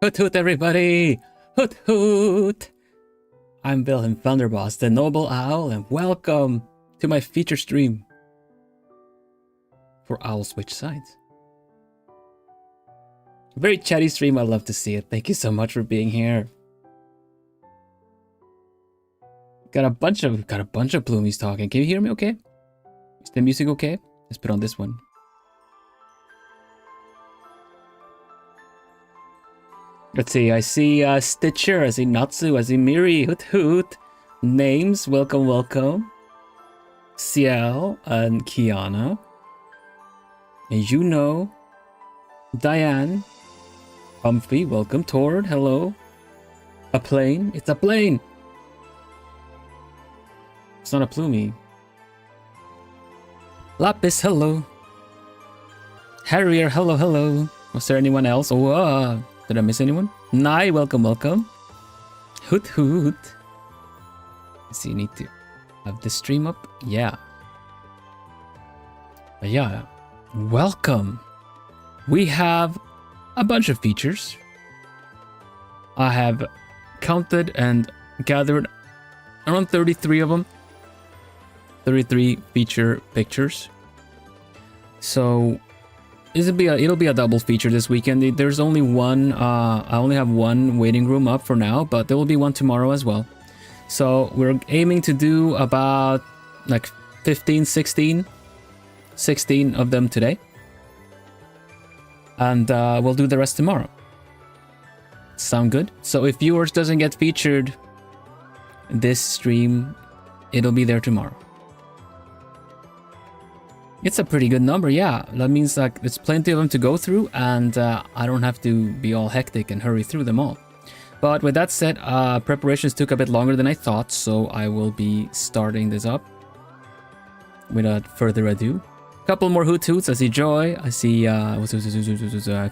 Hoot hoot everybody! Hoot hoot! I'm Vilhelm Vanderbos, the Noble Owl, and welcome to my feature stream for Owl Switch Sides. Very chatty stream, I love to see it. Thank you so much for being here. Got a bunch of bloomies talking. Can you hear me okay? Is the music okay? Let's put on this one. Let's see, I see Stitcher, I see Natsu, I see Miri, hoot hoot. Names, welcome, welcome. Ciel and Kiana. And Juno. Diane. Humphrey, welcome. Tord, hello. A plane, it's a plane. It's not a plumie. Lapis, hello. Harrier, hello, hello. Was there anyone else? Oh, did I miss anyone? Nai, welcome, welcome. Hoot hoot. Let's see, you need to have the stream up. Yeah. But yeah, welcome. We have a bunch of features. I have counted and gathered around 33 of them. 33 feature pictures. So it'll be a double feature this weekend. There's only one, I only have one waiting room up for now, but there will be one tomorrow as well. So we're aiming to do about like 15, 16 of them today. And we'll do the rest tomorrow. Sound good? So if yours doesn't get featured this stream, it'll be there tomorrow. It's a pretty good number, yeah. That means like there's plenty of them to go through, and I don't have to be all hectic and hurry through them all. But with that said, preparations took a bit longer than I thought, so I will be starting this up without further ado. Couple more hoot hoots. I see Joy. I see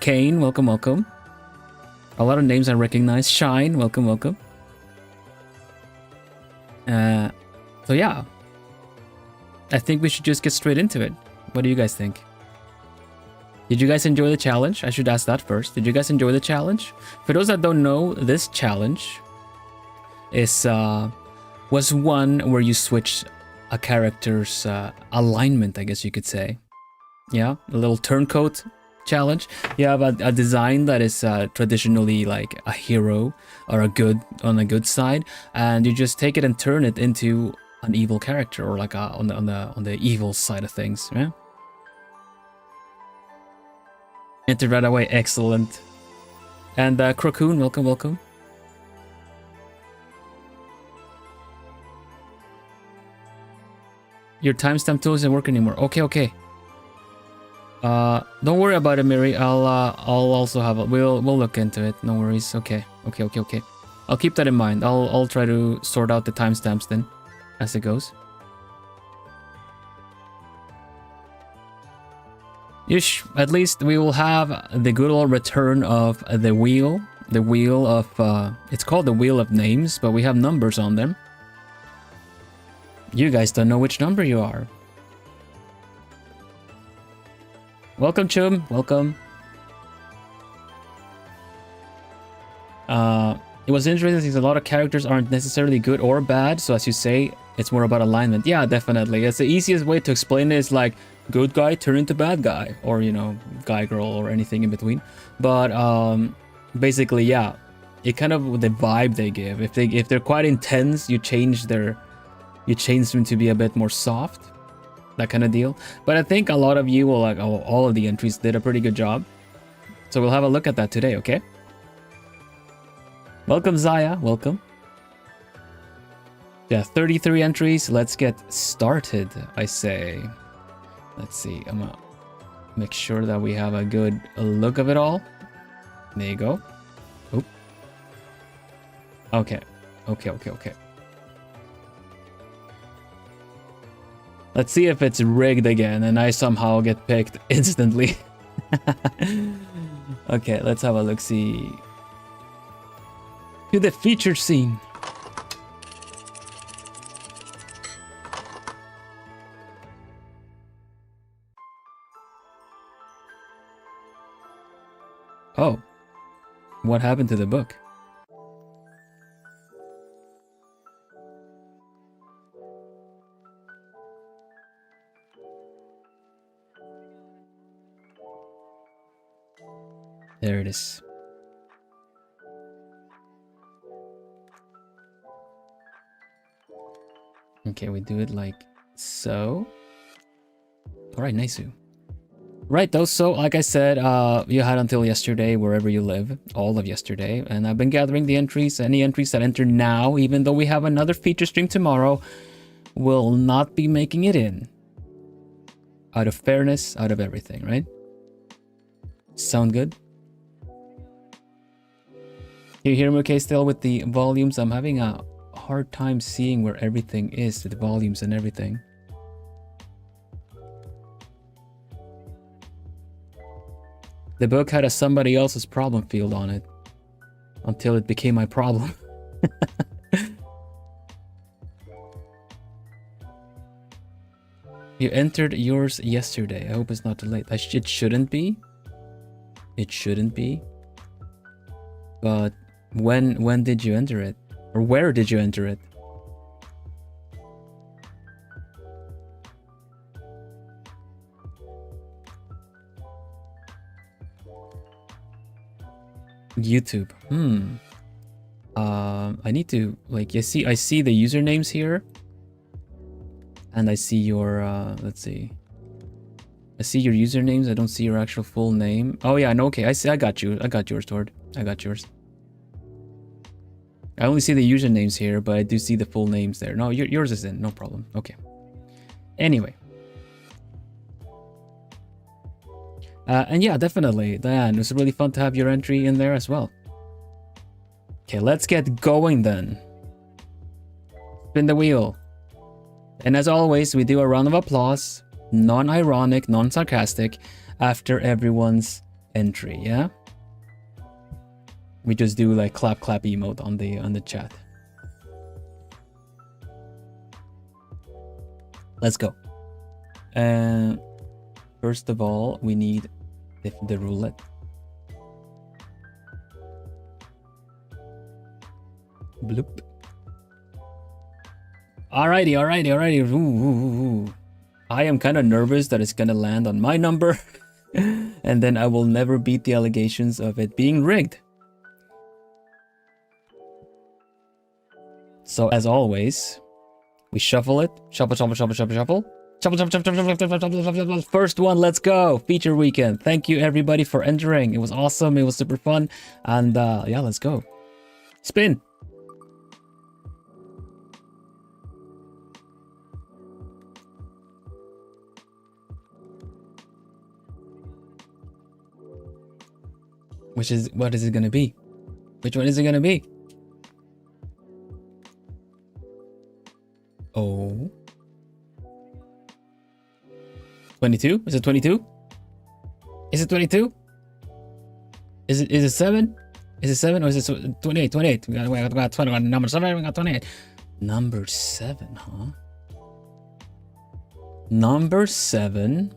Kane. Welcome, welcome. A lot of names I recognize. Shine. Welcome, welcome. So yeah. I think we should just get straight into it. What do you guys think? Did you guys enjoy the challenge? I should ask that first. Did you guys enjoy the challenge? For those that don't know, this challenge is was one where you switch a character's alignment, I guess you could say. Yeah, a little turncoat challenge. You have a design that is traditionally like a hero or on a good side, and you just take it and turn it into an evil character, or like on the evil side of things. Yeah. Enter right away. Excellent. And Crocoon, welcome, welcome. Your timestamp tool doesn't work anymore. Okay, okay. Don't worry about it, Mary. I'll also have we'll look into it. No worries. Okay. Okay. I'll keep that in mind. I'll try to sort out the timestamps then as it goes. Ish, at least we will have the good old return of the wheel. The wheel of it's called the wheel of names, but we have numbers on them. You guys don't know which number you are. Welcome, Chum. Welcome. It was interesting because a lot of characters aren't necessarily good or bad, so as you say, it's more about alignment. Yeah, definitely. It's the easiest way to explain it is like good guy turn into bad guy, or you know, guy girl, or anything in between. But basically, yeah, it kind of the vibe they give. If they're quite intense, you change them to be a bit more soft, that kind of deal. But I think a lot of you will like, oh, all of the entries did a pretty good job. So we'll have a look at that today, okay? Welcome, Zaya. Welcome. Yeah, 33 entries. Let's get started, I say. Let's see. I'm gonna make sure that we have a good look of it all. There you go. Oop. Okay. Okay. Let's see if it's rigged again and I somehow get picked instantly. Okay, let's have a look-see. To the feature scene. Oh. What happened to the book? There it is. Okay, we do it like so. All right, nice. Right, though, so like I said, you had until yesterday, wherever you live, all of yesterday, and I've been gathering the entries. Any entries that enter now, even though we have another feature stream tomorrow, will not be making it in. Out of fairness, out of everything, right? Sound good? Can you hear me okay still with the volumes? I'm having a hard time seeing where everything is, the volumes and everything. The book had a somebody else's problem field on it until it became my problem. You entered yours yesterday. I hope it's not too late. It shouldn't be. It shouldn't be. But when did you enter it? Or where did you enter it? YouTube. I need to, like, I see the usernames here. And I see your let's see. I see your usernames. I don't see your actual full name. Oh yeah, no, okay. I got you. I got yours, Tord. I got yours. I only see the usernames here, but I do see the full names there. No, yours is in. No problem. Okay. Anyway. And yeah, definitely, Diane, it was really fun to have your entry in there as well. Okay, let's get going then. Spin the wheel. And as always, we do a round of applause, non-ironic, non-sarcastic, after everyone's entry, yeah? We just do like clap clap emote on the chat. Let's go. First of all, we need the roulette. Bloop. Alrighty. Ooh. I am kind of nervous that it's gonna land on my number, and then I will never beat the allegations of it being rigged. So as always, we shuffle it. Shuffle. First one, let's go. Feature weekend. Thank you everybody for entering. It was awesome. It was super fun. And yeah, let's go. Spin. What is it gonna be? Which one is it gonna be? Oh. 22? Is it 22? Is it 22? Is it 7? Is it 7 or is it 28? 28. We got 20. Number 7, we got 28. Number 7, huh? Number 7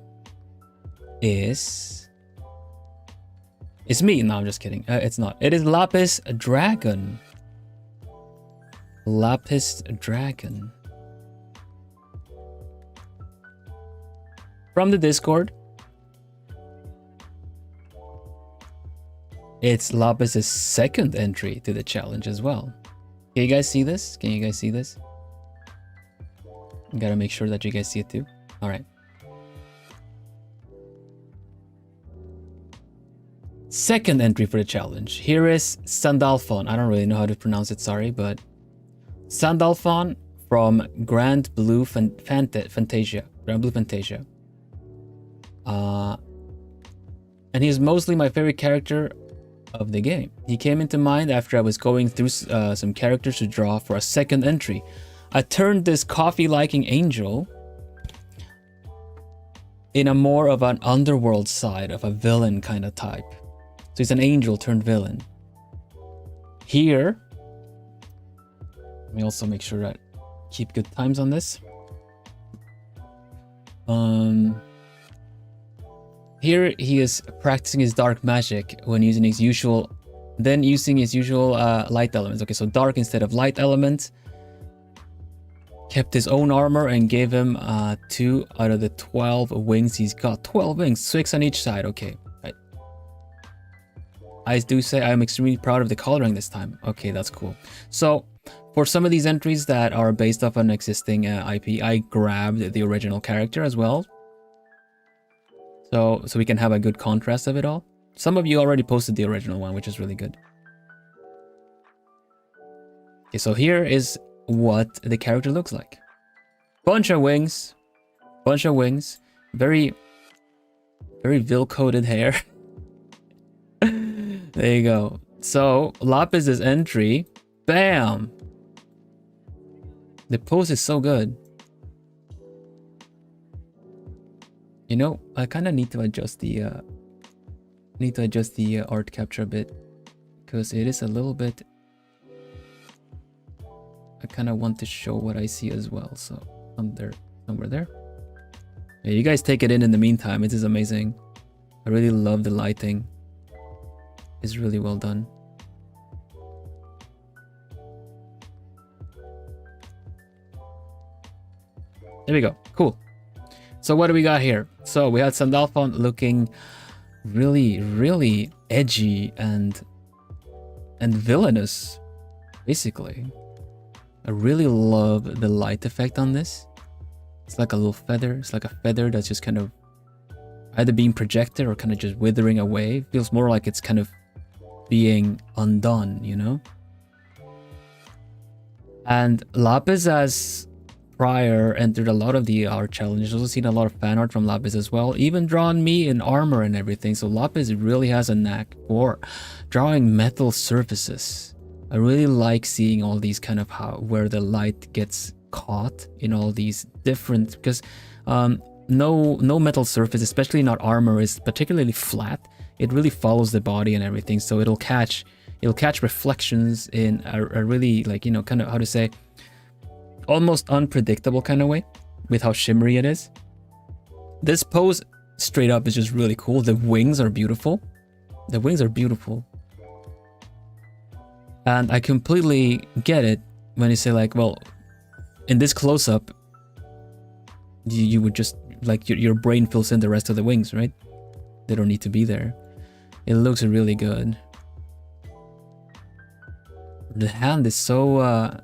is... It's me. No, I'm just kidding. It's not. It is Lapis Dragon. Lapis Dragon. From the Discord. It's Lapis's second entry to the challenge as well. Can you guys see this? Can you guys see this? Gotta make sure that you guys see it too. All right. Second entry for the challenge. Here is Sandalphon. I don't really know how to pronounce it, sorry, but Sandalphon from Grand Blue Fantasia. Grand Blue Fantasia. And he's mostly my favorite character of the game. He came into mind after I was going through some characters to draw for a second entry. I turned this coffee-liking angel in a more of an underworld side of a villain kind of type. So he's an angel turned villain. Here, let me also make sure that I keep good times on this. Here he is practicing his dark magic when using his usual Then using his usual light elements. Okay, so dark instead of light element. Kept his own armor and gave him 2 out of the 12 wings he's got. 12 wings, 6 on each side. Okay, right. I do say I'm extremely proud of the coloring this time. Okay, that's cool. So for some of these entries that are based off an existing IP, I grabbed the original character as well. So we can have a good contrast of it all. Some of you already posted the original one, which is really good. Okay, so here is what the character looks like. Bunch of wings. Very Vil-coated hair. There you go. So Lapis's entry, bam! The pose is so good. You know, I kind of need to adjust the art capture a bit, because it is a little bit. I kind of want to show what I see as well. So somewhere there. Yeah, you guys take it in the meantime. It is amazing. I really love the lighting. It's really well done. There we go. Cool. So what do we got here? So we had Sandalphon looking really edgy and villainous, basically. I really love the light effect on this. It's like a little feather. It's like a feather that's just kind of either being projected or kind of just withering away. It feels more like it's kind of being undone, you know? And Lapis, as prior, entered a lot of the art challenges. Also seen a lot of fan art from Lapis as well. Even drawn me in armor and everything. So Lapis really has a knack for drawing metal surfaces. I really like seeing all these kind of where the light gets caught in all these different, because no metal surface, especially not armor, is particularly flat. It really follows the body and everything, so it'll catch reflections in a really, like, you know, kind of, how to say, almost unpredictable kind of way with how shimmery it is. This pose straight up is just really cool. The wings are beautiful. And I completely get it when you say, like, well, in this close-up, you would just, like, your brain fills in the rest of the wings, right? They don't need to be there. It looks really good. The hand is so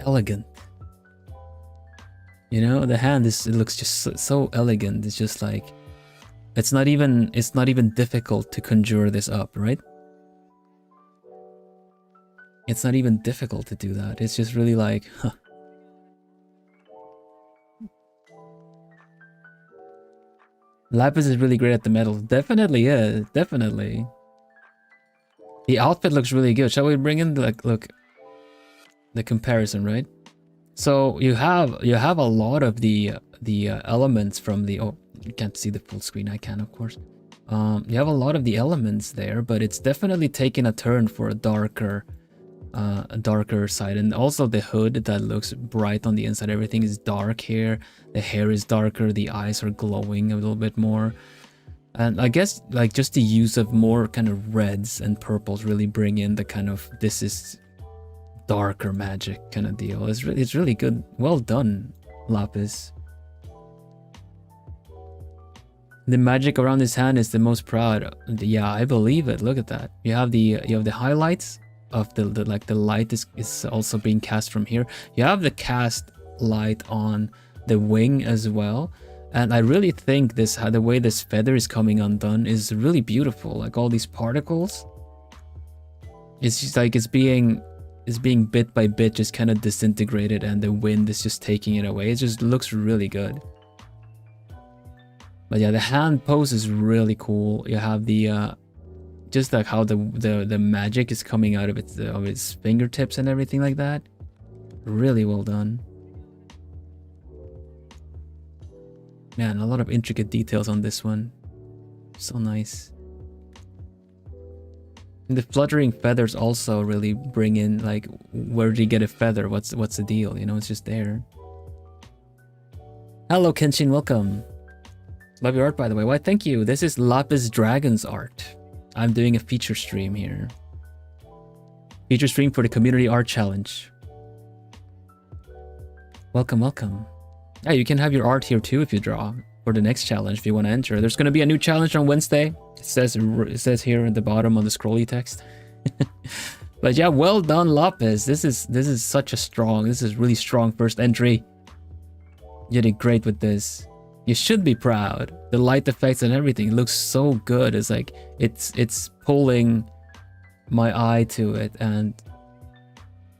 elegant. You know, the hand it looks just so elegant. It's just like, it's not even difficult to conjure this up, right? It's not even difficult to do that. It's just really like, huh. Lapis is really great at the metals. Definitely is. Definitely. The outfit looks really good. Shall we bring in the, like, look, the comparison, right? So you have a lot of the elements from the, oh, you can't see the full screen. I can, of course. You have a lot of the elements there, but it's definitely taken a turn for a darker side. And also the hood that looks bright on the inside. Everything is dark here. The hair is darker. The eyes are glowing a little bit more. And I guess, like, just the use of more kind of reds and purples really bring in the kind of, this is darker magic kind of deal. It's really good. Well done, Lapis. The magic around his hand is the most proud. Yeah, I believe it. Look at that. You have the highlights of the like, the light is also being cast from here. You have the cast light on the wing as well. And I really think the way this feather is coming undone is really beautiful. Like, all these particles, it's just like it's being bit by bit just kind of disintegrated, and the wind is just taking it away. It just looks really good. But yeah, the hand pose is really cool. You have the just like how the magic is coming out of its fingertips and everything like that. Really well done. Man, a lot of intricate details on this one. So nice. And the fluttering feathers also really bring in, like, where did you get a feather? What's the deal? You know, it's just there. Hello, Kenshin, welcome. Love your art, by the way. Why, thank you. This is Lapis Dragon's art. I'm doing a feature stream here. Feature stream for the community art challenge. Welcome, welcome. Yeah, you can have your art here too if you draw for the next challenge if you want to enter. There's going to be a new challenge on Wednesday. It says here at the bottom on the scrolly text. But yeah, well done, Lopez. This is really strong first entry. You did great with this. You should be proud. The light effects and everything looks so good. It's like it's pulling my eye to it, and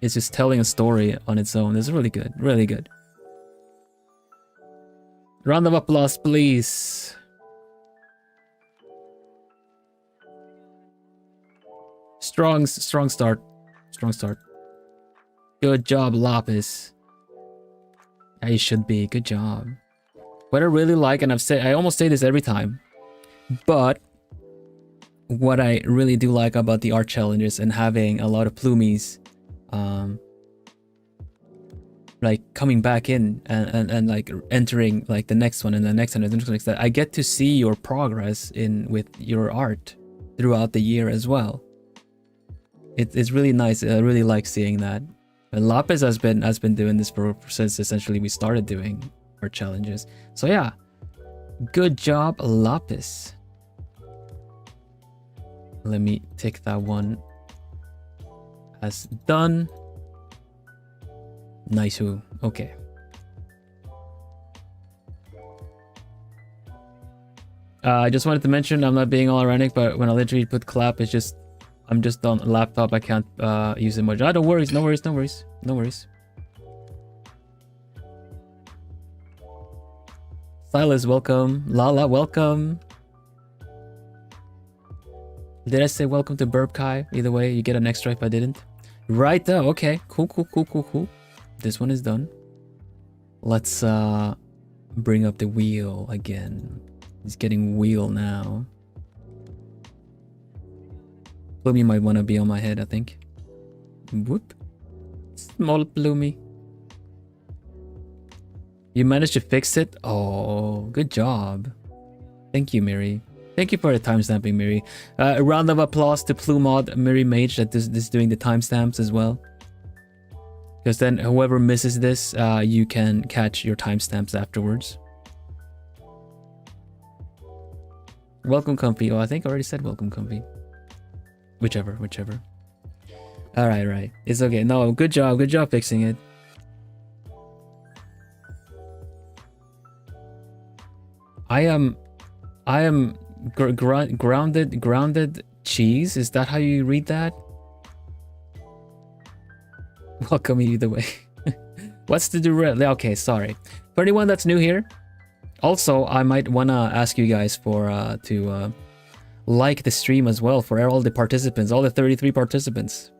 it's just telling a story on its own. It's really good, really good. Round of applause, please. Strong start. Strong start. Good job, Lapis. Yeah, you should be. Good job. What I really like, and I almost say this every time, but what I really do like about the art challenges and having a lot of plumies, like coming back in and like entering like the next one and the next one and the next one, I get to see your progress with your art throughout the year as well. It's really nice. I really like seeing that. And Lapis has been doing this since essentially we started doing art challenges. So yeah, good job, Lapis. Let me take that one as done. Nice. Okay. I just wanted to mention, I'm not being all ironic, but when I literally put clap, it's just I'm just on a laptop. I can't use it much. Ah, don't worry. No worries. No worries. No worries. Silas, welcome. Lala, welcome. Did I say welcome to Burp Kai? Either way, you get an extra if I didn't. Right though. Okay. Cool. This one is done. Let's bring up the wheel again. It's getting wheel now. Bloomy might want to be on my head, I think. Whoop. Small Bloomy. You managed to fix it? Oh, good job. Thank you, Miri. Thank you for the timestamping, Miri. A round of applause to Plumod Miri Mage that is doing the timestamps as well. Because then whoever misses this, you can catch your timestamps afterwards. Welcome, Comfy. Oh, I think I already said welcome, Comfy. Whichever. Alright. It's okay. No, good job fixing it. I am grounded cheese. Is that how you read that? Welcome either way. What's the derail? Okay, sorry. For anyone that's new here, also I might wanna ask you guys for to like the stream as well for all the participants, all the 33 participants.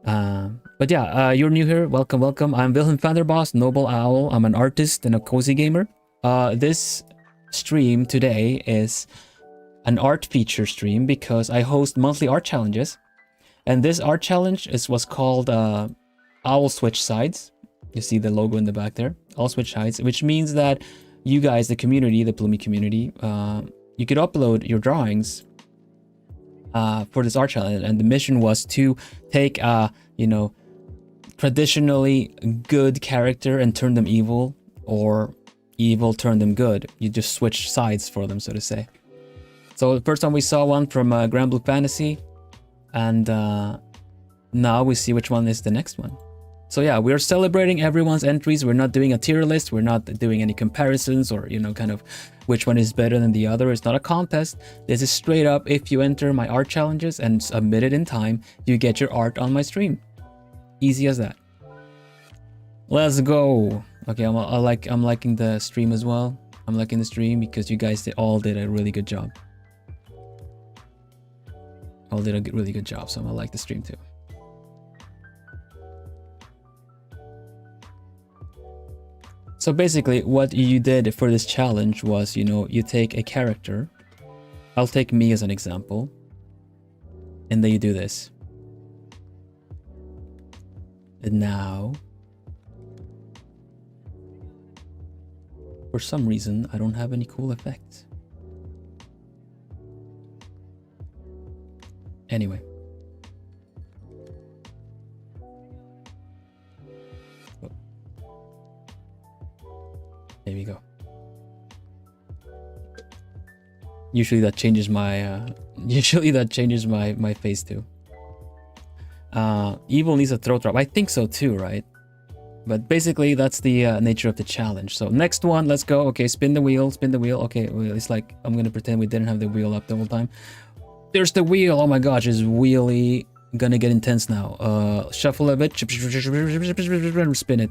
But yeah, you're new here. Welcome. I'm Vilhelm Vanderbos, Noble Owl. I'm an artist and a cozy gamer. This stream today is an art feature stream because I host monthly art challenges. And this art challenge was called Owl Switch Sides. You see the logo in the back there. Owl Switch Sides, which means that you guys, the community, the Ploomy community, you could upload your drawings for this art challenge. And the mission was to take traditionally good character and turn them evil, or evil turn them good. You just switch sides for them, so to say. So the first time we saw one from Grand Blue Fantasy, and now we see which one is the next one. So yeah, we're celebrating everyone's entries. We're not doing a tier list. We're not doing any comparisons or, kind of which one is better than the other. It's not a contest. This is straight up, if you enter my art challenges and submit it in time, you get your art on my stream. Easy as that. Let's go. Okay, I'm liking the stream as well. I'm liking the stream because you guys all did a really good job. All did a really good job, so I'm gonna like the stream too. So basically what you did for this challenge was, you take a character. I'll take me as an example. And then you do this. And now, for some reason, I don't have any cool effects. Anyway. There we go. Usually that changes my my face too. Evil needs a throat drop. I think so too, right? But basically that's the nature of the challenge. So next one, let's go. Okay, spin the wheel, spin the wheel. Okay, well, it's like I'm gonna pretend we didn't have the wheel up the whole time. There's the wheel. Oh my gosh, it's really gonna get intense now. Shuffle a bit, spin it.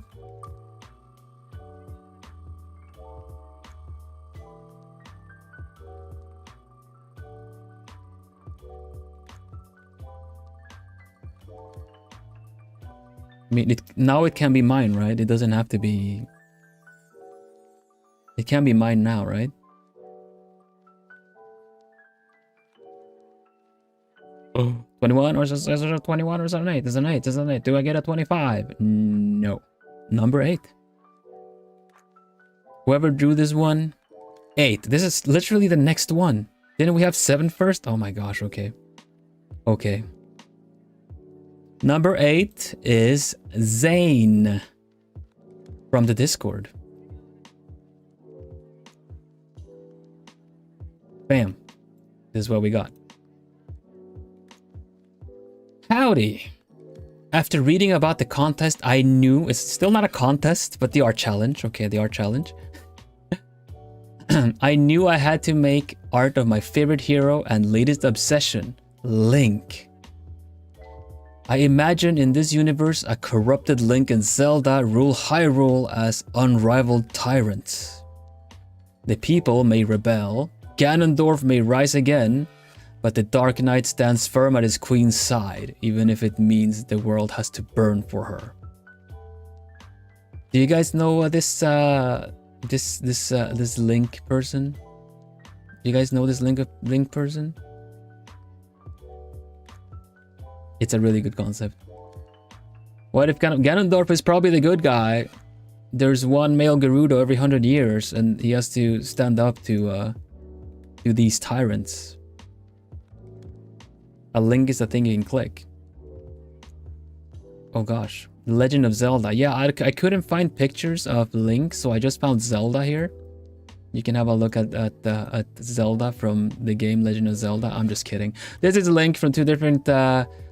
I mean, now it can be mine, right? It doesn't have to be... It can be mine now, right? Oh. 21 or is it 21 or is it an 8? Is it an 8? Is it an 8? Do I get a 25? No. Number 8. Whoever drew this one... 8. This is literally the next one. Didn't we have 7 first? Oh my gosh, okay. Okay. Number 8 is Zane from the Discord. Bam. This is what we got. Howdy. After reading about the contest, I knew it's still not a contest, but the art challenge. Okay, the art challenge. I knew I had to make art of my favorite hero and latest obsession, Link. I imagine in this universe, a corrupted Link and Zelda rule Hyrule as unrivaled tyrants. The people may rebel, Ganondorf may rise again, but the Dark Knight stands firm at his queen's side, even if it means the world has to burn for her. Do you guys know this Link person? Do you guys know this Link person? It's a really good concept. What if Ganondorf is probably the good guy? There's one male Gerudo every 100 years, and he has to stand up to these tyrants. A link is a thing you can click. Oh gosh, Legend of Zelda. Yeah, I couldn't find pictures of Link, so I just found Zelda here. You can have a look at Zelda from the game Legend of Zelda. I'm just kidding. This is Link from two different.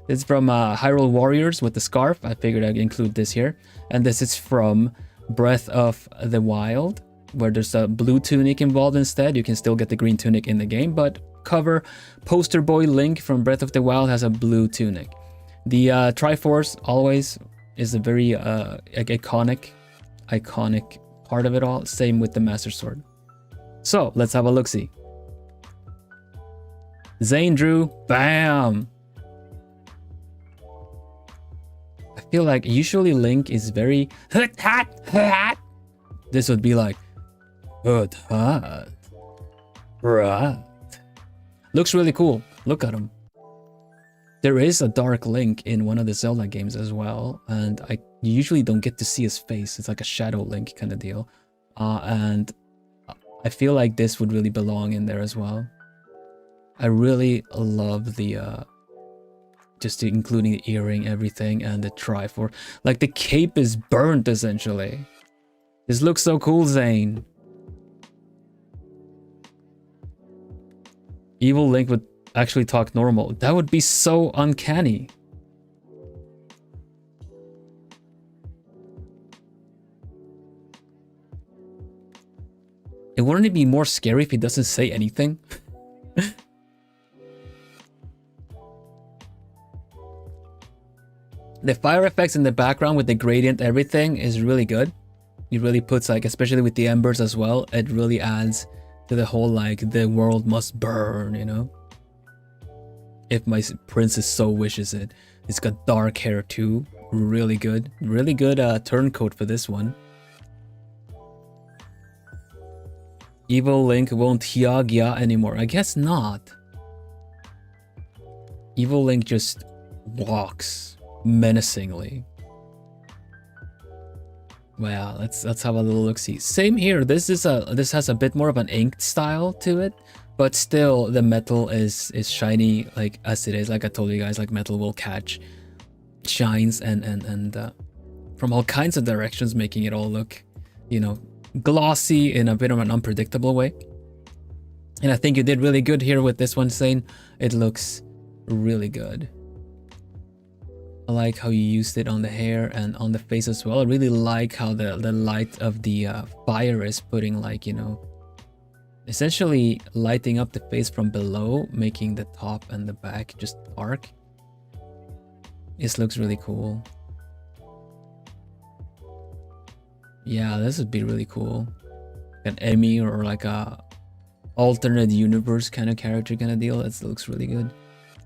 This is from Hyrule Warriors with the scarf. I figured I'd include this here. And this is from Breath of the Wild, where there's a blue tunic involved instead. You can still get the green tunic in the game, but cover poster boy Link from Breath of the Wild has a blue tunic. The Triforce always is a very iconic part of it all. Same with the Master Sword. So let's have a look-see. Zane drew, bam! I feel like usually Link is very this would be like right. Looks really cool. Look at him. There is a dark Link in one of the Zelda games as well, and you usually don't get to see his face. It's like a shadow Link kind of deal, and I feel like this would really belong in there as well. I really love the just including the earring, everything, and the Triforce. Like the cape is burnt essentially. This looks so cool, Zane. Evil Link would actually talk normal. That would be so uncanny. And wouldn't it be more scary if he doesn't say anything? The fire effects in the background with the gradient, everything is really good. It really puts, like, especially with the embers as well, it really adds to the whole, like, the world must burn, you know? If my princess so wishes it. It's got dark hair too. Really good. Really good turncoat for this one. Evil Link won't Hyagya anymore. I guess not. Evil Link just walks menacingly. Wow, let's have a little look-see. Same here. This has a bit more of an inked style to it, but still the metal is shiny, like as it is. Like I told you guys, like metal will catch shines and from all kinds of directions, making it all look, you know, glossy in a bit of an unpredictable way. And I think you did really good here with this one, Zane. It looks really good. I like how you used it on the hair and on the face as well. I really like how the light of the fire is putting, like, you know, essentially lighting up the face from below, making the top and the back just dark. This looks really cool. Yeah, this would be really cool. An enemy or like a alternate universe kind of character kind of deal. That looks really good.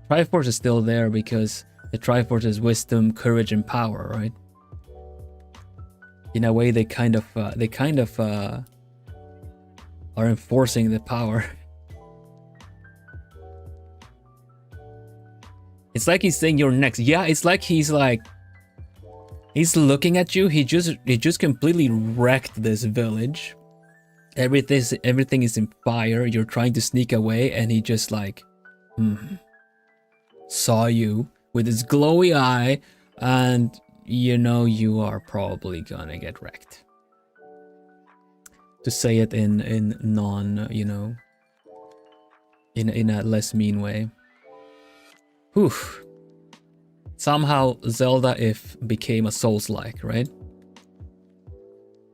Triforce is still there because the Triforce is wisdom, courage, and power, right? In a way, they kind of are enforcing the power. It's like he's saying you're next. Yeah, it's like he's looking at you. He just completely wrecked this village. Everything is in fire. You're trying to sneak away, and he just like saw you with his glowy eye, and you know you are probably gonna get wrecked. To say it in non, you know, in a less mean way. Whew. Somehow Zelda if became a Souls-like, right?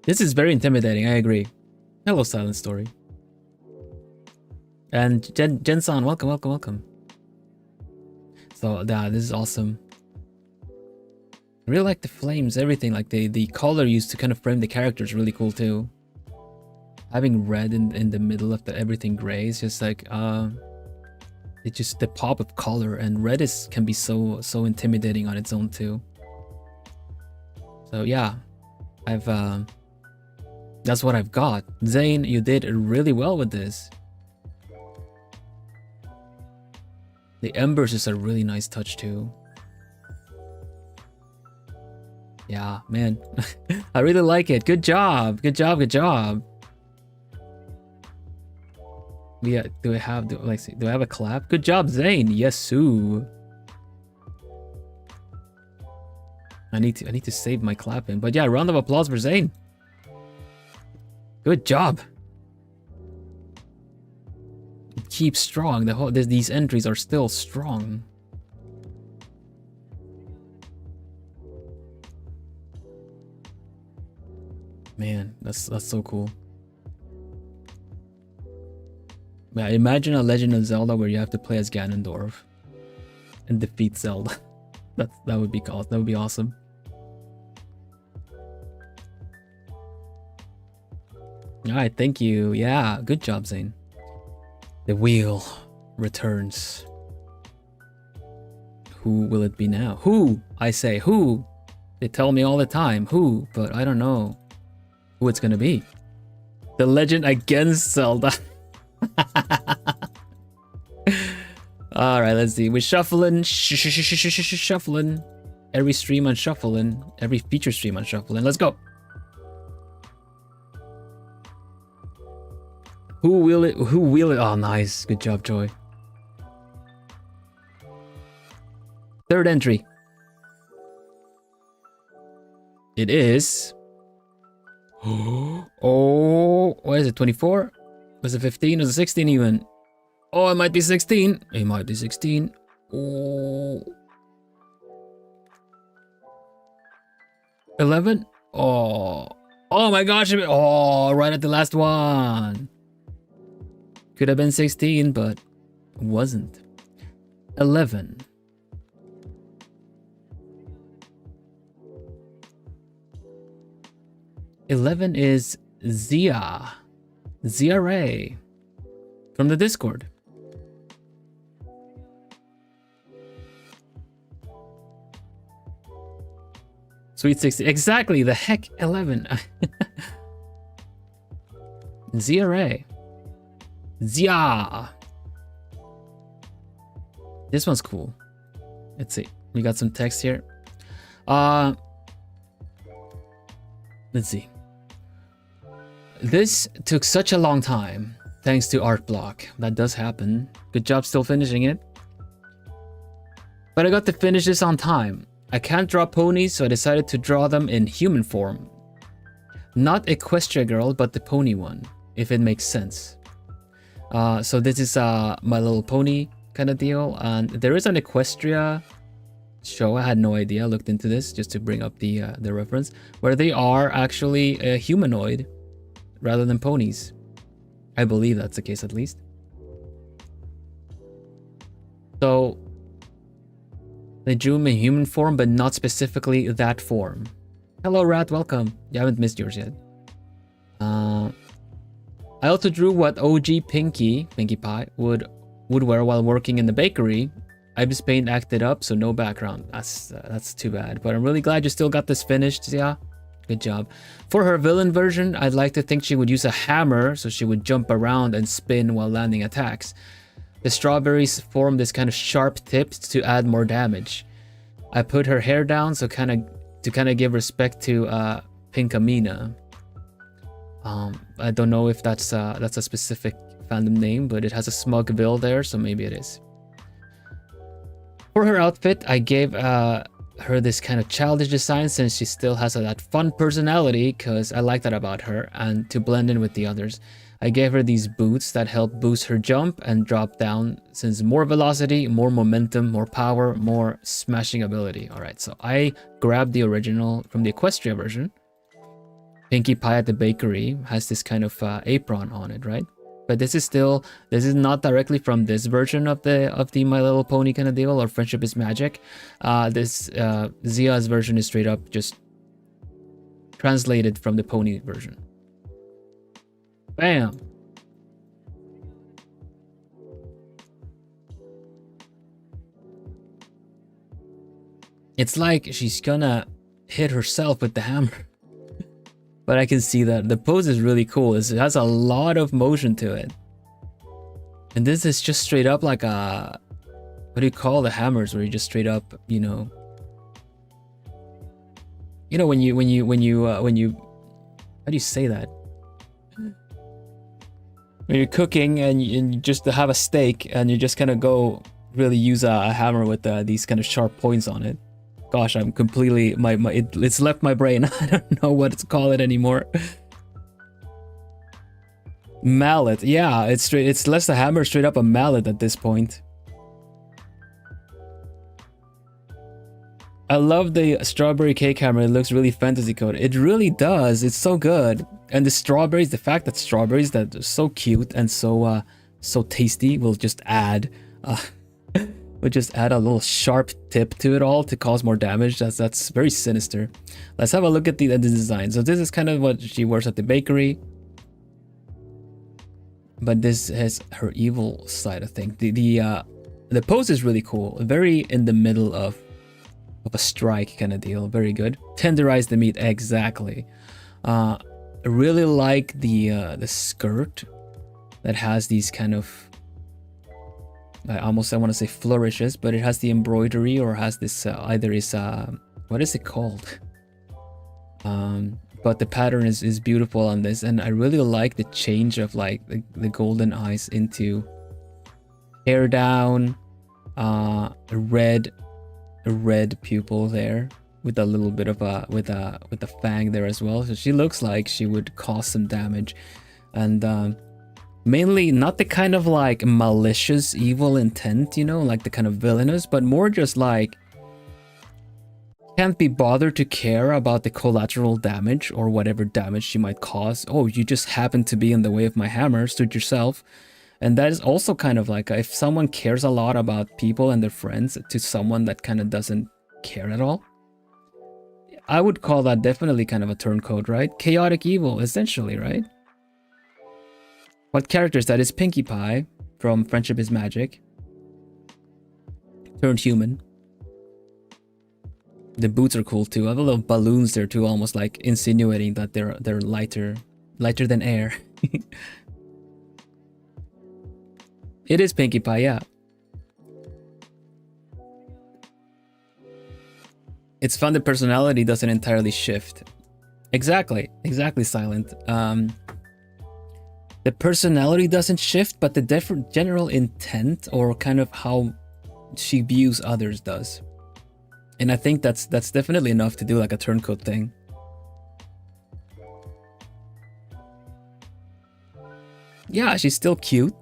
This is very intimidating, I agree. Hello, Silent Story. And Jen-san, welcome. So yeah, this is awesome. I really like the flames, everything, like the color used to kind of frame the characters really cool too. Having red in the middle of everything gray is just like it's just the pop of color, and red can be so intimidating on its own too. So yeah, that's what I've got. Zane, you did really well with this. The embers is a really nice touch too. Yeah, man. I really like it. Good job. Good job. Yeah, do I have a clap? Good job, Zane. Yes, soo. I need to save my clapping. But yeah, round of applause for Zane. Good job. It keeps strong. These entries are still strong. Man, that's so cool. Yeah, imagine a Legend of Zelda where you have to play as Ganondorf and defeat Zelda. that would be cool. That would be awesome. All right, thank you. Yeah, good job, Zane. The wheel returns. Who will it be now? Who? I say who. They tell me all the time who, but I don't know who it's gonna be. The legend against Zelda. All right, let's see. We're shuffling, shuffling. Every stream on shuffling. Every feature stream on shuffling. Let's go. Who will it? Oh, nice. Good job, Joy. Third entry. It is. Oh, what is it? 24? Was it 15? Was it 16 even? Oh, it might be 16. It might be 16. Oh. 11? Oh. Oh my gosh. Oh, right at the last one. Could have been 16, but wasn't. 11. Eleven is Zia Ray from the Discord. Sweet 60. Exactly. The heck 11. Zia Ray. Zia. This one's cool. Let's see. We got some text here. Let's see. This took such a long time, thanks to art block. That does happen. Good job still finishing it. But I got to finish this on time. I can't draw ponies, so I decided to draw them in human form. Not Equestria Girl, but the pony one, if it makes sense. So this is My Little Pony kind of deal, and there is an Equestria show. I had no idea. I looked into this just to bring up the reference, where they are actually a humanoid rather than ponies. I believe that's the case, at least. So they drew him in human form, but not specifically that form. Hello, Rat. Welcome. You haven't missed yours yet. I also drew what OG Pinkie Pie would wear while working in the bakery. Ibis paint acted up, so no background. That's too bad. But I'm really glad you still got this finished. Yeah, good job. For her villain version, I'd like to think she would use a hammer, so she would jump around and spin while landing attacks. The strawberries form this kind of sharp tip to add more damage. I put her hair down, so to kind of give respect to Pinkamena. I don't know if that's a specific fandom name, but it has a smug bill there, so maybe it is. For her outfit, I gave her this kind of childish design, since she still has that fun personality, because I like that about her, and to blend in with the others. I gave her these boots that help boost her jump and drop down, since more velocity, more momentum, more power, more smashing ability. Alright, so I grabbed the original from the Equestria version. Pinkie Pie at the bakery has this kind of apron on it, right? But this is not directly from this version of the My Little Pony kind of deal, or Friendship is Magic. This Zia's version is straight up just translated from the pony version. Bam! It's like she's gonna hit herself with the hammer. But I can see that the pose is really cool. It has a lot of motion to it. And this is just straight up like a... What do you call the hammers where you just straight up, you know... You know when you... How do you say that? When you're cooking and you just have a steak and you just kind of go really use a hammer with these kind of sharp points on it. Gosh, I'm completely it's left my brain. I don't know what to call it anymore. Mallet, yeah, it's less a hammer, straight up a mallet at this point. I love the strawberry cake hammer. It looks really fantasy coded. It really does. It's so good. And the strawberries, the fact that strawberries that are so cute and so tasty will just add a little sharp tip to it all to cause more damage. That's very sinister. Let's have a look at the design. So this is kind of what she wears at the bakery, but this has her evil side, I think. The pose is really cool, very in the middle of a strike kind of deal. Very good. Tenderize the meat, exactly. I really like the skirt that has these kind of, I want to say flourishes, but it has the embroidery, or has this either is what is it called? But the pattern is beautiful on this, and I really like the change of like the golden eyes into hair down, a red pupil there with a little bit of with a fang there as well. So she looks like she would cause some damage, and mainly not the kind of like malicious evil intent, you know, like the kind of villainous, but more just like can't be bothered to care about the collateral damage or whatever damage she might cause. Oh, you just happen to be in the way of my hammer, suit yourself. And that is also kind of like, if someone cares a lot about people and their friends to someone that kind of doesn't care at all, I would call that definitely kind of a turncoat, right? Chaotic evil, essentially, right? What character is that? Is Pinkie Pie from Friendship is Magic turned human. The boots are cool too. I have a little balloons there too, almost like insinuating that they're lighter than air. It is Pinkie Pie, yeah. It's fun the personality doesn't entirely shift. Exactly, Silent. The personality doesn't shift, but the different general intent or kind of how she views others does. And I think that's definitely enough to do like a turncoat thing. Yeah, she's still cute.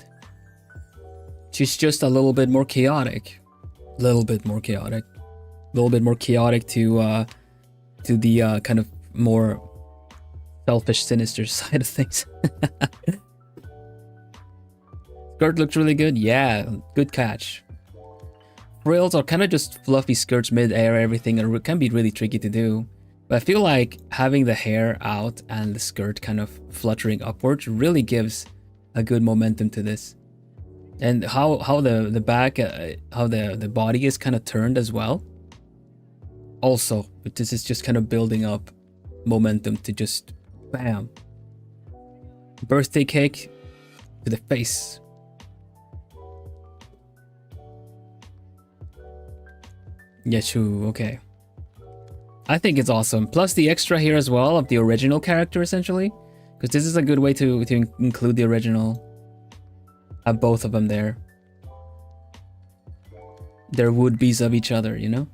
She's just a little bit more chaotic. Little bit more chaotic. A little bit more chaotic to the kind of more selfish, sinister side of things. Skirt looks really good. Yeah, good catch. Frills are kind of just fluffy skirts mid-air, everything, and it can be really tricky to do. But I feel like having the hair out and the skirt kind of fluttering upwards really gives a good momentum to this. And how the back, how the body is kind of turned as well. Also, but this is just kind of building up momentum to just bam. Birthday cake to the face. Yeah, true. Okay. I think it's awesome. Plus the extra here as well of the original character, essentially. Because this is a good way to include the original. Have both of them there. They're would-be's of each other, you know?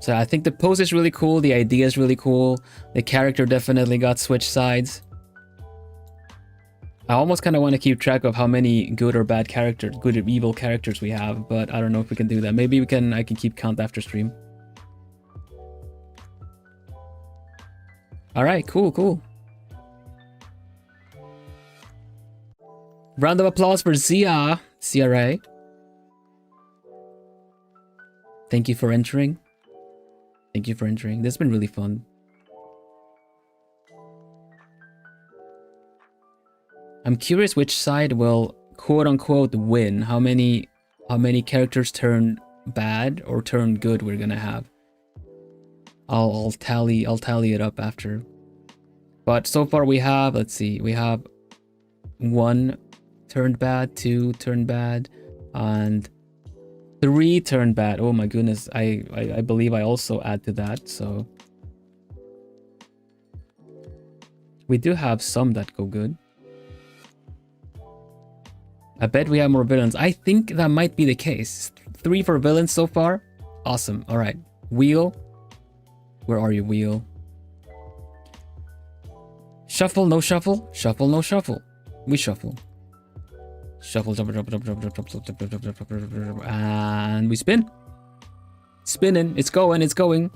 So I think the pose is really cool. The idea is really cool. The character definitely got switched sides. I almost kind of want to keep track of how many good or bad characters, good or evil characters we have, but I don't know if we can do that. Maybe we can. I can keep count after stream. All right, cool. Round of applause for Zia, CRA. Thank you for entering. Thank you for entering. This has been really fun. I'm curious which side will quote unquote win. How many characters turn bad or turn good we're gonna have. I'll tally it up after. But so far we have, let's see, we have 1 turned bad, 2 turned bad, and 3 turned bad. Oh my goodness, I believe I also add to that, so we do have some that go good. I bet we have more villains. I think that might be the case. 3 for villains so far. Awesome. All right. Wheel. Where are you, Wheel? Shuffle, no shuffle. Shuffle, no shuffle. We shuffle. Shuffle, and we spin. Spinning. It's going.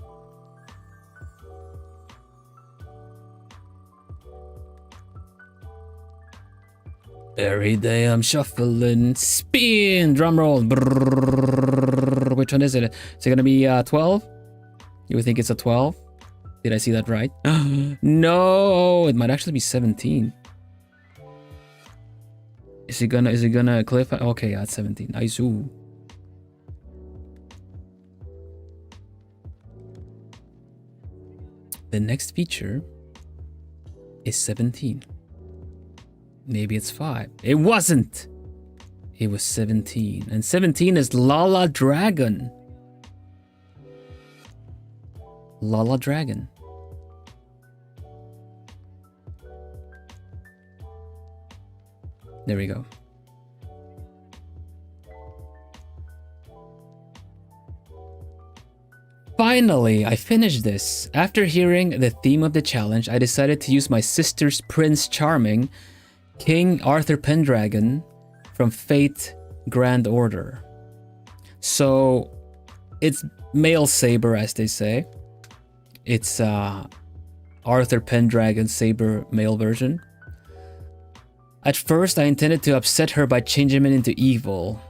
Every day I'm shuffling, spin, drum roll. Brrr. Which one is it? Is it gonna be 12? You would think it's a 12? Did I see that right? No, it might actually be 17. Is it gonna cliff? Okay, yeah, it's 17. Nice. Ooh. The next feature is 17. Maybe it's 5. It wasn't. It was 17. And 17 is Lala Dragon. Lala Dragon. There we go. Finally, I finished this. After hearing the theme of the challenge, I decided to use my sister's Prince Charming, King Arthur Pendragon from Fate Grand Order. So it's male saber, as they say. It's Arthur Pendragon saber male version. At first, I intended to upset her by changing it into evil.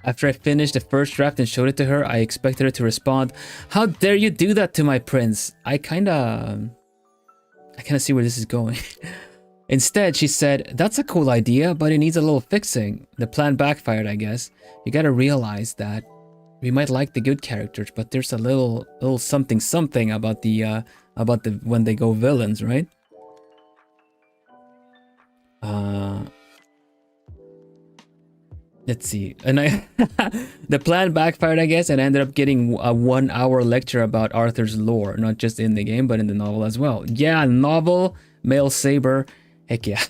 After I finished the first draft and showed it to her, I expected her to respond, "How dare you do that to my prince?" I kinda see where this is going. Instead, she said, "That's a cool idea, but it needs a little fixing. The plan backfired, I guess. You gotta realize that we might like the good characters, but there's a little something about the when they go villains, right?" Let's see. And the plan backfired, I guess, and I ended up getting a 1-hour lecture about Arthur's lore, not just in the game, but in the novel as well. Yeah, novel, male saber. Heck yeah.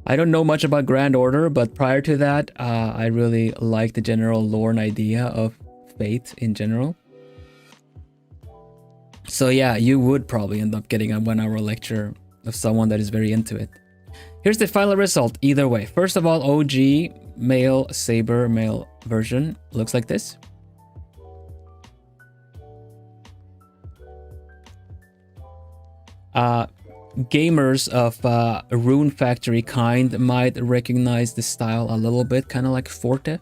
I don't know much about Grand Order, but prior to that, I really liked the general lore and idea of Fate in general. So yeah, you would probably end up getting a 1-hour lecture of someone that is very into it. Here's the final result either way. First of all, OG male saber male version looks like this. Gamers of Rune Factory kind might recognize the style a little bit, kind of like Forte.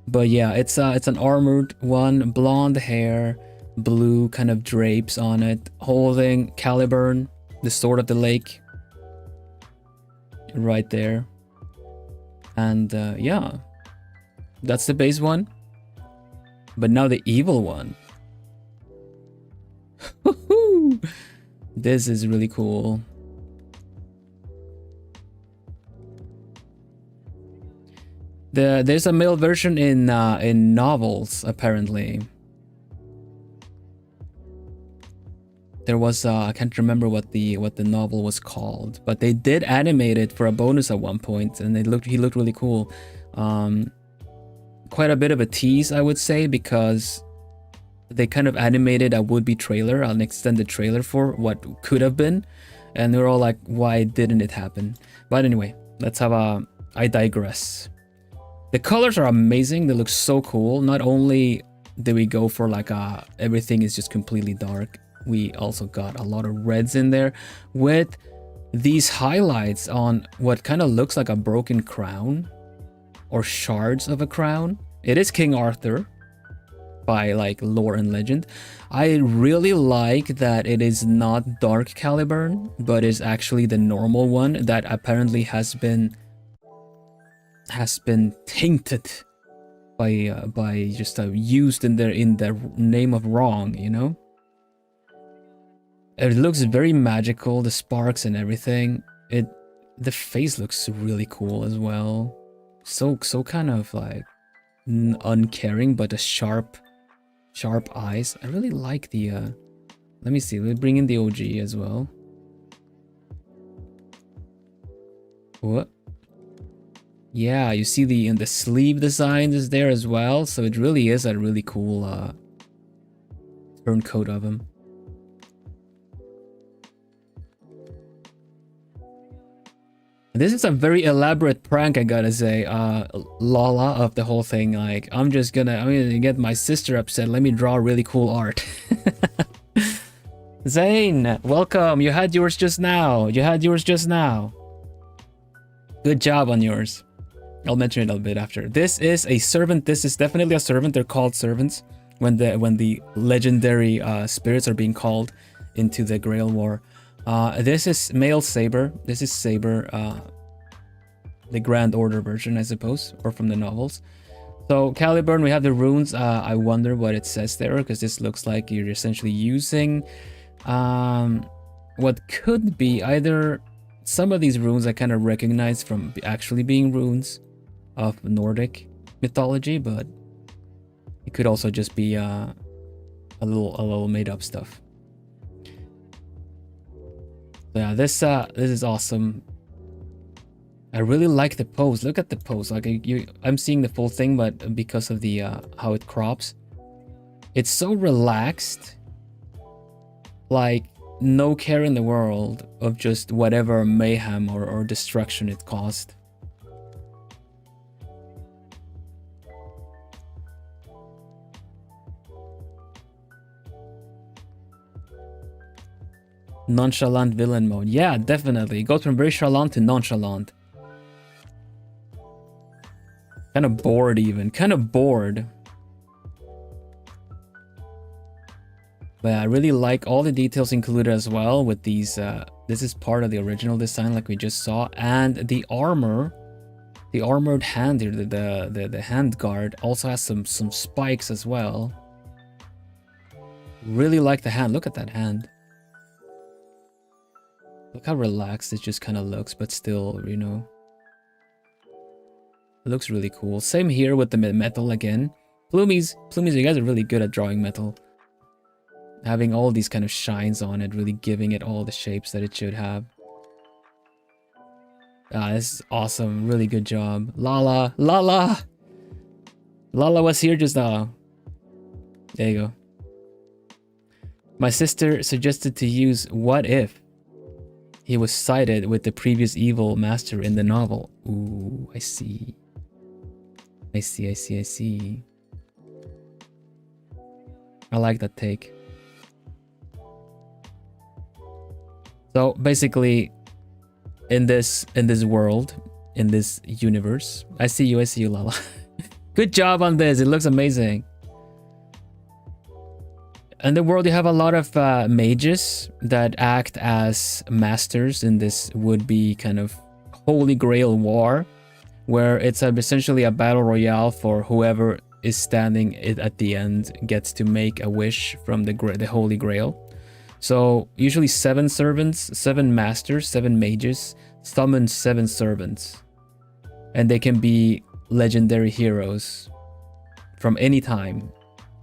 But yeah, it's an armored one, blonde hair, blue kind of drapes on it, holding Caliburn, the Sword of the Lake, right there. And yeah, that's the base one. But now the evil one. This is really cool. There's a male version in novels apparently. There was I can't remember what the novel was called, but they did animate it for a bonus at one point, and he looked really cool. Quite a bit of a tease, I would say, because they kind of animated a would-be trailer, an extended trailer for what could have been, and they're all like, why didn't it happen? But anyway, let's have a... I digress. The colors are amazing. They look so cool. Not only did we go for like everything is just completely dark, we also got a lot of reds in there with these highlights on what kind of looks like a broken crown or shards of a crown. It is King Arthur by like lore and legend. I really like that it is not dark Caliburn, but is actually the normal one that apparently has been tainted by just used in the name of wrong, you know. It looks very magical, the sparks and everything. The face looks really cool as well. So kind of like uncaring, but a sharp eyes. I really like the let me see, we'll bring in the OG as well. What? Yeah, you see the sleeve design is there as well, so it really is a really cool turncoat of him. This is a very elaborate prank, I gotta say. Lala of the whole thing, like I'm gonna get my sister upset. Let me draw really cool art. Zane, welcome. You had yours just now. Good job on yours. I'll mention it a bit after. This is a servant. This is definitely a servant. They're called servants when the legendary spirits are being called into the Grail War. This is male saber. This is saber, the Grand Order version, I suppose, or from the novels. So Caliburn, we have the runes. I wonder what it says there, because this looks like you're essentially using what could be either some of these runes I kind of recognize from actually being runes of Nordic mythology, but it could also just be a little made up stuff. Yeah, this is awesome. I really like the pose. Look at the pose. Like I'm seeing the full thing, but because of the how it crops, it's so relaxed. Like no care in the world of just whatever mayhem or destruction it caused. Nonchalant villain mode. Yeah, definitely. It goes from very chalant to nonchalant. Kind of bored even. Kind of bored. But I really like all the details included as well with these. This is part of the original design like we just saw. And the armor. The armored hand here, the hand guard also has some spikes as well. Really like the hand. Look at that hand. Look how relaxed it just kind of looks, but still, you know. It looks really cool. Same here with the metal again. Plumies, you guys are really good at drawing metal. Having all these kind of shines on it, really giving it all the shapes that it should have. This is awesome. Really good job. Lala was here just now. There you go. My sister suggested to use what if he was sided with the previous evil master in the novel. Ooh, I see. I see. I like that take. So basically, in this world, in this universe, I see you, Lala. Good job on this. It looks amazing. In the world, you have a lot of mages that act as masters in this would-be kind of holy grail war, where it's essentially a battle royale for whoever is standing at the end gets to make a wish from the holy grail. So usually 7 servants, 7 masters, 7 mages summon 7 servants, and they can be legendary heroes from any time,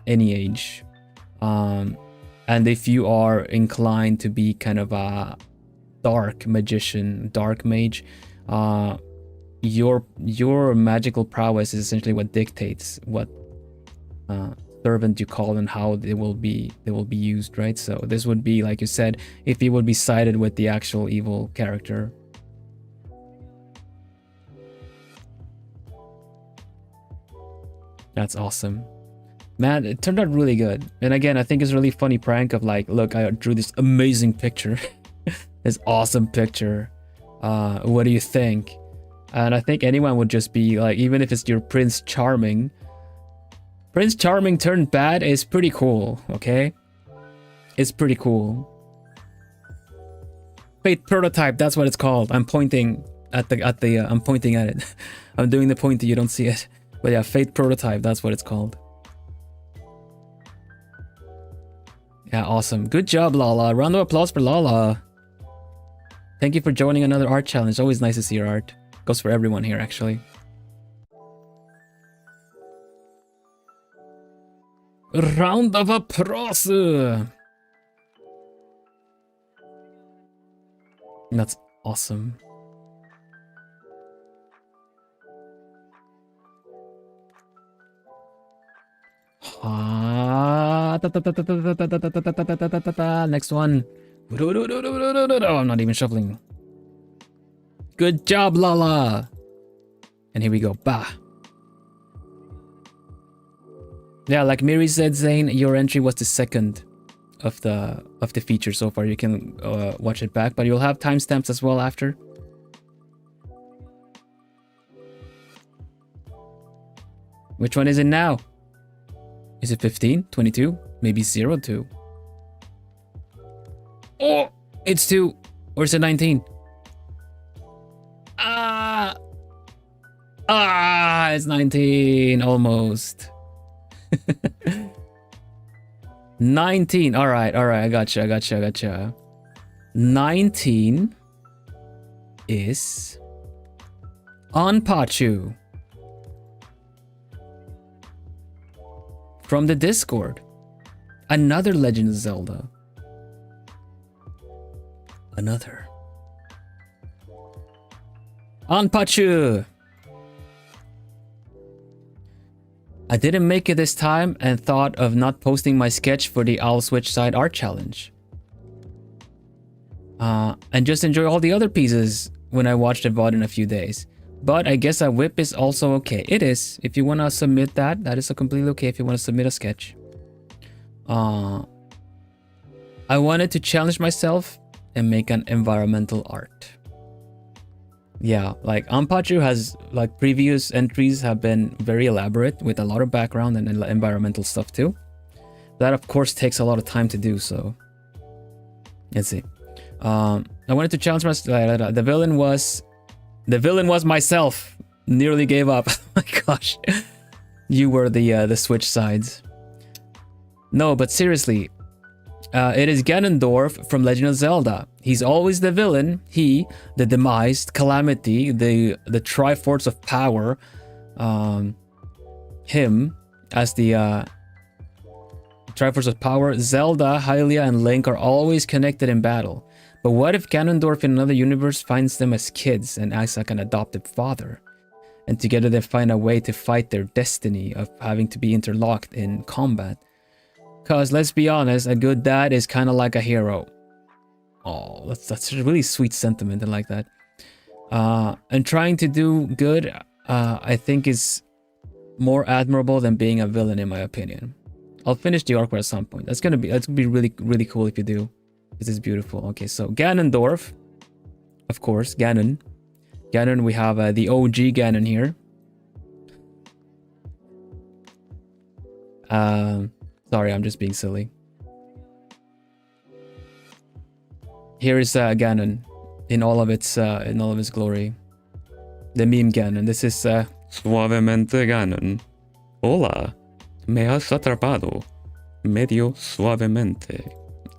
any age. And if you are inclined to be kind of a dark magician, dark mage, your magical prowess is essentially what dictates what servant you call and how they will be used, right? So this would be, like you said, if you would be sided with the actual evil character. That's awesome. Man, it turned out really good. And again, I think it's a really funny prank of like, look, I drew this amazing picture. This awesome picture. What do you think? And I think anyone would just be like, even if it's your Prince Charming. Prince Charming turned bad is pretty cool, okay? It's pretty cool. Fate prototype, that's what it's called. I'm pointing at I'm pointing at it. I'm doing the point that you don't see it. But yeah, Fate prototype, that's what it's called. Yeah, awesome. Good job, Lala. Round of applause for Lala. Thank you for joining another art challenge. Always nice to see your art. Goes for everyone here, actually. Round of applause. That's awesome. Next one. I'm not even shuffling. Good job, Lala. And here we go. Bah. Yeah, like Miri said, Zane, your entry was the second of the feature so far. You can watch it back, but you'll have timestamps as well after. Which one is it now? Is it 15, 22, maybe 02? Oh, it's 2, or is it 19? It's 19, almost. 19, all right, I gotcha. 19 is Onpachu. From the Discord. Another Legend of Zelda. Another. Onpachu! I didn't make it this time and thought of not posting my sketch for the Owl Switch Side Art Challenge. And just enjoy all the other pieces when I watch the VOD in a few days. But I guess a whip is also okay. It is. If you want to submit that, that is completely okay if you want to submit a sketch. I wanted to challenge myself and make an environmental art. Yeah, like Onpachu has, like, previous entries have been very elaborate with a lot of background and environmental stuff too. That of course takes a lot of time to do, so let's see. I wanted to challenge myself. The villain was myself. Nearly gave up. Oh my gosh. You were the switch sides. No, but seriously, it is Ganondorf from Legend of Zelda. He's always the villain. He, the demised, Calamity, the Triforce of Power. Him as the Triforce of Power. Zelda, Hylia, and Link are always connected in battle. But what if Ganondorf in another universe finds them as kids and acts like an adopted father? And together they find a way to fight their destiny of having to be interlocked in combat. Cause let's be honest, a good dad is kind of like a hero. Oh, that's a really sweet sentiment. I like that. And trying to do good, I think is more admirable than being a villain, in my opinion. I'll finish the arc at some point. That's gonna be really, really cool if you do. This is beautiful. Okay, so Ganondorf, of course, Ganon. Ganon, we have the OG Ganon here. Sorry, I'm just being silly. Here is Ganon in all of its glory. The meme Ganon. This is Suavemente Ganon. Hola. Me has atrapado. Medio suavemente.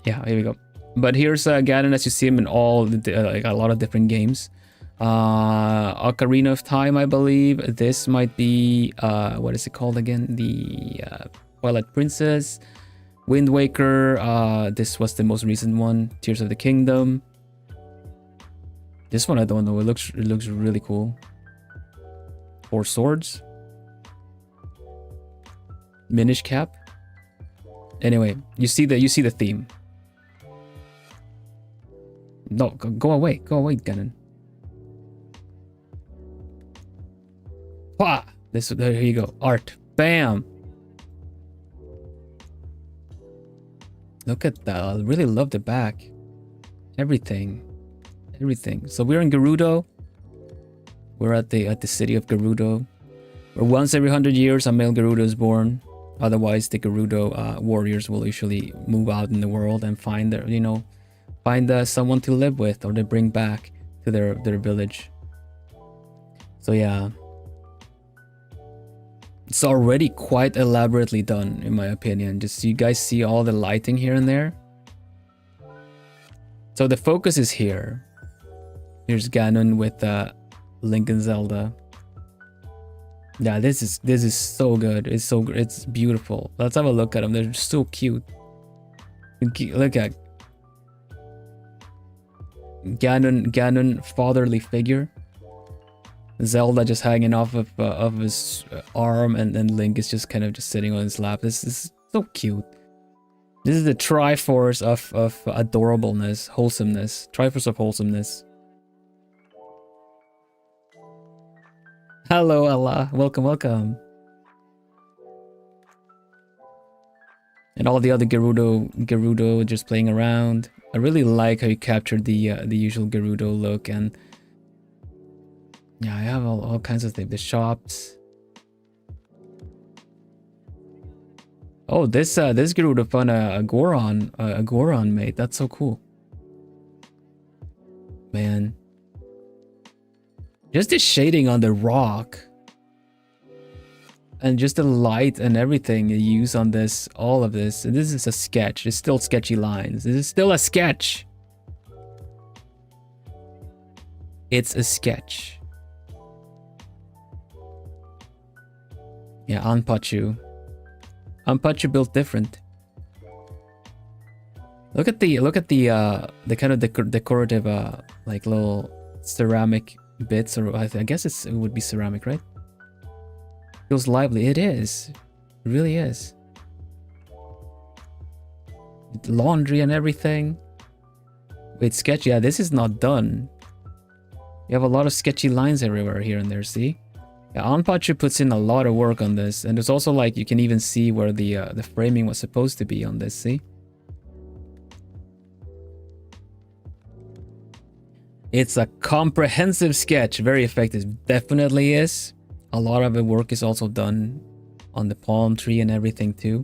Yeah, here we go. But here's Ganon as you see him in all like a lot of different games. Ocarina of Time, I believe. This might be what is it called again? The Twilight Princess, Wind Waker. This was the most recent one, Tears of the Kingdom. This one I don't know. It looks really cool. Four Swords, Minish Cap. Anyway, you see the theme. No, go away, Ganon. Wah! There you go. Art. Bam! Look at that. I really love the back. Everything. So we're in Gerudo. We're at the city of Gerudo. Where once every 100 years a male Gerudo is born. Otherwise, the Gerudo warriors will usually move out in the world and find someone to live with, or they bring back to their village. So yeah. It's already quite elaborately done, in my opinion. Just you guys see all the lighting here and there. So the focus is here. Here's Ganon with Link and Zelda. Yeah, this is so good. It's beautiful. Let's have a look at them. They're so cute. Look at Ganon fatherly figure. Zelda just hanging off of his arm, and then Link is just kind of just sitting on his lap. This is so cute. This is the Triforce of adorableness, wholesomeness. Triforce of wholesomeness. Hello, Allah. Welcome. And all the other Gerudo just playing around. I really like how you captured the usual Gerudo look, and yeah, I have all kinds of things. The shops. Oh, this Gerudo found a Goron mate. That's so cool. Man. Just the shading on the rock. And just the light and everything you use on this, all of this. And this is a sketch. It's still sketchy lines. This is still a sketch. It's a sketch. Yeah, Anpachu. Anpachu built different. Look at the kind of decorative like little ceramic bits, or I guess it would be ceramic, right? Feels lively. It is. It really is. Laundry and everything. Wait, sketch. Yeah, this is not done. You have a lot of sketchy lines everywhere here and there, see? Yeah, Anpachu puts in a lot of work on this, and there's also like you can even see where the framing was supposed to be on this, see? It's a comprehensive sketch, very effective. Definitely is. A lot of the work is also done on the palm tree and everything too.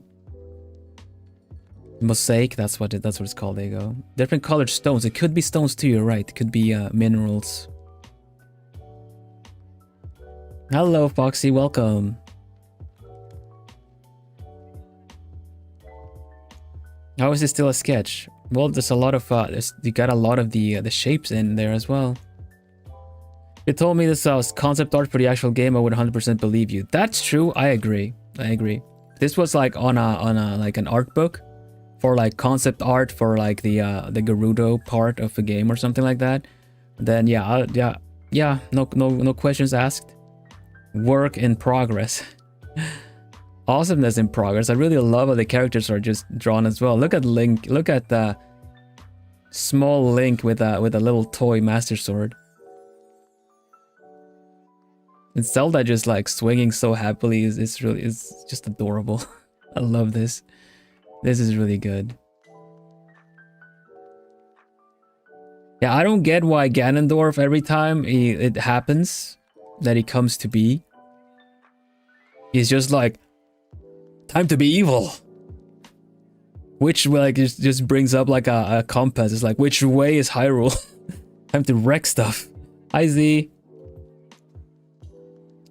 Mosaic, that's what it's called. There you go. Different colored stones. It could be stones too, you're right. It could be minerals. Hello, Foxy, welcome. How is this still a sketch? Well, there's a lot of you got a lot of the shapes in there as well. You told me this was concept art for the actual game, I would 100% believe you. That's true. I agree. This was like on a like an art book for like concept art for like the Gerudo part of the game or something like that. Then yeah, no questions asked. Work in progress. Awesomeness in progress. I really love how the characters are just drawn as well. Look at Link. Look at small Link with a little toy Master Sword. And Zelda just like swinging so happily is just adorable. I love this. This is really good. Yeah, I don't get why Ganondorf every time it happens that he comes to be, he's just like, time to be evil. Which like just brings up like a compass. It's like, which way is Hyrule? Time to wreck stuff. Hi Z.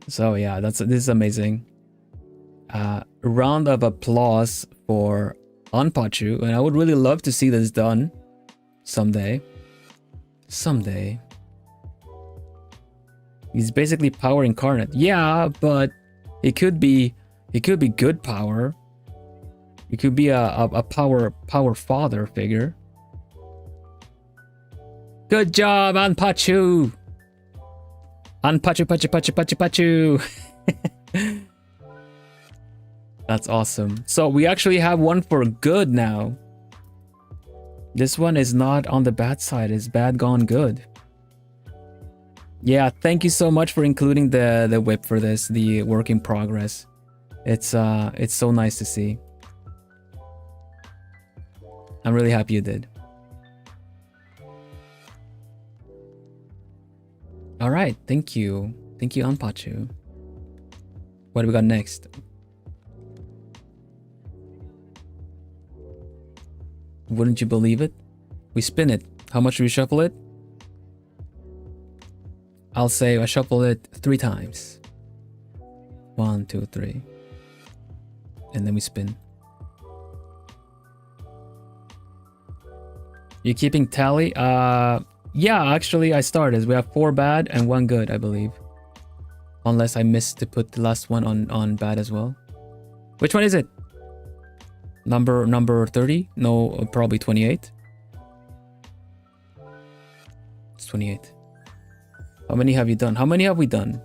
So yeah, this is amazing. Round of applause for Anpachu, and I would really love to see this done someday. Someday. He's basically power incarnate. Yeah, but it could be good power. It could be a power father figure. Good job, Anpachu. Anpachu, pachu, pachu, pachu, pachu. That's awesome. So we actually have one for good now. This one is not on the bad side. It's bad gone good. Yeah, thank you so much for including the whip for this, the work in progress. It's so nice to see. I'm really happy you did. All right, thank you. Thank you, Anpachu. What do we got next? Wouldn't you believe it? We spin it. How much do we shuffle it? I'll say I shuffle it 3 times. 1, 2, 3. And then we spin. You keeping tally? Yeah, actually I started. We have 4 bad and 1 good, I believe. Unless I missed to put the last one on bad as well. Which one is it? Number 30? No, probably 28. It's 28. How many have you done? How many have we done?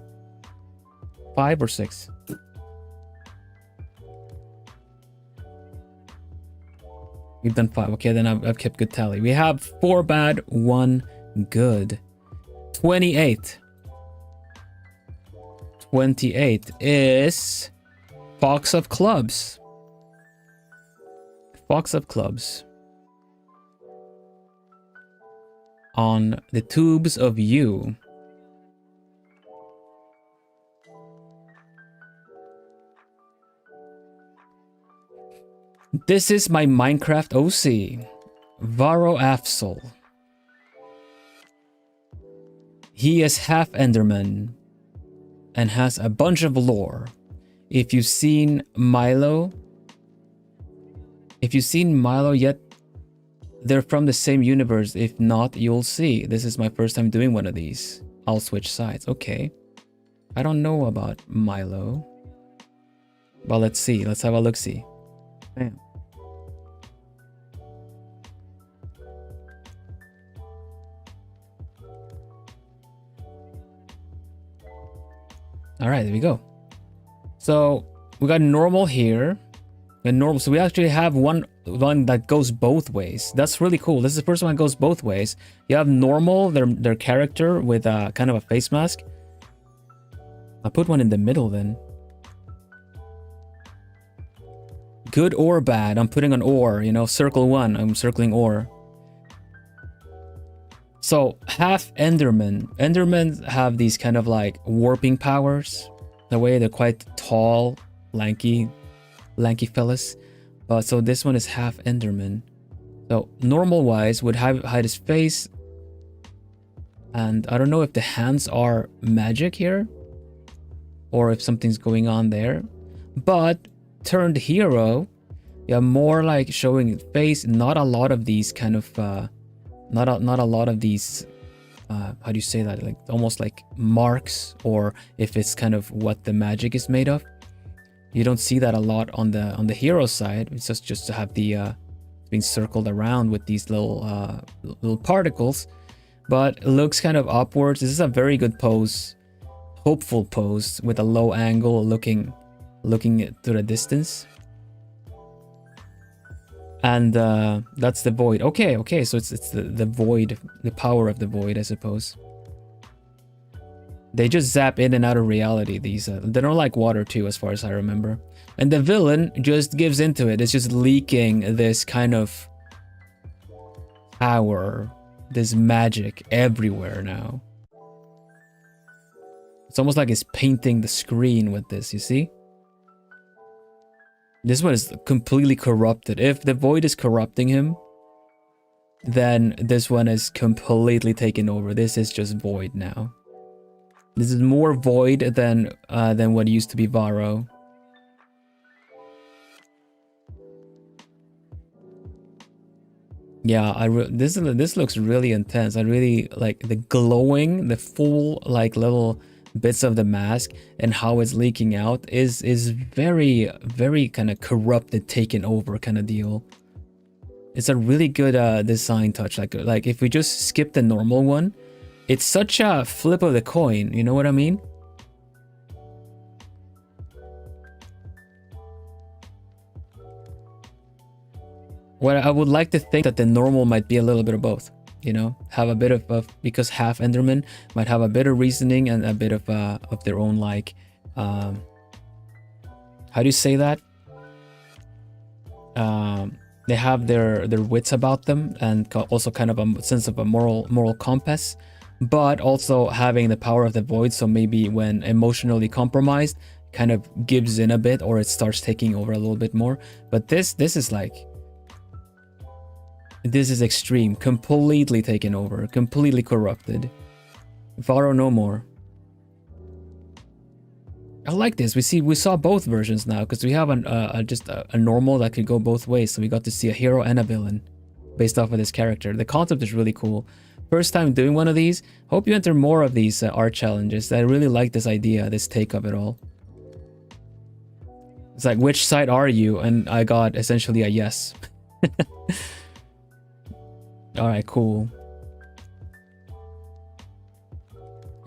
5 or 6? We've done 5. Okay, then I've kept good tally. We have 4 bad, 1 good. 28. 28 is Fox of Clubs. Fox of Clubs. On the Tubes of You. This is my Minecraft OC, Varo Afsol. He is half Enderman and has a bunch of lore. If you've seen Milo yet, they're from the same universe. If not, you'll see. This is my first time doing one of these. I'll switch sides. Okay. I don't know about Milo. But let's see. Let's have a look-see. Bam. All right, there we go. So we got normal here, and normal. So we actually have one that goes both ways. That's really cool. This is the first one that goes both ways. You have normal, their character with a kind of a face mask. I'll put one in the middle then. Good or bad? I'm putting an or. You know, circle 1. I'm circling or. So, half Enderman. Endermen have these kind of like warping powers. The way they're quite tall, lanky fellas. But so this one is half Enderman. So, normal wise would hide his face. And I don't know if the hands are magic here. Or if something's going on there. But turned hero, yeah, more like showing face. Not a lot of these kind of not a lot of these how do you say that, like almost like marks, or if it's kind of what the magic is made of. You don't see that a lot on the hero side. It's just to have the being circled around with these little particles, but it looks kind of upwards. This is a very good pose, hopeful pose with a low angle, looking to the distance. And that's the void. Okay, so it's the void, the power of the void, I suppose. They just zap in and out of reality, these. They don't like water too, as far as I remember. And the villain just gives into it. It's just leaking this kind of power, this magic everywhere now. It's almost like it's painting the screen with this, you see? This one is completely corrupted. If the void is corrupting him, then this one is completely taken over. This is just void now. This is more void than what used to be Varro. Yeah, this looks really intense. I really like the glowing, the full like little bits of the mask and how it's leaking out is very kind of corrupted, taken over kind of deal. It's a really good design touch. Like if we just skip the normal one, it's such a flip of the coin, you know what I mean? What I would like to think that the normal might be a little bit of both, you know, have a bit of because half Enderman might have a bit of reasoning and a bit of their own like, how do you say that? They have their wits about them and also kind of a sense of a moral compass, but also having the power of the void. So maybe when emotionally compromised, kind of gives in a bit, or it starts taking over a little bit more. But this is like, this is extreme, completely taken over, completely corrupted. Varro no more. I like this. We saw both versions now because we have just a normal that could go both ways. So we got to see a hero and a villain based off of this character. The concept is really cool. First time doing one of these. Hope you enter more of these art challenges. I really like this idea, this take of it all. It's like, which side are you? And I got essentially a yes. All right, cool.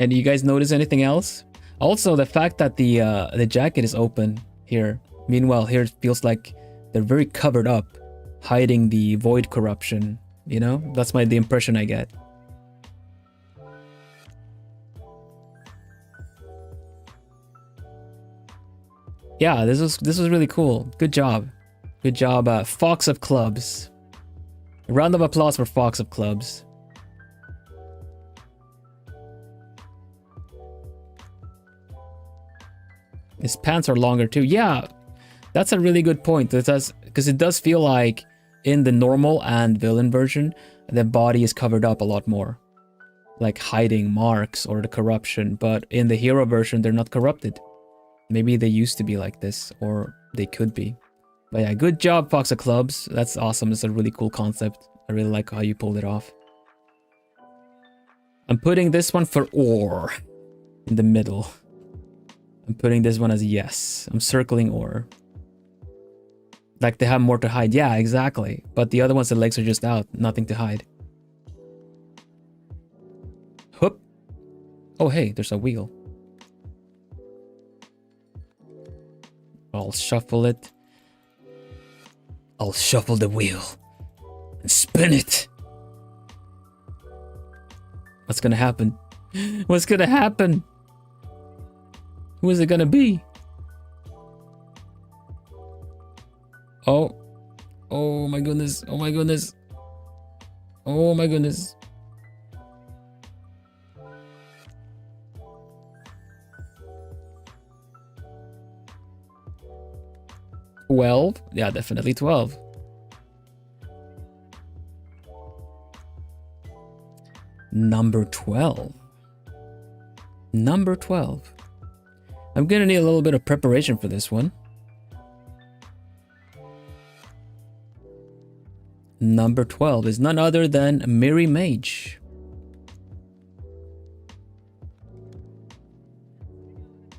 And you guys notice anything else? Also, the fact that the jacket is open here. Meanwhile, here it feels like they're very covered up, hiding the void corruption. You know, that's the impression I get. Yeah, this was really cool. Good job, Fox of Clubs. A round of applause for Fox of Clubs. His pants are longer too. Yeah, that's a really good point. Because it does feel like in the normal and villain version, the body is covered up a lot more, like hiding marks or the corruption. But in the hero version, they're not corrupted. Maybe they used to be like this, or they could be. But yeah, good job, Fox of Clubs. That's awesome. It's a really cool concept. I really like how you pulled it off. I'm putting this one for or in the middle. I'm putting this one as yes. I'm circling or. Like they have more to hide. Yeah, exactly. But the other ones, the legs are just out. Nothing to hide. Whoop. Oh, hey, there's a wheel. I'll shuffle it. I'll shuffle the wheel and spin it. What's gonna happen? What's gonna happen? Who is it gonna be? Oh. Oh my goodness. Oh my goodness. Oh my goodness. $12? Yeah, definitely 12. Number 12. Number 12. I'm gonna need a little bit of preparation for this one. Number 12 is none other than Merry Mage.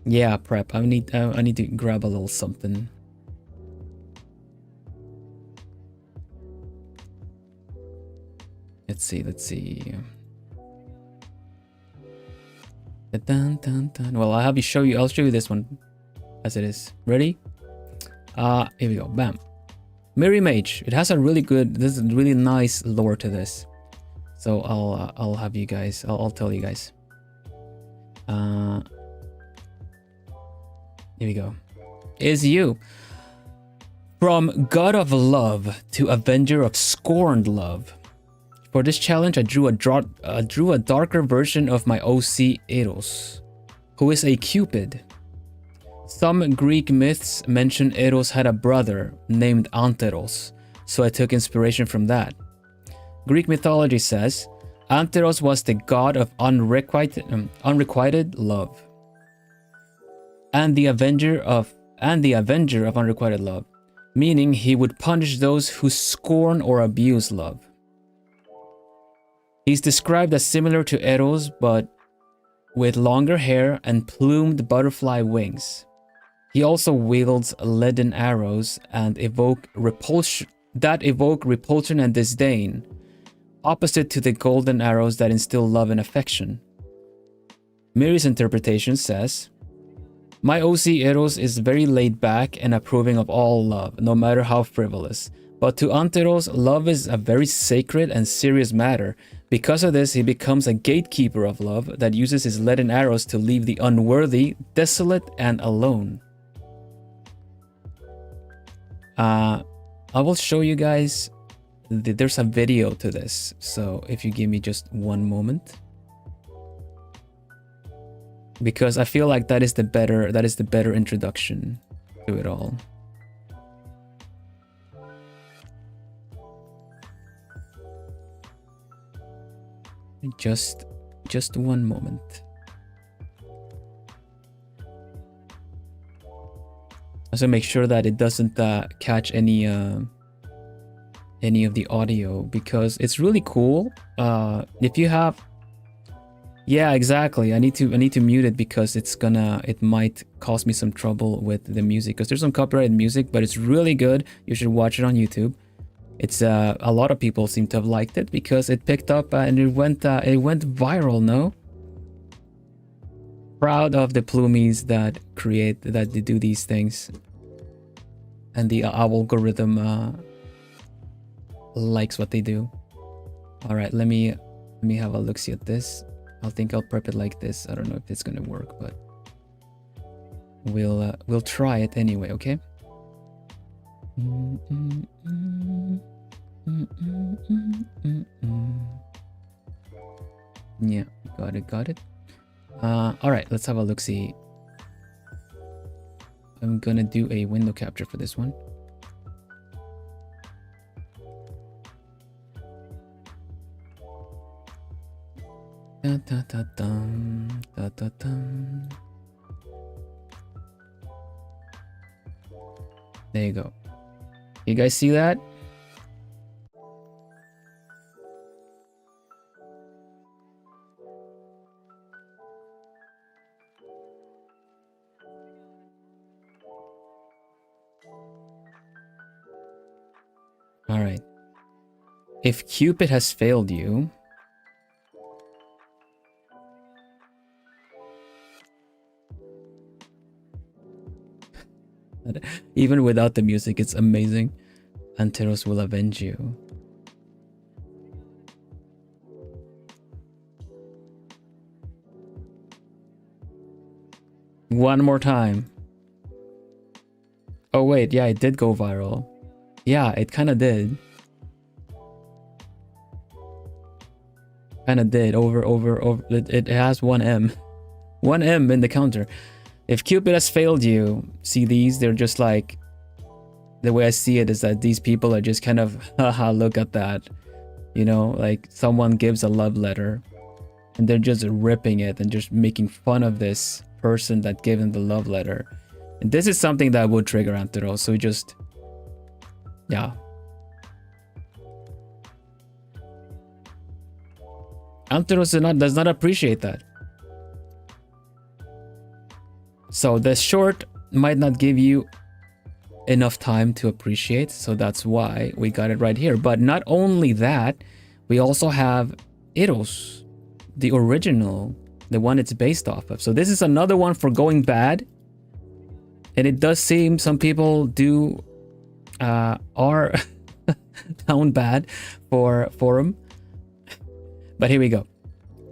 Yeah, prep. I need to grab a little something. Let's see. Dun, dun, dun. Well, I'll show you this one as it is. Ready? Here we go. Bam. Mary Mage. It has a really good, this is really nice lore to this. So I'll have you guys, I'll tell you guys. Here we go. Is you. From God of Love to Avenger of Scorned Love. For this challenge, I drew a darker version of my OC Eros, who is a Cupid. Some Greek myths mention Eros had a brother named Anteros, so I took inspiration from that. Greek mythology says Anteros was the god of unrequited love, and the avenger of unrequited love, meaning he would punish those who scorn or abuse love. He's described as similar to Eros, but with longer hair and plumed butterfly wings. He also wields leaden arrows and evoke repulsion and disdain, opposite to the golden arrows that instill love and affection. Mary's interpretation says, my OC Eros is very laid back and approving of all love, no matter how frivolous. But to Anteros, love is a very sacred and serious matter. Because of this, he becomes a gatekeeper of love that uses his leaden arrows to leave the unworthy, desolate, and alone. I will show you guys, there's a video to this, so if you give me just one moment. Because I feel like that is the better introduction to it all. Just one moment. Also make sure that it doesn't catch any of the audio, because it's really cool. If you have, yeah, exactly. I need to mute it because it might cause me some trouble with the music, because there's some copyrighted music, but it's really good. You should watch it on YouTube. It's a lot of people seem to have liked it because it picked up and it went viral. No, proud of the plumies that they do these things, and the algorithm likes what they do. All right, let me have a look see at this. I think I'll prep it like this. I don't know if it's gonna work, but we'll try it anyway. Okay. Yeah, got it. All right, let's have a look see. I'm gonna do a window capture for this one. Da, da, da, dum, da, da, dum. There you go. You guys see that? All right. If Cupid has failed you, even without the music, it's amazing. Anteros will avenge you. One more time. Oh wait, yeah, it did go viral. Yeah, it kind of did. Kind of did. Over. It has 1M. 1M in the counter. If Cupid has failed you, see these? They're just like, the way I see it is that these people are just kind of, haha, look at that. You know, like someone gives a love letter and they're just ripping it and just making fun of this person that gave them the love letter. And this is something that would trigger Anteros, so just, yeah. Anteros does not appreciate that. So the short might not give you enough time to appreciate, so that's why we got it right here. But not only that, we also have Eros, the original, the one it's based off of. So this is another one for going bad. And it does seem some people do are down bad for him. But here we go.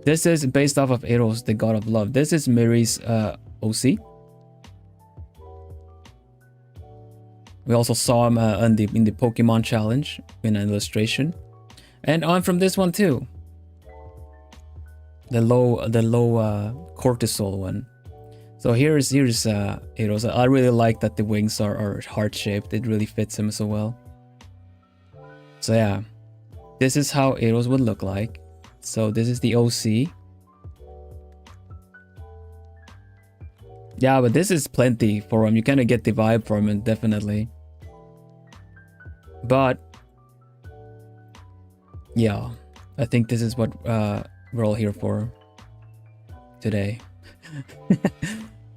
This is based off of Eros, the god of love. This is Miri's OC. We also saw him in the Pokemon challenge in an illustration, and on from this one too. The low cortisol one. So here's Eros. I really like that the wings are heart shaped. It really fits him so well. So yeah, this is how Eros would look like. So this is the OC. Yeah, but this is plenty for him. You kind of get the vibe from him, definitely. But yeah, I think this is what we're all here for today.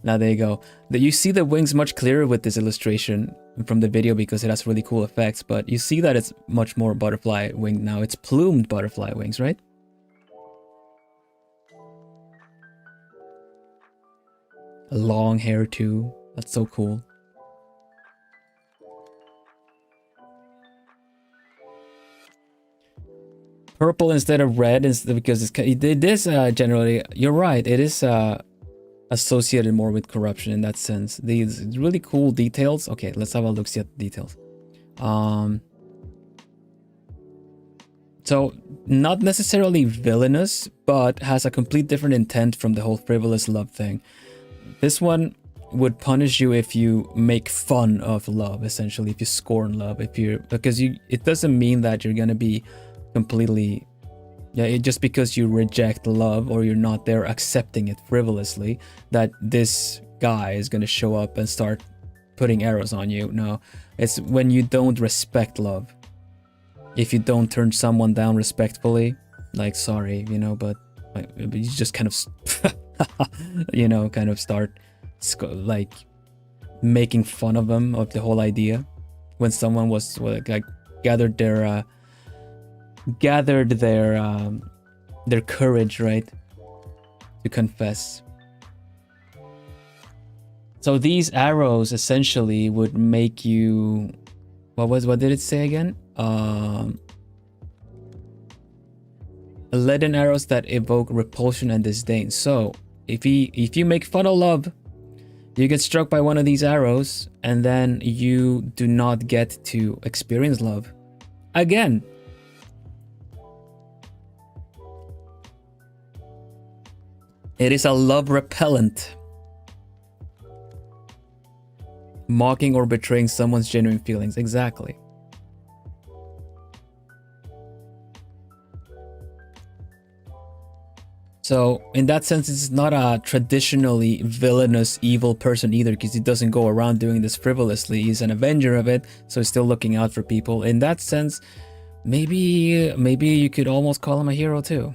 Now there you go. You see the wings much clearer with this illustration from the video because it has really cool effects. But you see that it's much more butterfly wing now. It's plumed butterfly wings, right? Long hair too. That's so cool. Purple instead of red is because it is generally, you're right, it is associated more with corruption in that sense. These really cool details. Okay, let's have a look see at the details. So not necessarily villainous, but has a complete different intent from the whole frivolous love thing. This one would punish you if you make fun of love, essentially, if you scorn love, because it doesn't mean that you're gonna be completely, just because you reject love or you're not there accepting it frivolously, that this guy is gonna show up and start putting arrows on you. No, it's when you don't respect love. If you don't turn someone down respectfully, like, sorry, but you just kind of kind of start like making fun of them, of the whole idea. When someone was like gathered their courage, right, to confess. So these arrows essentially would make you, what did it say again? Leaden arrows that evoke repulsion and disdain. So if you make fun of love, you get struck by one of these arrows, and then you do not get to experience love again. It is a love repellent. Mocking or betraying someone's genuine feelings. Exactly. So in that sense, it's not a traditionally villainous evil person either, because he doesn't go around doing this frivolously. He's an avenger of it, so he's still looking out for people. In that sense, maybe you could almost call him a hero too,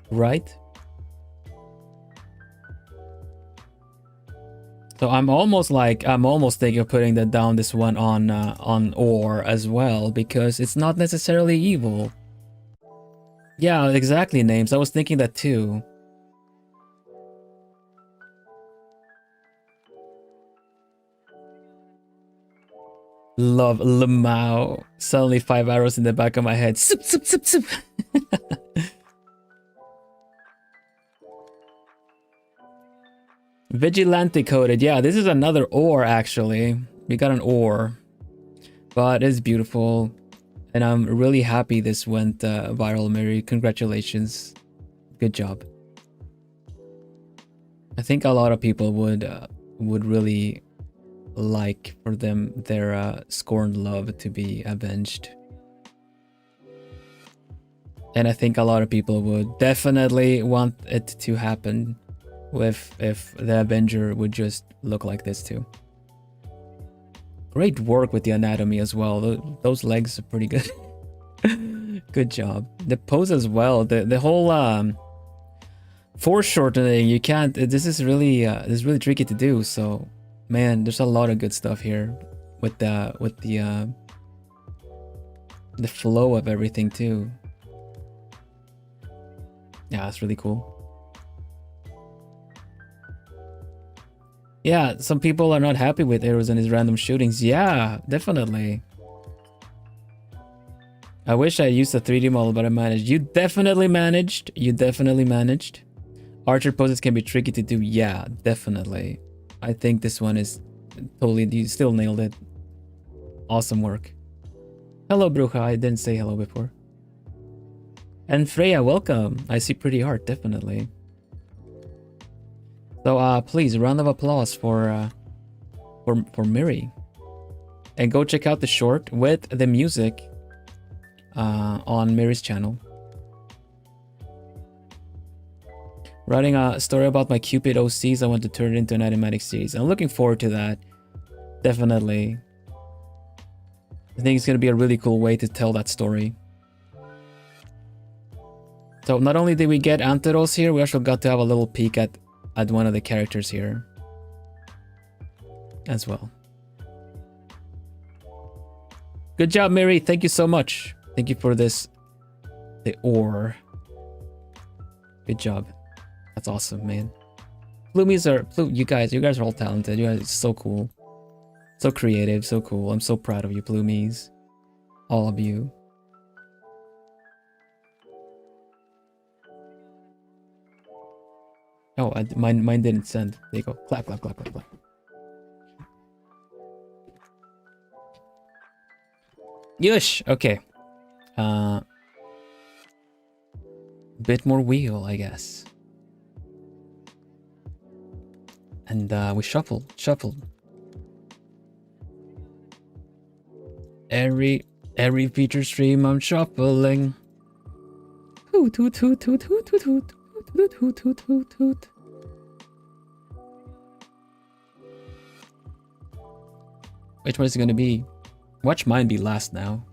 right? So I'm almost thinking of putting that down, this one on or as well, because it's not necessarily evil. Yeah, exactly, Names. I was thinking that too. Love Lamau. Suddenly 5 arrows in the back of my head. Soup, soup, soup, soup. Vigilante coded. Yeah, this is another ore, actually. We got an ore. But it's beautiful. And I'm really happy this went viral, Mary. Congratulations. Good job. I think a lot of people would really like for their scorned love to be avenged. And I think a lot of people would definitely want it to happen if the Avenger would just look like this too. Great work with the anatomy as well. Those legs are pretty good. Good job. The pose as well. The whole foreshortening. You can't. This is really tricky to do. So, man, there's a lot of good stuff here with the flow of everything too. Yeah, it's really cool. Yeah, some people are not happy with arrows and his random shootings. Yeah, definitely. I wish I used a 3D model, but I managed. You definitely managed. You definitely managed. Archer poses can be tricky to do. Yeah, definitely. I think this one is totally... You still nailed it. Awesome work. Hello, Bruja. I didn't say hello before. And Freya, welcome. I see pretty art, definitely. So, please, round of applause for Miri. And go check out the short with the music on Miri's channel. Writing a story about my Cupid OCs. I want to turn it into an animatic series. I'm looking forward to that. Definitely. I think it's going to be a really cool way to tell that story. So not only did we get Anteros here, we also got to have a little peek at one of the characters here as well. Good job, Miri. Thank you so much. Thank you for this. The ore. Good job. That's awesome, man. Plumies are... You guys are all talented. You guys are so cool. So creative, so cool. I'm so proud of you, Plumies. All of you. Oh, mine didn't send. There you go. Clap, clap, clap, clap, clap. Yush! Okay. Bit more wheel, I guess. And we shuffled. Every feature stream I'm shuffling. Hoot hoot hoot hoot hoot hoot hoot hoot hoot hoot hoot hoot. Which one is it gonna be? Watch mine be last now.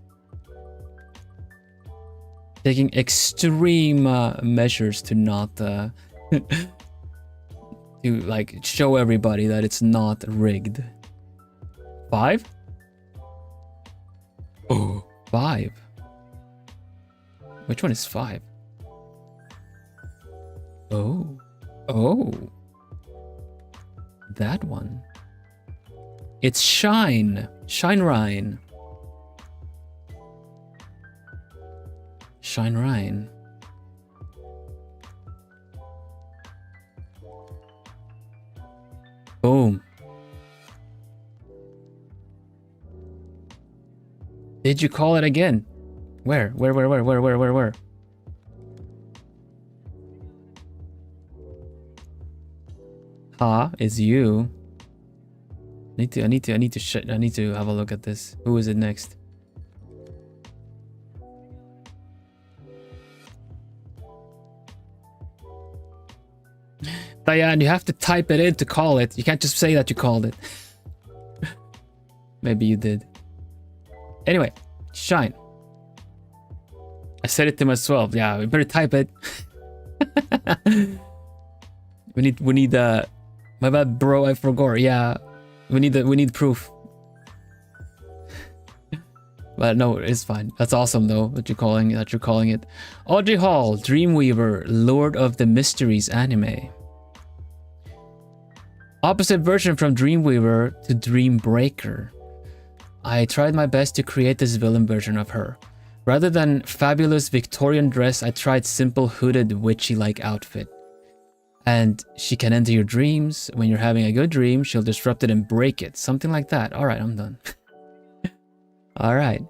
Taking extreme measures to not to like show everybody that it's not rigged. 5? Oh, 5. Which one is 5? Oh. That one. It's Shine. Shine Rhine. Shine Rhine. Boom. Did you call it again? Where? Ha, it's you. I need to have a look at this. Who is it next? Diane, you have to type it in to call it. You can't just say that you called it. Maybe you did. Anyway, Shine. I said it to myself. Yeah, we better type it. we need my bad, bro, I forgot. Yeah. We need proof. But no, it's fine. That's awesome though that you're calling it. Audrey Hall, Dreamweaver, Lord of the Mysteries anime. Opposite version from Dreamweaver to Dreambreaker. I tried my best to create this villain version of her. Rather than fabulous Victorian dress, I tried simple hooded witchy-like outfit. And she can enter your dreams. When you're having a good dream, she'll disrupt it and break it. Something like that. Alright, I'm done. Alright.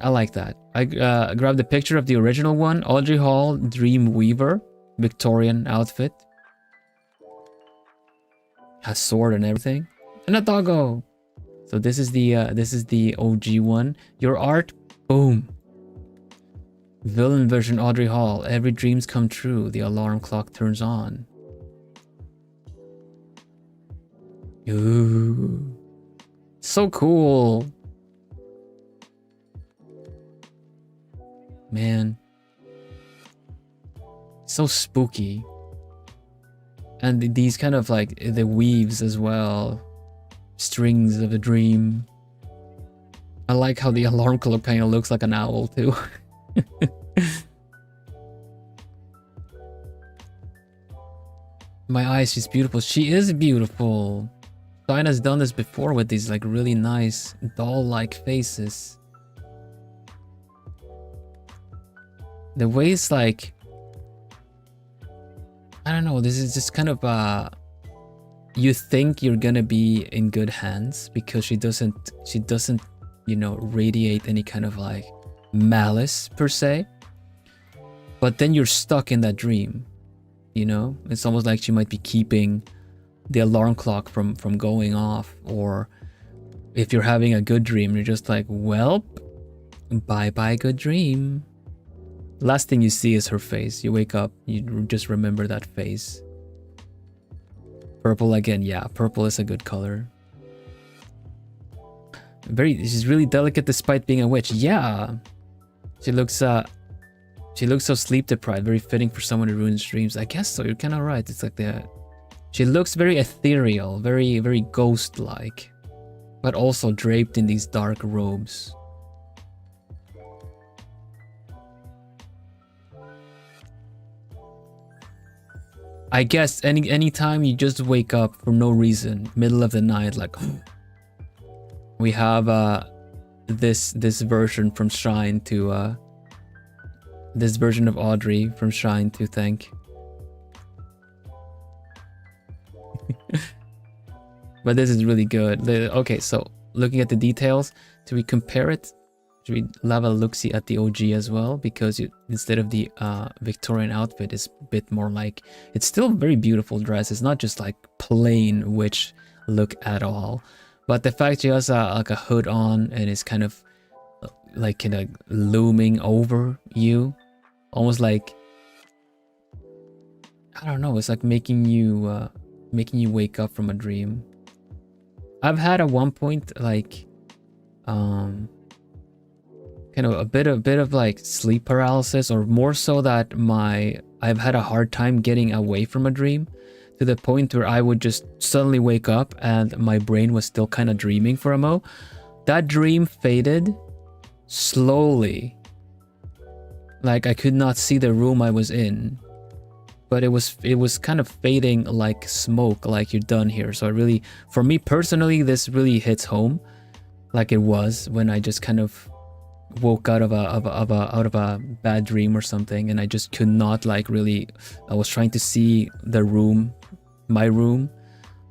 I like that. I grabbed a picture of the original one. Audrey Hall, Dreamweaver. Victorian outfit. Has sword and everything. And a doggo. So this is the OG one. Your art, boom. Villain version Audrey Hall. Every dreams come true. The alarm clock turns on. Ooh. So cool. Man. So spooky. And these kind of like the weaves as well. Strings of a dream. I like how the alarm clock kind of looks like an owl too. My eyes, she's beautiful. She is beautiful. China's done this before with these like really nice doll-like faces. The way it's like, I don't know, this is just kind of you think you're gonna be in good hands because she doesn't, you know, radiate any kind of like malice per se. But then you're stuck in that dream, you know? It's almost like she might be keeping the alarm clock from going off, or if you're having a good dream, you're just like, well, bye good dream. Last thing you see is her face. You wake up, you just remember that face. Purple again, yeah, purple is a good color. She's really delicate despite being a witch. Yeah, she looks so sleep deprived. Very fitting for someone who ruins dreams. I guess so. You're kind of right. It's like she looks very ethereal, very ghost-like, but also draped in these dark robes. I guess any time you just wake up for no reason, middle of the night, like we have this version from Shrine to this version of Audrey from Shrine to thank. But this is really good. Okay, so looking at the details, do we compare it? Should we have a look-see at the OG as well? Because instead of the Victorian outfit, it's a bit more like, it's still a very beautiful dress. It's not just like plain witch look at all. But the fact she has like a hood on and is kind of like looming over you, almost like, I don't know, it's like making you wake up from a dream. I've had at one point like kind of a bit of like sleep paralysis, or more so that I've had a hard time getting away from a dream, to the point where I would just suddenly wake up and my brain was still kind of dreaming for a mo. That dream faded slowly. Like I could not see the room I was in, but it was kind of fading like smoke, like you're done here. So for me personally, this really hits home, like it was when I just kind of woke out of a bad dream or something, and I just could not like really. I was trying to see the room, my room,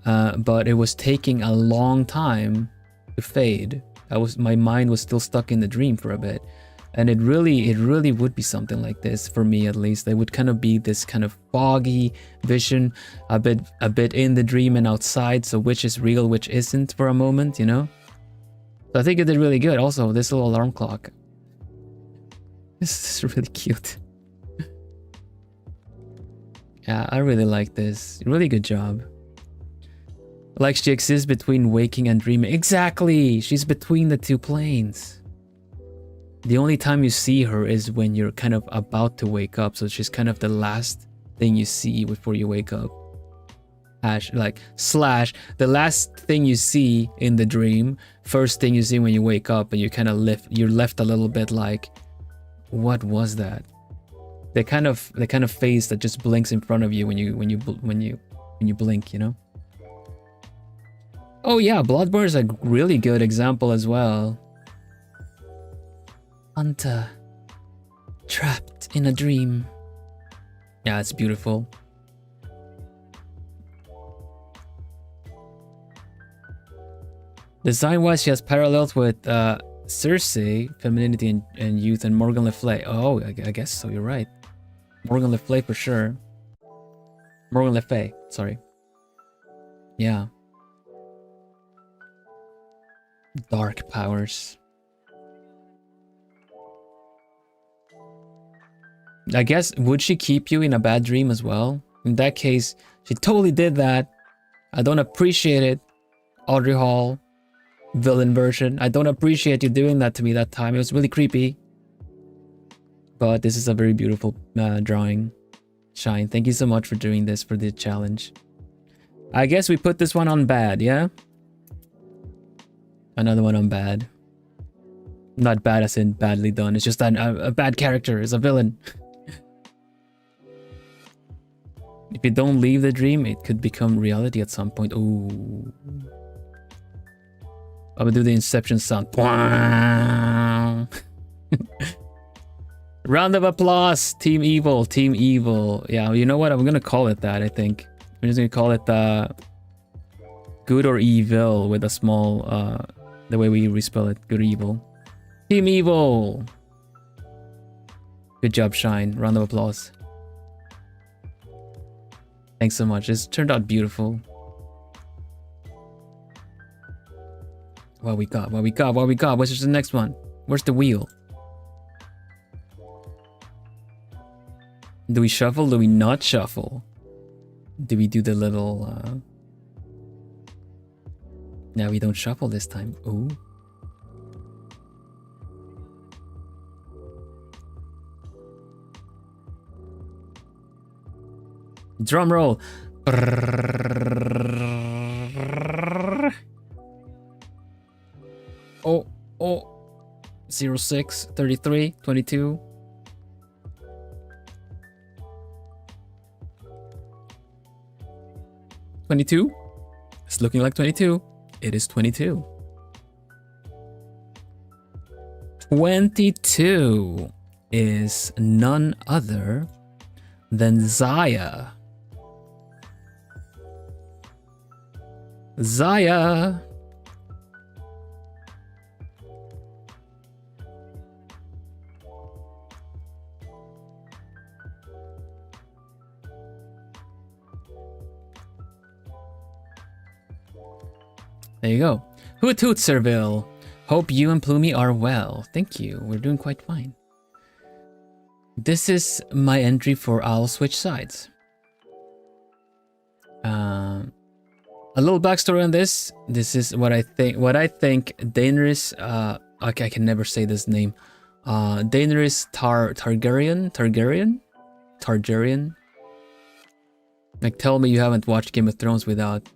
but it was taking a long time to fade. My mind was still stuck in the dream for a bit, and it really would be something like this for me, at least. It would kind of be this kind of foggy vision, a bit in the dream and outside. So which is real, which isn't for a moment, you know. So I think it did really good. Also, this little alarm clock. This is really cute. Yeah, I really like this. Really good job. Like she exists between waking and dreaming. Exactly! She's between the two planes. The only time you see her is when you're kind of about to wake up. So she's kind of the last thing you see before you wake up. Slash the last thing you see in the dream, first thing you see when you wake up, and you kind of you're left a little bit like, what was that? The kind of face that just blinks in front of you when you blink, you know. Oh yeah, Bloodborne is a really good example as well. Hunter trapped in a dream. Yeah, it's beautiful. Design-wise, she has parallels with Circe, femininity and youth, and Morgan Le Fay. Oh, I guess so. You're right. Morgan Le Fay for sure. Morgan Le Fay, sorry. Yeah. Dark powers. I guess, would she keep you in a bad dream as well? In that case, she totally did that. I don't appreciate it. Audrey Hall. Villain version. I don't appreciate you doing that to me that time. It was really creepy. But this is a very beautiful drawing. Shine, thank you so much for doing this for the challenge. I guess we put this one on bad, yeah? Another one on bad. Not bad as in badly done. It's just a bad character. It's a villain. If you don't leave the dream, it could become reality at some point. Ooh. I will do the Inception sound. Round of applause, Team Evil, Team Evil. Yeah, you know what? I'm gonna call it that, I think. I'm just gonna call it good or evil with a small, the way we respell it, good or evil. Team Evil. Good job, Shine. Round of applause. Thanks so much. It's turned out beautiful. What we got? What we got? What we got? What's the next one? Where's the wheel? Do we shuffle? Do we not shuffle? Do we do the little... No, we don't shuffle this time. Ooh. Drum roll. Oh, 06, 33, 22. 22. It's looking like 22. It is 22. 22 is none other than Zaya. Zaya. There you go. Hoot hoot, Serville. Hope you and Plumie are well. Thank you. We're doing quite fine. This is my entry for I'll Switch Sides. A little backstory on this. This is what I think. Daenerys. Okay, I can never say this name. Daenerys Targaryen. Like, tell me you haven't watched Game of Thrones without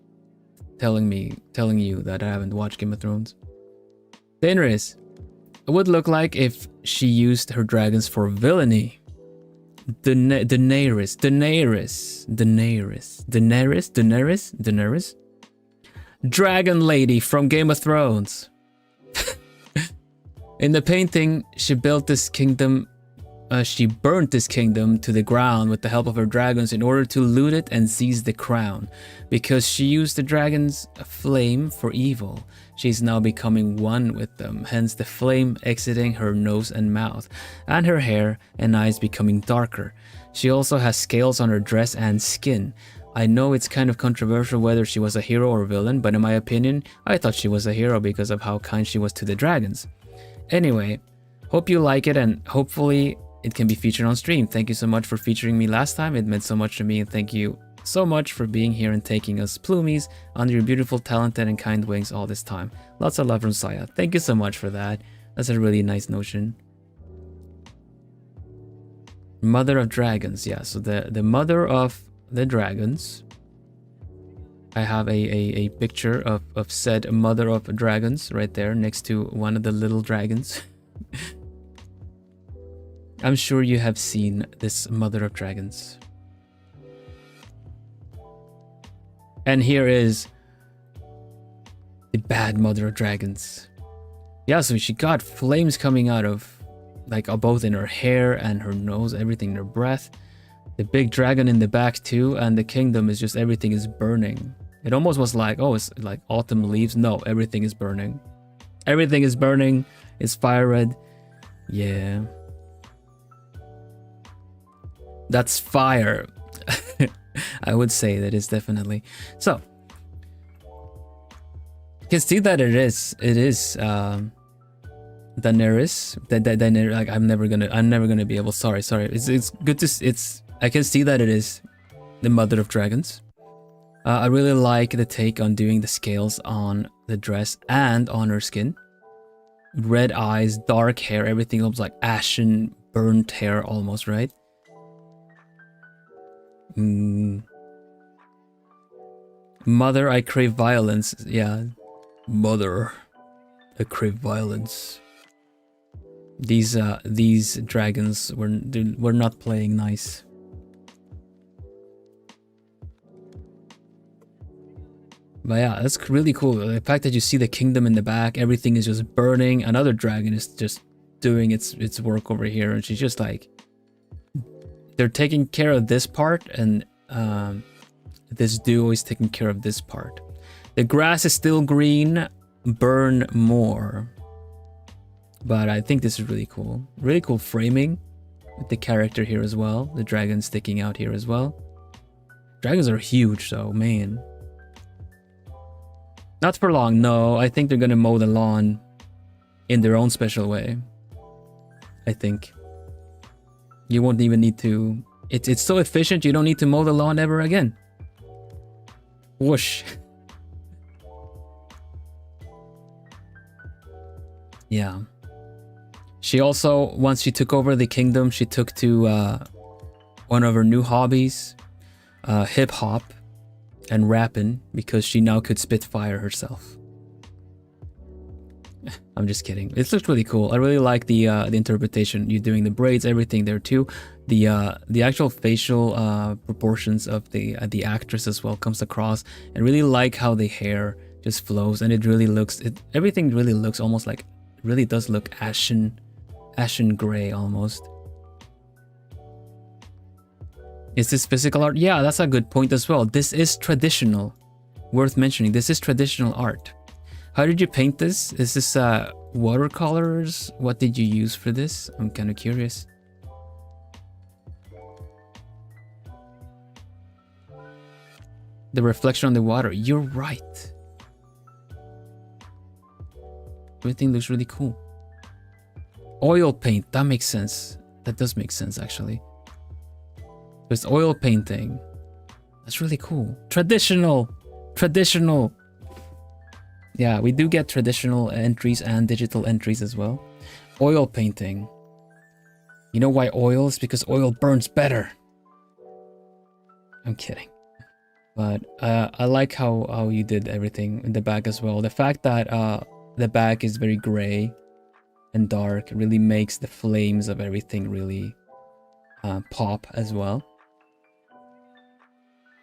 telling you that I haven't watched Game of Thrones. Daenerys. It would look like if she used her dragons for villainy. Daenerys. Dragon Lady from Game of Thrones. In the painting, she built this kingdom. She burnt this kingdom to the ground with the help of her dragons in order to loot it and seize the crown. Because she used the dragon's flame for evil, she's now becoming one with them, hence the flame exiting her nose and mouth, and her hair and eyes becoming darker. She also has scales on her dress and skin. I know it's kind of controversial whether she was a hero or villain, but in my opinion, I thought she was a hero because of how kind she was to the dragons. Anyway, hope you like it and hopefully it can be featured on stream. Thank you so much for featuring me last time. It meant so much to me, and thank you so much for being here and taking us Plumies under your beautiful, talented, and kind wings all this time. Lots of love from Saya. Thank you so much for that. That's a really nice notion. Mother of Dragons. Yeah, so the mother of the dragons. I have a picture of said mother of dragons right there next to one of the little dragons. I'm sure you have seen this mother of dragons. And here is the bad mother of dragons. Yeah, so she got flames coming out of, like, both in her hair and her nose, everything in her breath. The big dragon in the back too, and the kingdom is just, everything is burning. It almost was like, oh, it's like autumn leaves. No, everything is burning. Everything is burning. It's fire red. Yeah. That's fire. I would say that is definitely. So, you can see that it is Daenerys. Daenerys, like, I'm never gonna be able, sorry. It's good to, I can see that it is the mother of dragons. I really like the take on doing the scales on the dress and on her skin. Red eyes, dark hair, everything looks like ashen, burnt hair almost, right? Mother, I crave violence. Yeah. Mother, I crave violence. These dragons were not playing nice. But yeah, that's really cool. The fact that you see the kingdom in the back, everything is just burning. Another dragon is just doing its work over here, and she's just like, they're taking care of this part, and this duo is taking care of this part. The grass is still green. Burn more. But I think this is really cool. Really cool framing with the character here as well. The dragon sticking out here as well. Dragons are huge though, man. Not for long, no. I think they're gonna mow the lawn in their own special way. I think. You won't even need to... It's so efficient, you don't need to mow the lawn ever again. Whoosh. Yeah. She also, once she took over the kingdom, she took to one of her new hobbies, hip-hop and rapping, because she now could spit fire herself. I'm just kidding. It looks really cool. I really like the interpretation. You're doing the braids, everything there too. The actual facial proportions of the actress as well comes across. I really like how the hair just flows, and it really looks. Everything really looks almost like. It really does look ashen gray almost. Is this physical art? Yeah, that's a good point as well. This is traditional. Worth mentioning. This is traditional art. How did you paint this? Is this watercolors? What did you use for this? I'm kind of curious. The reflection on the water. You're right. Everything looks really cool. Oil paint. That makes sense. That does make sense, actually. There's oil painting. That's really cool. Traditional. Traditional. Yeah, we do get traditional entries and digital entries as well. Oil painting. You know why oil? It's because oil burns better. I'm kidding. But I like how you did everything in the back as well. The fact that the back is very gray and dark really makes the flames of everything really pop as well.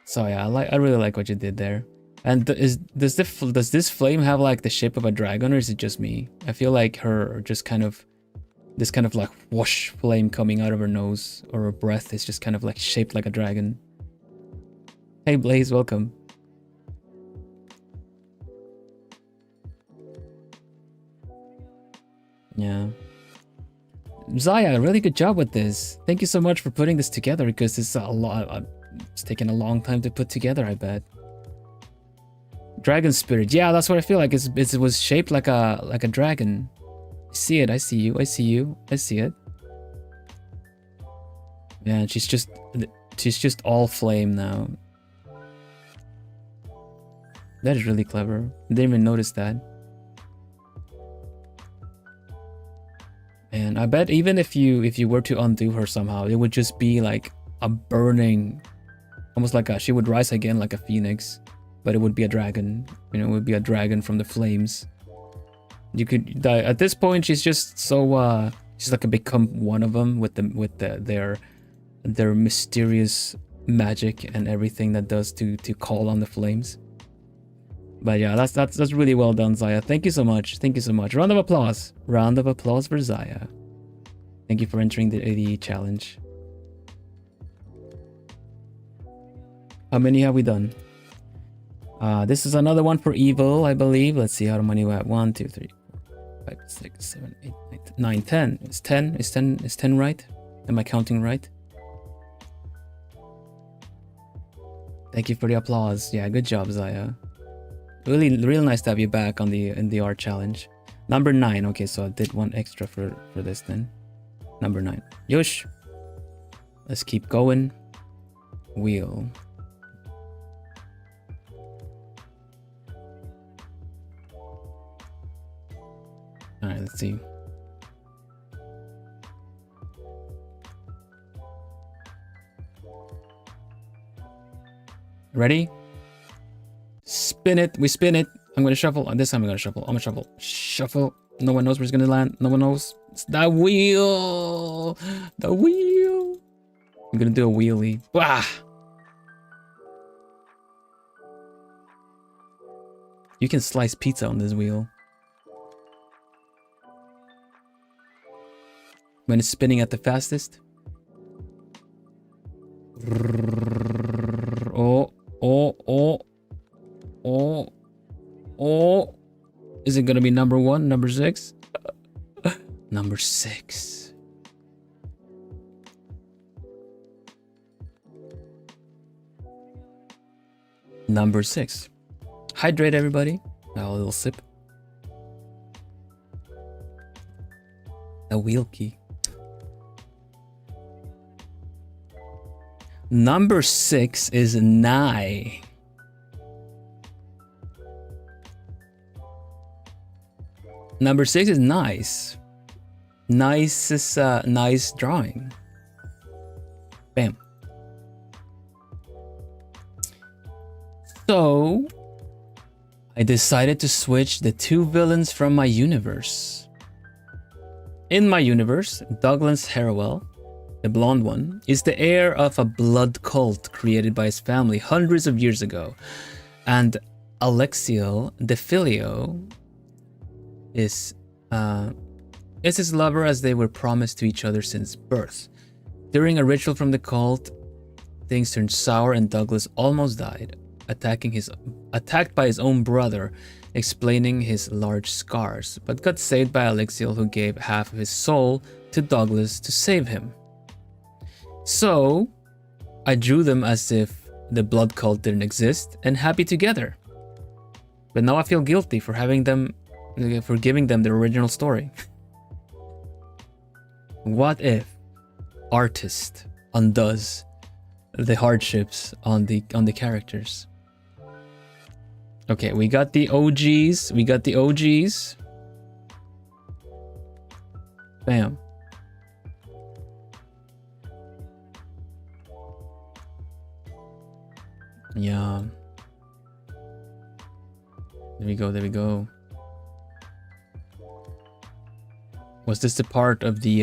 So yeah, I really like what you did there. And does this flame have like the shape of a dragon, or is it just me? I feel like her just kind of this kind of like whoosh flame coming out of her nose, or her breath is just kind of like shaped like a dragon. Hey Blaze, welcome. Yeah. Zaya, really good job with this. Thank you so much for putting this together, because it's a lot. It's taken a long time to put together, I bet. Dragon spirit. Yeah, that's what I feel like. It was shaped like a dragon. I see it. I see you. I see you. I see it. Yeah, and she's just all flame now. That is really clever. I didn't even notice that. And I bet even if you were to undo her somehow, it would just be like a burning, almost like she would rise again like a phoenix, but it would be a dragon. You know, it would be a dragon from the flames. You could die at this point. She's just so she's like become one of them with their mysterious magic and everything that does to call on the flames. But yeah, that's really well done, Zaya. Thank you so much. Thank you so much. Round of applause. Round of applause for Zaya. Thank you for entering the challenge. How many have we done? This is another one for evil, I believe. Let's see how many we have. 1, 2, 3, 4, 5, 6, 7, 8, 9, 10. Is 10? Is 10 right? Am I counting right? Thank you for the applause. Yeah, good job, Zaya. Really nice to have you back on in the art challenge. Number 9. Okay, so I did one extra for this then. Number 9. Yosh. Let's keep going. Wheel. Alright, let's see. Ready? Spin it. We spin it. I'm gonna shuffle. This time I'm gonna shuffle. I'm gonna shuffle. Shuffle. No one knows where it's gonna land. No one knows. It's that wheel. The wheel. I'm gonna do a wheelie. Wah! You can slice pizza on this wheel. When it's spinning at the fastest. Oh, oh, oh, oh, oh. Is it gonna be number 1, number 6? Number 6. Number 6. Hydrate, everybody. Now a little sip. A wheel key. Number 6 is nigh. Number 6 is nice. Nice is nice drawing. Bam. So I decided to switch the 2 villains from my universe. In my universe, Douglas Harrowell, the blonde one, is the heir of a blood cult created by his family hundreds of years ago. And Alexiel DeFilio is his lover, as they were promised to each other since birth. During a ritual from the cult, things turned sour and Douglas almost died, attacked by his own brother, explaining his large scars, but got saved by Alexiel, who gave half of his soul to Douglas to save him. So I drew them as if the blood cult didn't exist and happy together. But now I feel guilty for giving them the original story. What if artist undoes the hardships on the characters? Okay, we got the OGs. Bam. Yeah. There we go. Was this the part of the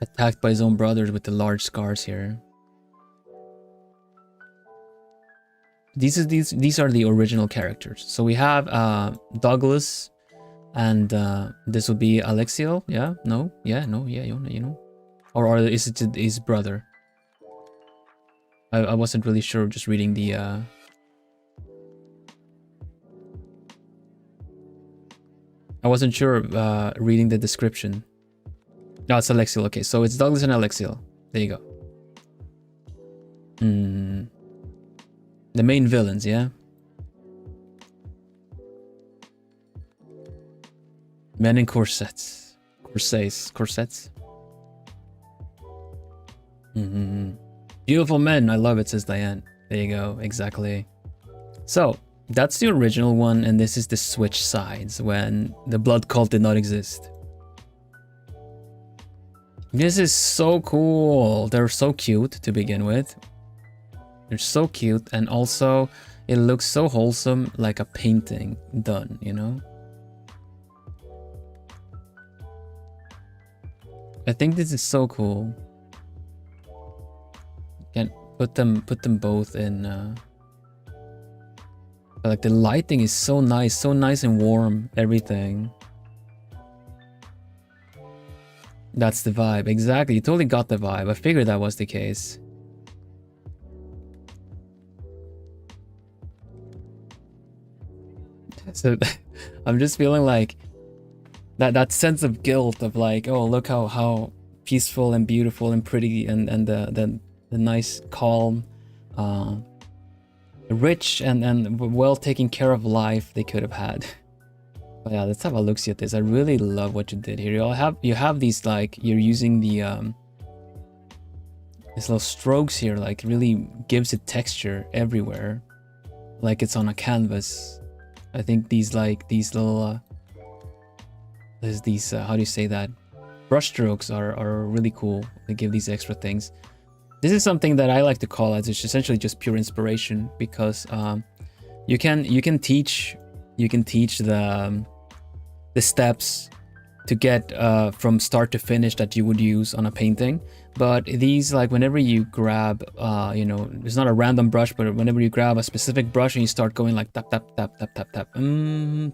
attacked by his own brothers with the large scars here? These are the original characters. So we have Douglas, and this will be Alexiel. Yeah, no, yeah, no, yeah, you know, or is it his brother? I wasn't really sure. Just reading the. I wasn't sure reading the description. No, it's Alexiel. Okay, so it's Douglas and Alexiel. There you go. The main villains, yeah? Men in corsets. Corsets. Beautiful men, I love it, says Diane. There you go, exactly. So, that's the original one, and this is the switch sides when the blood cult did not exist. This is so cool. They're so cute to begin with. They're so cute, and also it looks so wholesome, like a painting done, you know? I think this is so cool. Can put them both in like the lighting is so nice and warm, everything. That's the vibe, exactly. You totally got the vibe. I figured that was the case. So I'm just feeling like that sense of guilt of like, oh, look how peaceful and beautiful and pretty and the nice, calm, rich and well taken care of life they could have had. But yeah, let's have a look see at this. I really love what you did here. You have these, like, you're using the these little strokes here, like really gives it texture everywhere, like it's on a canvas. I think these little there's these how do you say that, brush strokes are really cool. They give these extra things. This is something that I like to call as it's essentially just pure inspiration, because you can teach the steps to get from start to finish that you would use on a painting. But these, like, whenever you grab, you know, it's not a random brush, but whenever you grab a specific brush and you start going like tap, tap, tap, tap, tap, tap,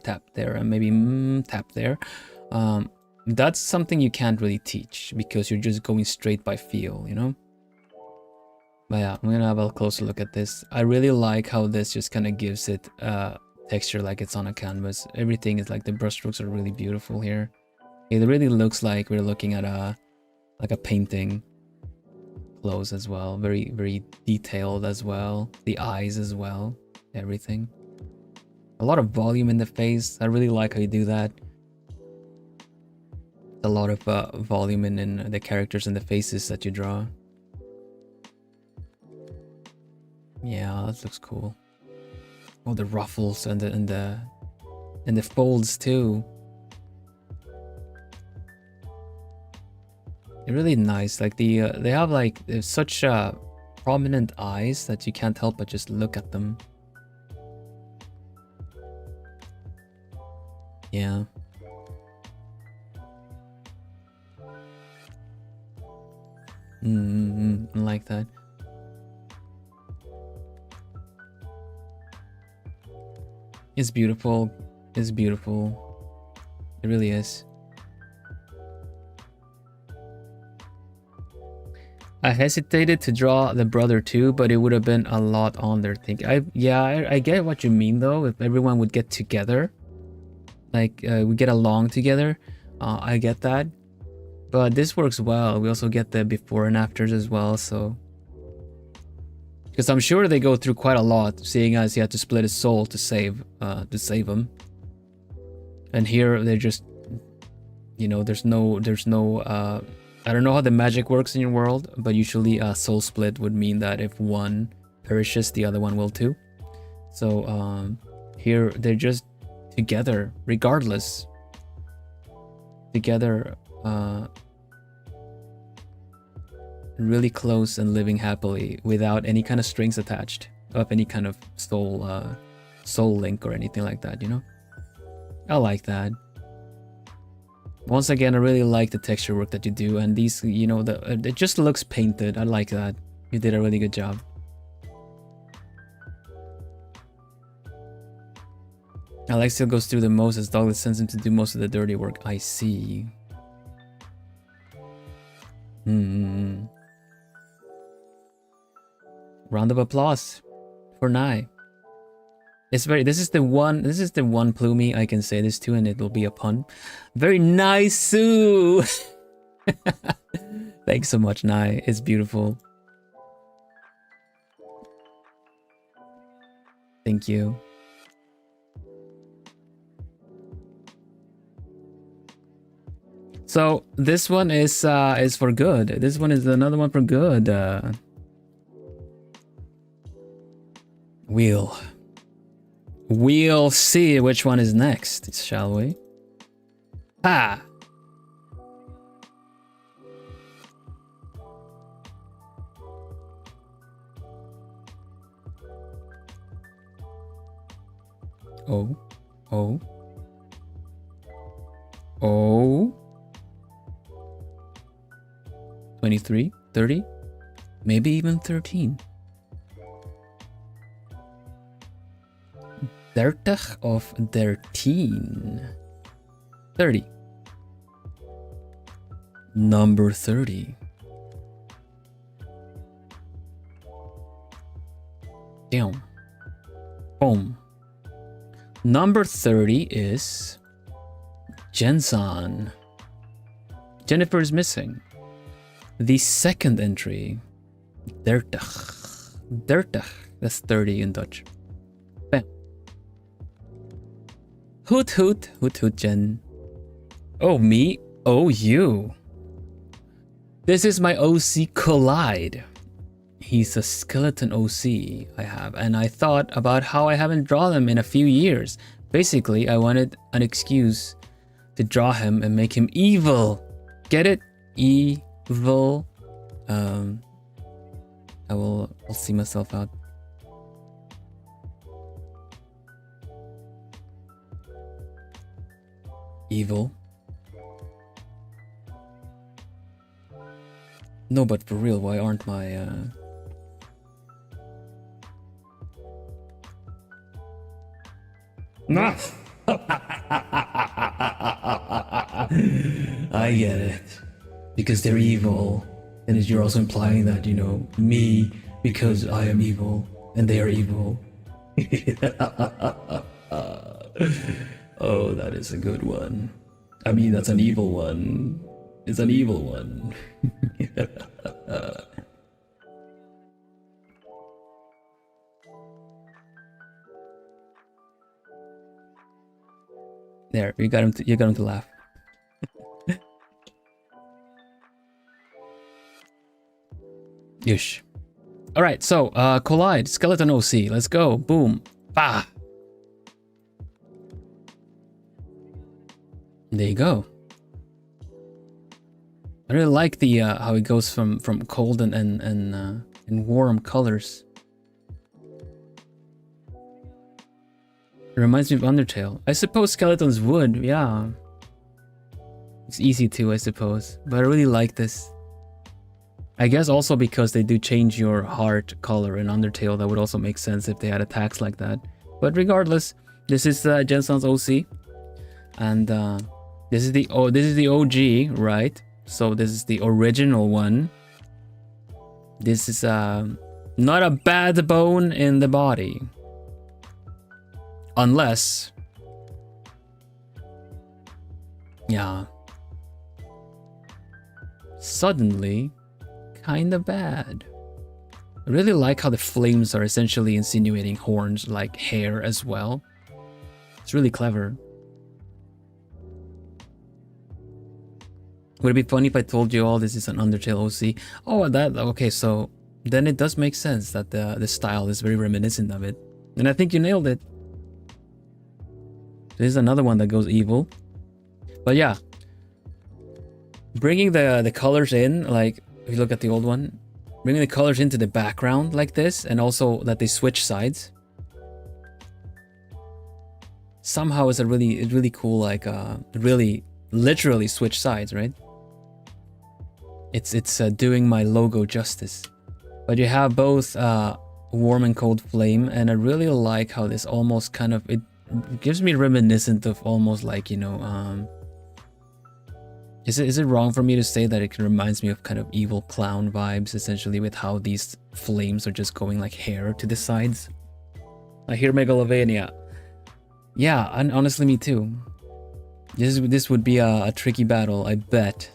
tap there, and maybe tap there, that's something you can't really teach because you're just going straight by feel, you know? But yeah, I'm gonna have a closer look at this. I really like how this just kind of gives it texture like it's on a canvas. Everything is like, the brushstrokes are really beautiful here. It really looks like we're looking at a painting close as well. Very, very detailed as well. The eyes as well. Everything. A lot of volume in the face. I really like how you do that. A lot of volume in the characters and the faces that you draw. Yeah, that looks cool. Oh, the ruffles and the folds too. They're really nice. Like they have like such prominent eyes that you can't help but just look at them. Yeah. I like that. It's beautiful. It's beautiful. It really is. I hesitated to draw the brother too, but it would have been a lot on their thing. I get what you mean though. If everyone would get together, like we get along together, I get that. But this works well. We also get the before and afters as well. So, because I'm sure they go through quite a lot, seeing as he had to split his soul to save him. And here they're just, you know, there's no. I don't know how the magic works in your world, but usually a soul split would mean that if one perishes, the other one will too. So here they're just together, regardless. Together, really close and living happily without any kind of strings attached of any kind of soul link or anything like that, you know? I like that. Once again, I really like the texture work that you do, and these, you know, it just looks painted. I like that. You did a really good job. Alex still goes through the most as Douglas sends him to do most of the dirty work. I see. Round of applause for Nye. This is the one Plumie I can say this to, and it will be a pun. Very nice, Sue. Thanks so much, Nye. It's beautiful. Thank you. So this one is for good. This one is another one for good. We'll see which one is next, shall we? Ha! Oh. 23, 30, maybe even 13. 30 of 13. 30. Number 30. Damn. Boom. Number 30 is Jensen. Jennifer is missing. The second entry, 30. 30. That's 30 in Dutch. Bam. Hoot hoot, hoot hoot, Jen. Oh, me? Oh, you. This is my OC Collide. He's a skeleton OC I have, and I thought about how I haven't drawn him in a few years. Basically, I wanted an excuse to draw him and make him evil. Get it? Evil. I'll see myself out. Evil. No, but for real, why aren't my Nah. I get it. Because they're evil. And you're also implying that, you know, me, because I am evil, and they are evil. Oh, that is a good one. I mean, that's an evil one. It's an evil one. There, you got him to laugh. Yush. Alright, so collide, skeleton OC, let's go. Boom. Bah. There you go. I really like the how it goes from cold and warm colors. It reminds me of Undertale. I suppose skeletons would, yeah. It's easy to, I suppose. But I really like this. I guess also because they do change your heart color in Undertale, that would also make sense if they had attacks like that. But regardless, this is Jensen's OC. And this is the OG, right? So this is the original one. This is not a bad bone in the body. Unless, yeah, suddenly kind of bad. I really like how the flames are essentially insinuating horns like hair as well. It's really clever. Would it be funny if I told you all this is an Undertale OC? Oh, okay, so then it does make sense that the style is very reminiscent of it. And I think you nailed it. This is another one that goes evil. But yeah, bringing the colors in, like if you look at the old one, bringing the colors into the background like this, and also that they switch sides. Somehow it's a really cool, like really literally switch sides, right? It's doing my logo justice. But you have both warm and cold flame, and I really like how this almost kind of, it gives me reminiscent of almost like, you know, is it wrong for me to say that it reminds me of kind of evil clown vibes, essentially, with how these flames are just going like hair to the sides? I hear Megalovania. Yeah, and honestly, me too. This would be a tricky battle, I bet.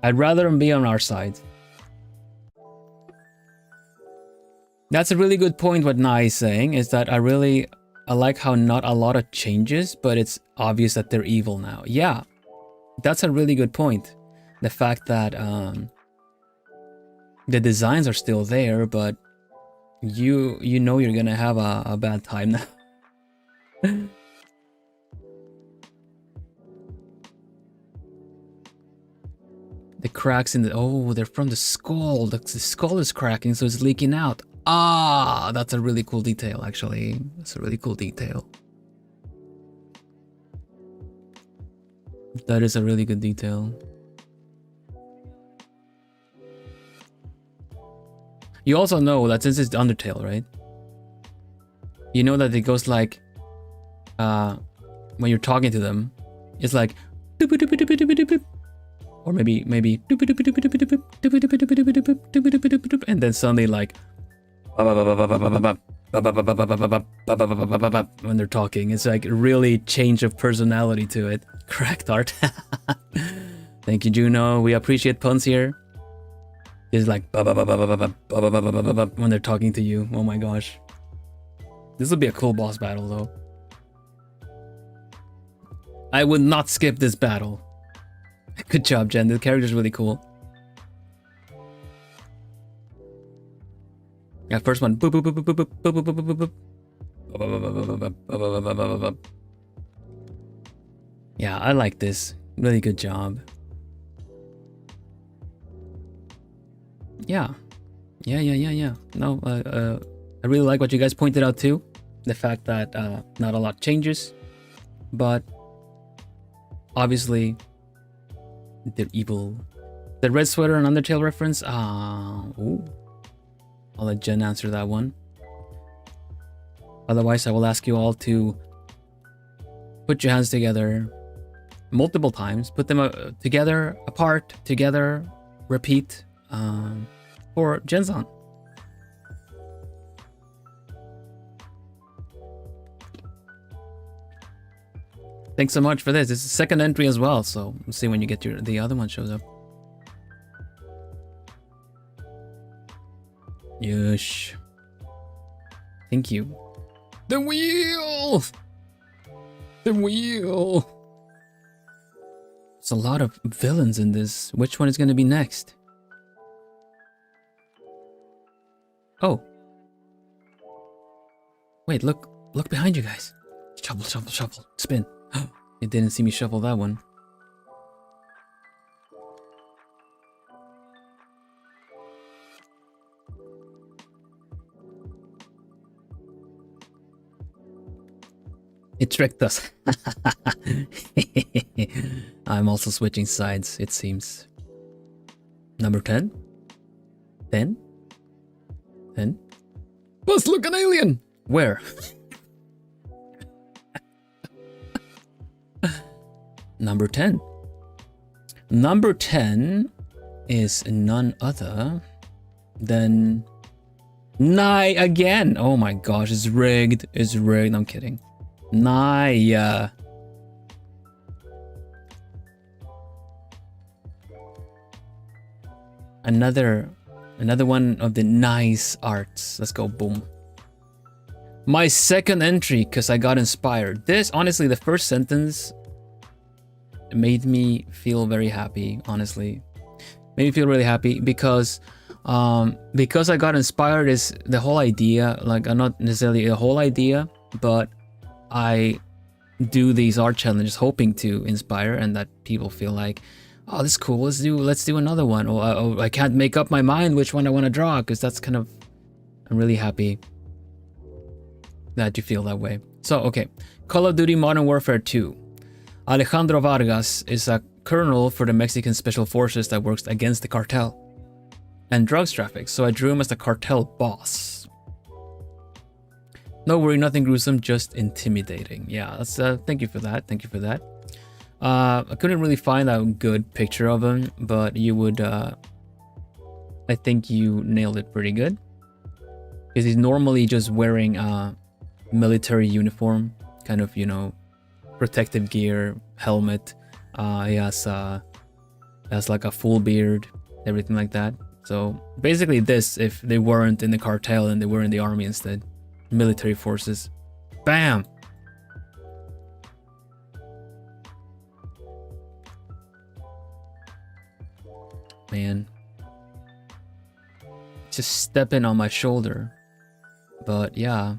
I'd rather him be on our side. That's a really good point what Nai is saying, is that I like how not a lot of changes, but it's obvious that they're evil now. Yeah, that's a really good point. The fact that the designs are still there, but you know you're gonna have a bad time now. The cracks in the, oh, they're from the skull. The skull is cracking, so it's leaking out. Ah, that's a really cool detail, actually. That's a really cool detail. That is a really good detail. You also know that since it's Undertale, right? You know that it goes like, when you're talking to them, it's like, or maybe, and then suddenly like, when they're talking, it's like really change of personality to it. Correct art. Thank you, Juno. We appreciate puns here. It's like when they're talking to you. Oh my gosh. This would be a cool boss battle though. I would not skip this battle. Good job, Jen. The character's really cool. Yeah, first one. Yeah, I like this. Really good job. Yeah. No, I really like what you guys pointed out too. The fact that not a lot changes, but obviously they're evil. The red sweater and Undertale reference? Ooh. I'll let Jen answer that one. Otherwise, I will ask you all to put your hands together multiple times. Put them together, apart, together, repeat for Jenzon. Thanks so much for this. It's the second entry as well, so we'll see when you get the other one shows up. Yush. Thank you. The wheel! The wheel! There's a lot of villains in this. Which one is going to be next? Oh. Wait, look behind you guys. Shuffle, shuffle, shuffle. Spin. You didn't see me shuffle that one. It tricked us. I'm also switching sides, it seems. Number 10? 10? 10? Let's look, an alien! Where? Number 10. Number 10 is none other than Nye again. Oh my gosh, it's rigged. It's rigged. I'm kidding. Nye. Another one of the nice arts. Let's go. Boom. My second entry because I got inspired. This, honestly, the first sentence made me feel very happy, honestly. Made me feel really happy because I got inspired is the whole idea, like not necessarily the whole idea, but I do these art challenges hoping to inspire and that people feel like, oh, this is cool, let's do another one. Or I can't make up my mind which one I want to draw, because that's kind of, I'm really happy that you feel that way. So, okay, Call of Duty Modern Warfare 2. Alejandro Vargas is a colonel for the Mexican Special Forces that works against the cartel and drugs traffic, so I drew him as the cartel boss. No worry, nothing gruesome, just intimidating. Yeah, that's thank you for that. Thank you for that. I couldn't really find a good picture of him, but you would I think you nailed it pretty good. Because he's normally just wearing a military uniform, kind of, you know, protective gear, helmet. He has like a full beard, everything like that. So basically this, if they weren't in the cartel and they were in the army instead. Military forces. Bam! Man. Just stepping on my shoulder. But yeah.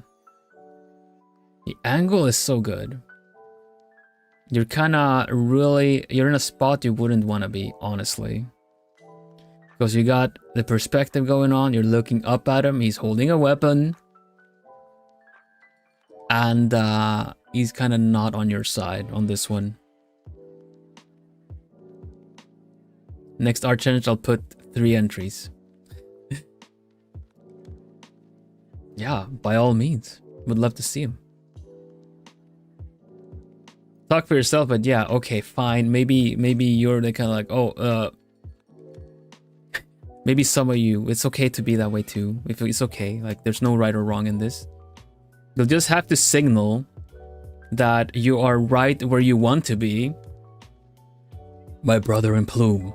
The angle is so good. You're kinda really, you're in a spot you wouldn't want to be, honestly. Because you got the perspective going on, you're looking up at him, he's holding a weapon. And he's kind of not on your side on this one. Next art challenge, I'll put 3 entries. Yeah, by all means. Would love to see him. Talk for yourself, but yeah, okay, fine. Maybe you're the kind of like, oh, maybe some of you, it's okay to be that way too. If it's okay, like there's no right or wrong in this. You'll just have to signal that you are right where you want to be. My brother in plume,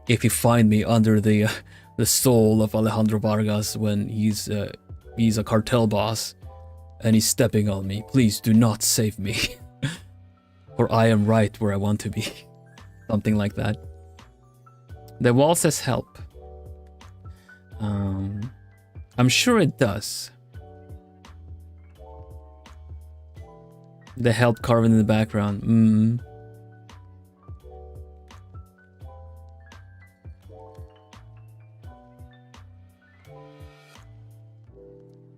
if you find me under the soul of Alejandro Vargas when he's a cartel boss and he's stepping on me, please do not save me. For I am right where I want to be. Something like that. The wall says help. I'm sure it does. The help carving in the background.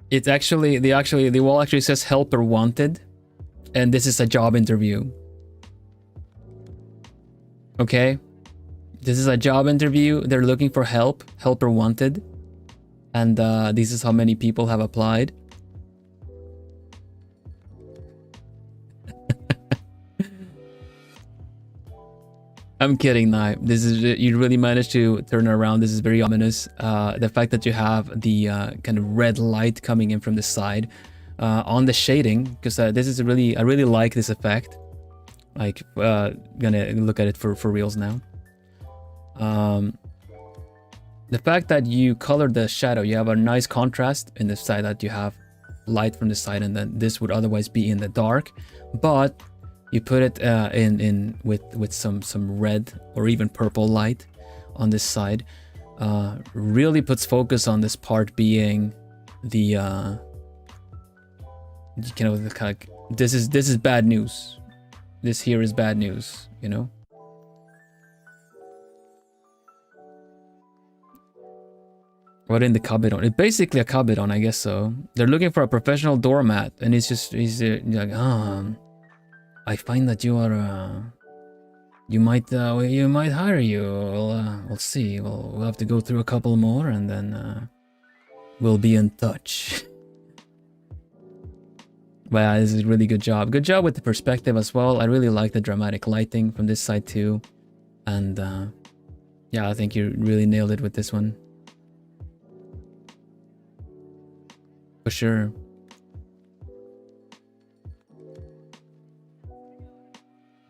It's actually the wall actually says helper wanted, and this is a job interview. Okay, This is a job interview. They're looking for help. Helper wanted. And this is how many people have applied. I'm kidding, Nye. This is, you really managed to turn around. This is very ominous. The fact that you have the kind of red light coming in from the side on the shading, because this is really, I really like this effect. Like, gonna look at it for reals now. The fact that you colored the shadow, you have a nice contrast in the side that you have light from the side, and then this would otherwise be in the dark, but you put it in with some red or even purple light on this side. Really puts focus on this part being the kind of this is bad news. This here is bad news, you know. What in the kabedon? It's basically a kabedon, I guess so. They're looking for a professional doormat, and he's like, I find that you are, we might hire you. We'll see. We'll have to go through a couple more, and then we'll be in touch. Wow, this is a really good job. Good job with the perspective as well. I really like the dramatic lighting from this side too, and yeah, I think you really nailed it with this one. For sure.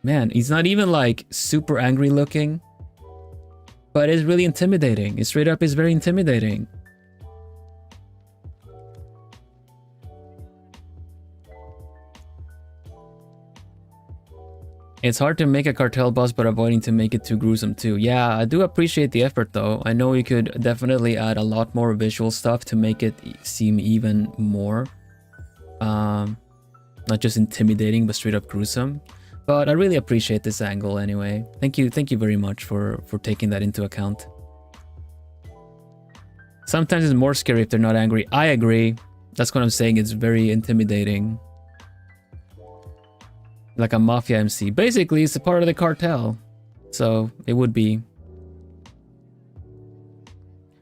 Man, he's not even like super angry looking, but it's really intimidating. It straight up is very intimidating. It's hard to make a cartel boss, but avoiding to make it too gruesome too. Yeah, I do appreciate the effort though. I know you could definitely add a lot more visual stuff to make it seem even more, not just intimidating, but straight up gruesome. But I really appreciate this angle anyway. Thank you very much for taking that into account. Sometimes it's more scary if they're not angry. I agree. That's what I'm saying. It's very intimidating. Like a mafia MC. Basically, it's a part of the cartel. So, it would be.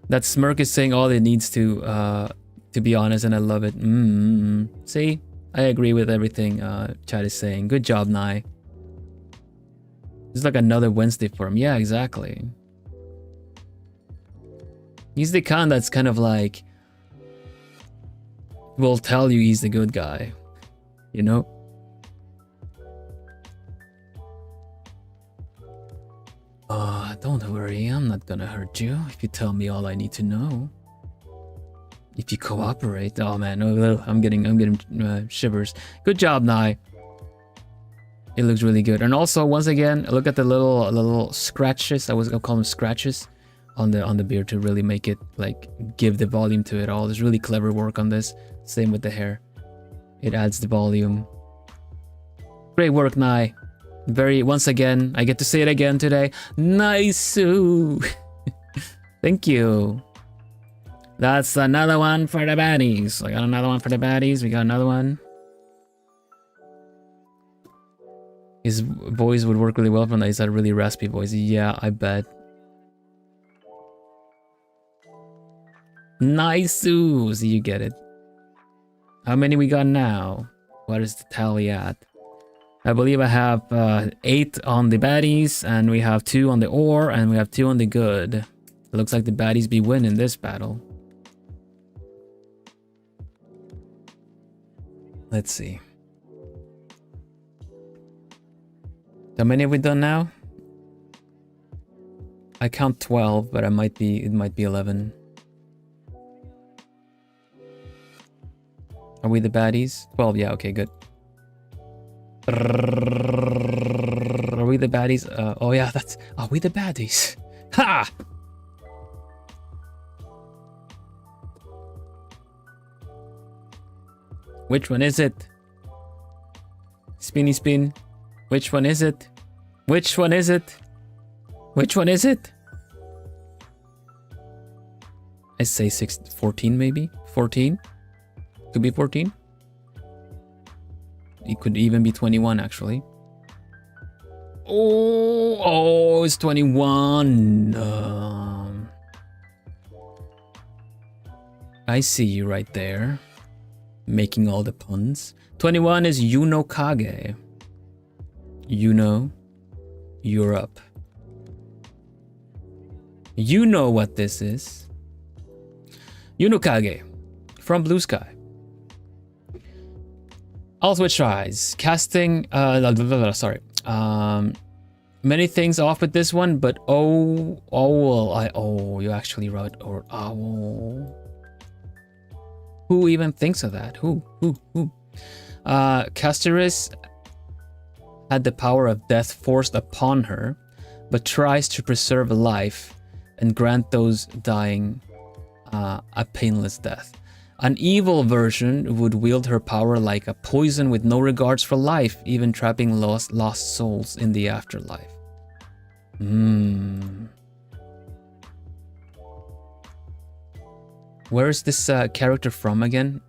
That smirk is saying all it needs to be honest, and I love it. See? I agree with everything Chad is saying. Good job, Nye. It's like another Wednesday for him. Yeah, exactly. He's the kind that's kind of like, will tell you he's the good guy. You know? Don't worry, I'm not gonna hurt you if you tell me all I need to know. If you cooperate. Oh man, I'm getting shivers. Good job, Nye. It looks really good. And also, once again, look at the little scratches. I'll call them scratches on the beard to really make it like give the volume to it all. There's really clever work on this. Same with the hair. It adds the volume. Great work, Nye. Once again, I get to say it again today. Nice. Thank you. That's another one for the baddies. I got another one for the baddies. We got another one. His voice would work really well from that. He's got a really raspy voice. Yeah, I bet. Nice. So you get it. How many we got now? What is the tally at? I believe I have 8 on the baddies, and we have 2 on the ore, and we have 2 on the good. It looks like the baddies be winning this battle. Let's see. How many have we done now? I count 12, but it might be 11. Are we the baddies? 12, yeah, okay, good. Are we the baddies? Oh yeah, are we the baddies? Ha! Which one is it? Spinny spin. Which one is it? Which one is it? Which one is it? I say 14 maybe? 14? Could be 14? It could even be 21 actually. Oh, it's 21. I see you right there, making all the puns. 21 is Yuno Kage. Europe. You know what this is. Yuno Kage from Blue Sky. I'll switch tries. Casting, many things off with this one, but you actually wrote or owl. Who even thinks of that? Who? Casteris had the power of death forced upon her, but tries to preserve life and grant those dying a painless death. An evil version would wield her power like a poison with no regards for life, even trapping lost souls in the afterlife. Where is this character from again?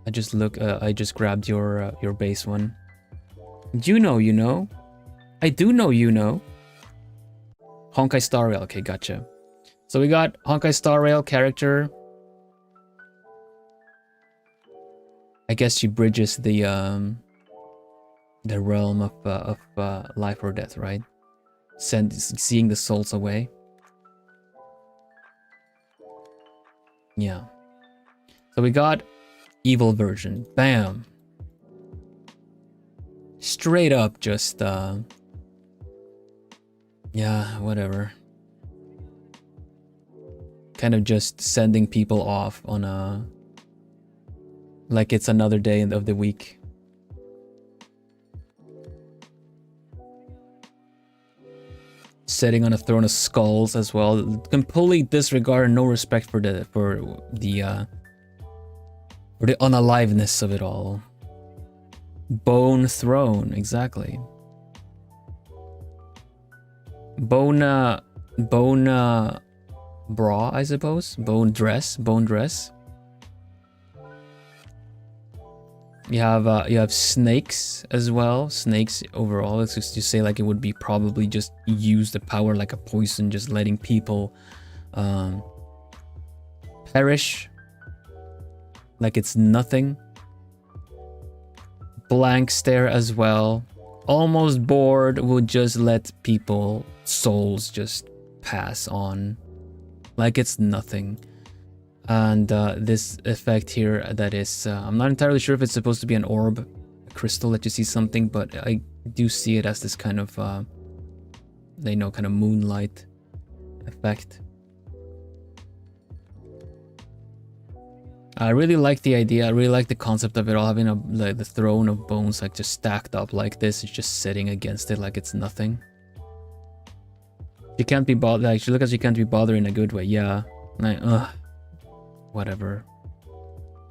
I just grabbed your base one. You know. I do know you know. Honkai Star Rail. Okay, gotcha. So we got Honkai Star Rail character. I guess she bridges the realm of life or death, right? Seeing the souls away. Yeah. So we got evil version. Bam. Straight up just yeah, whatever. Kind of just sending people off on a like it's another day of the week. Sitting on a throne of skulls as well. Completely disregard and no respect for the unaliveness of it all. Bone throne, exactly. Bone bra, I suppose. Bone dress. You have snakes as well. Snakes overall. It's just to say like it would be probably just use the power like a poison, just letting people perish like it's nothing. Blank stare as well. Almost bored would just let people souls just pass on like it's nothing. And this effect here that is, I'm not entirely sure if it's supposed to be an orb, a crystal that you see something, but I do see it as this kind of, kind of moonlight effect. I really like the idea. I really like the concept of it all, having like the throne of bones like just stacked up like this. It's just sitting against it like it's nothing. You can't be bothered. Like, look as you can't be bothered in a good way. Yeah, like whatever.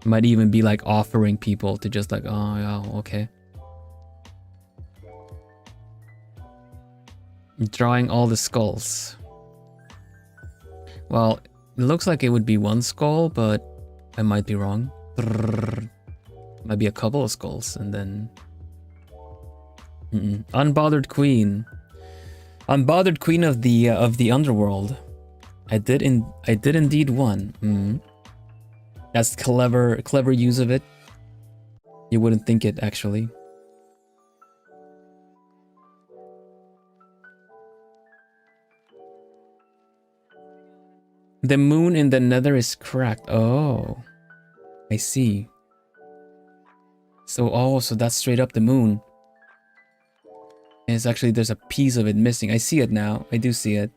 Might even be like offering people to just like, oh yeah, okay. Drawing all the skulls. Well, it looks like it would be one skull, but I might be wrong. Might be a couple of skulls, and then unbothered queen. Unbothered queen of the underworld. I did indeed one. That's clever use of it. You wouldn't think it actually. The moon in the nether is cracked. Oh, I see. So that's straight up the moon. And it's actually, there's a piece of it missing. I see it now. I do see it.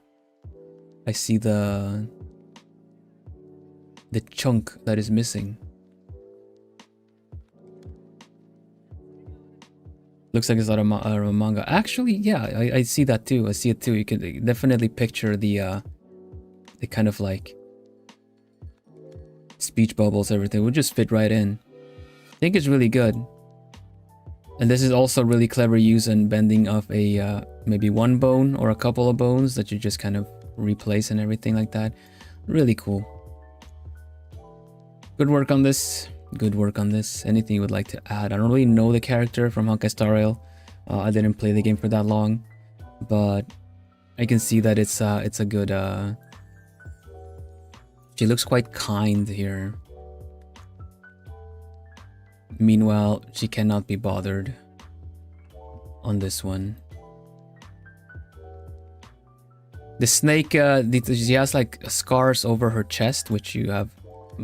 I see the chunk that is missing. Looks like it's out of a manga. Actually, yeah, I see that too. I see it too. You can definitely picture the kind of like speech bubbles, everything would just fit right in. I think it's really good. And this is also really clever use and bending of a maybe one bone or a couple of bones that you just kind of replace and everything like that. Really cool. Good work on this. Good work on this. Anything you would like to add? I don't really know the character from Honkai Star Rail, I didn't play the game for that long, but I can see that it's a good. She looks quite kind here. Meanwhile, she cannot be bothered on this one. The snake, she has like scars over her chest, which you have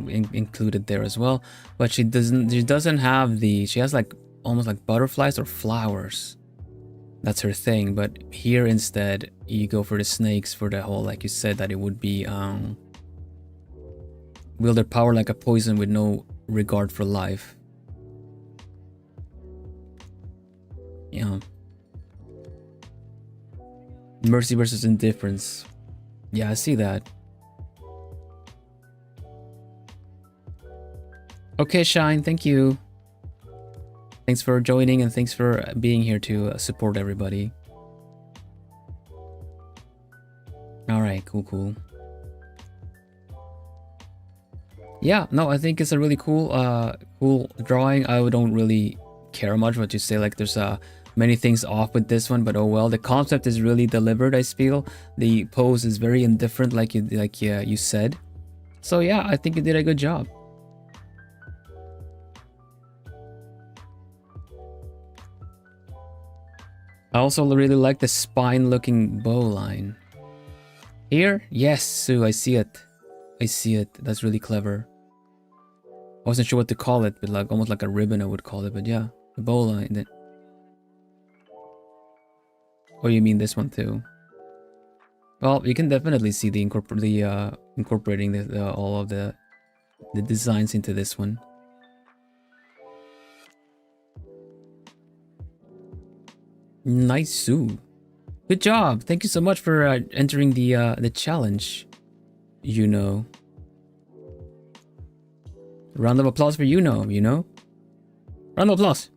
included there as well. But she doesn't have the. She has like almost like butterflies or flowers. That's her thing. But here instead, you go for the snakes for the whole, like you said, that it would be wield their power like a poison with no regard for life. Yeah. Mercy versus indifference. Yeah, I see that. Okay, Shine, thank you. Thanks for joining and thanks for being here to support everybody. Alright, cool. Yeah, no, I think it's a really cool drawing. I don't really care much what you say, like there's many things off with this one, but oh well. The concept is really delivered, I feel. The pose is very indifferent, like you said. So yeah, I think you did a good job. I also really like the spine-looking bow line. Here? Yes, Sue, I see it. I see it. That's really clever. I wasn't sure what to call it, but like almost like a ribbon I would call it, but yeah. The bow line. Then. Oh, you mean this one too? Well, you can definitely see the incorporating all of the designs into this one. Nice, Sue. Good job. Thank you so much for entering the challenge. You know. Round of applause for you know. Round of applause.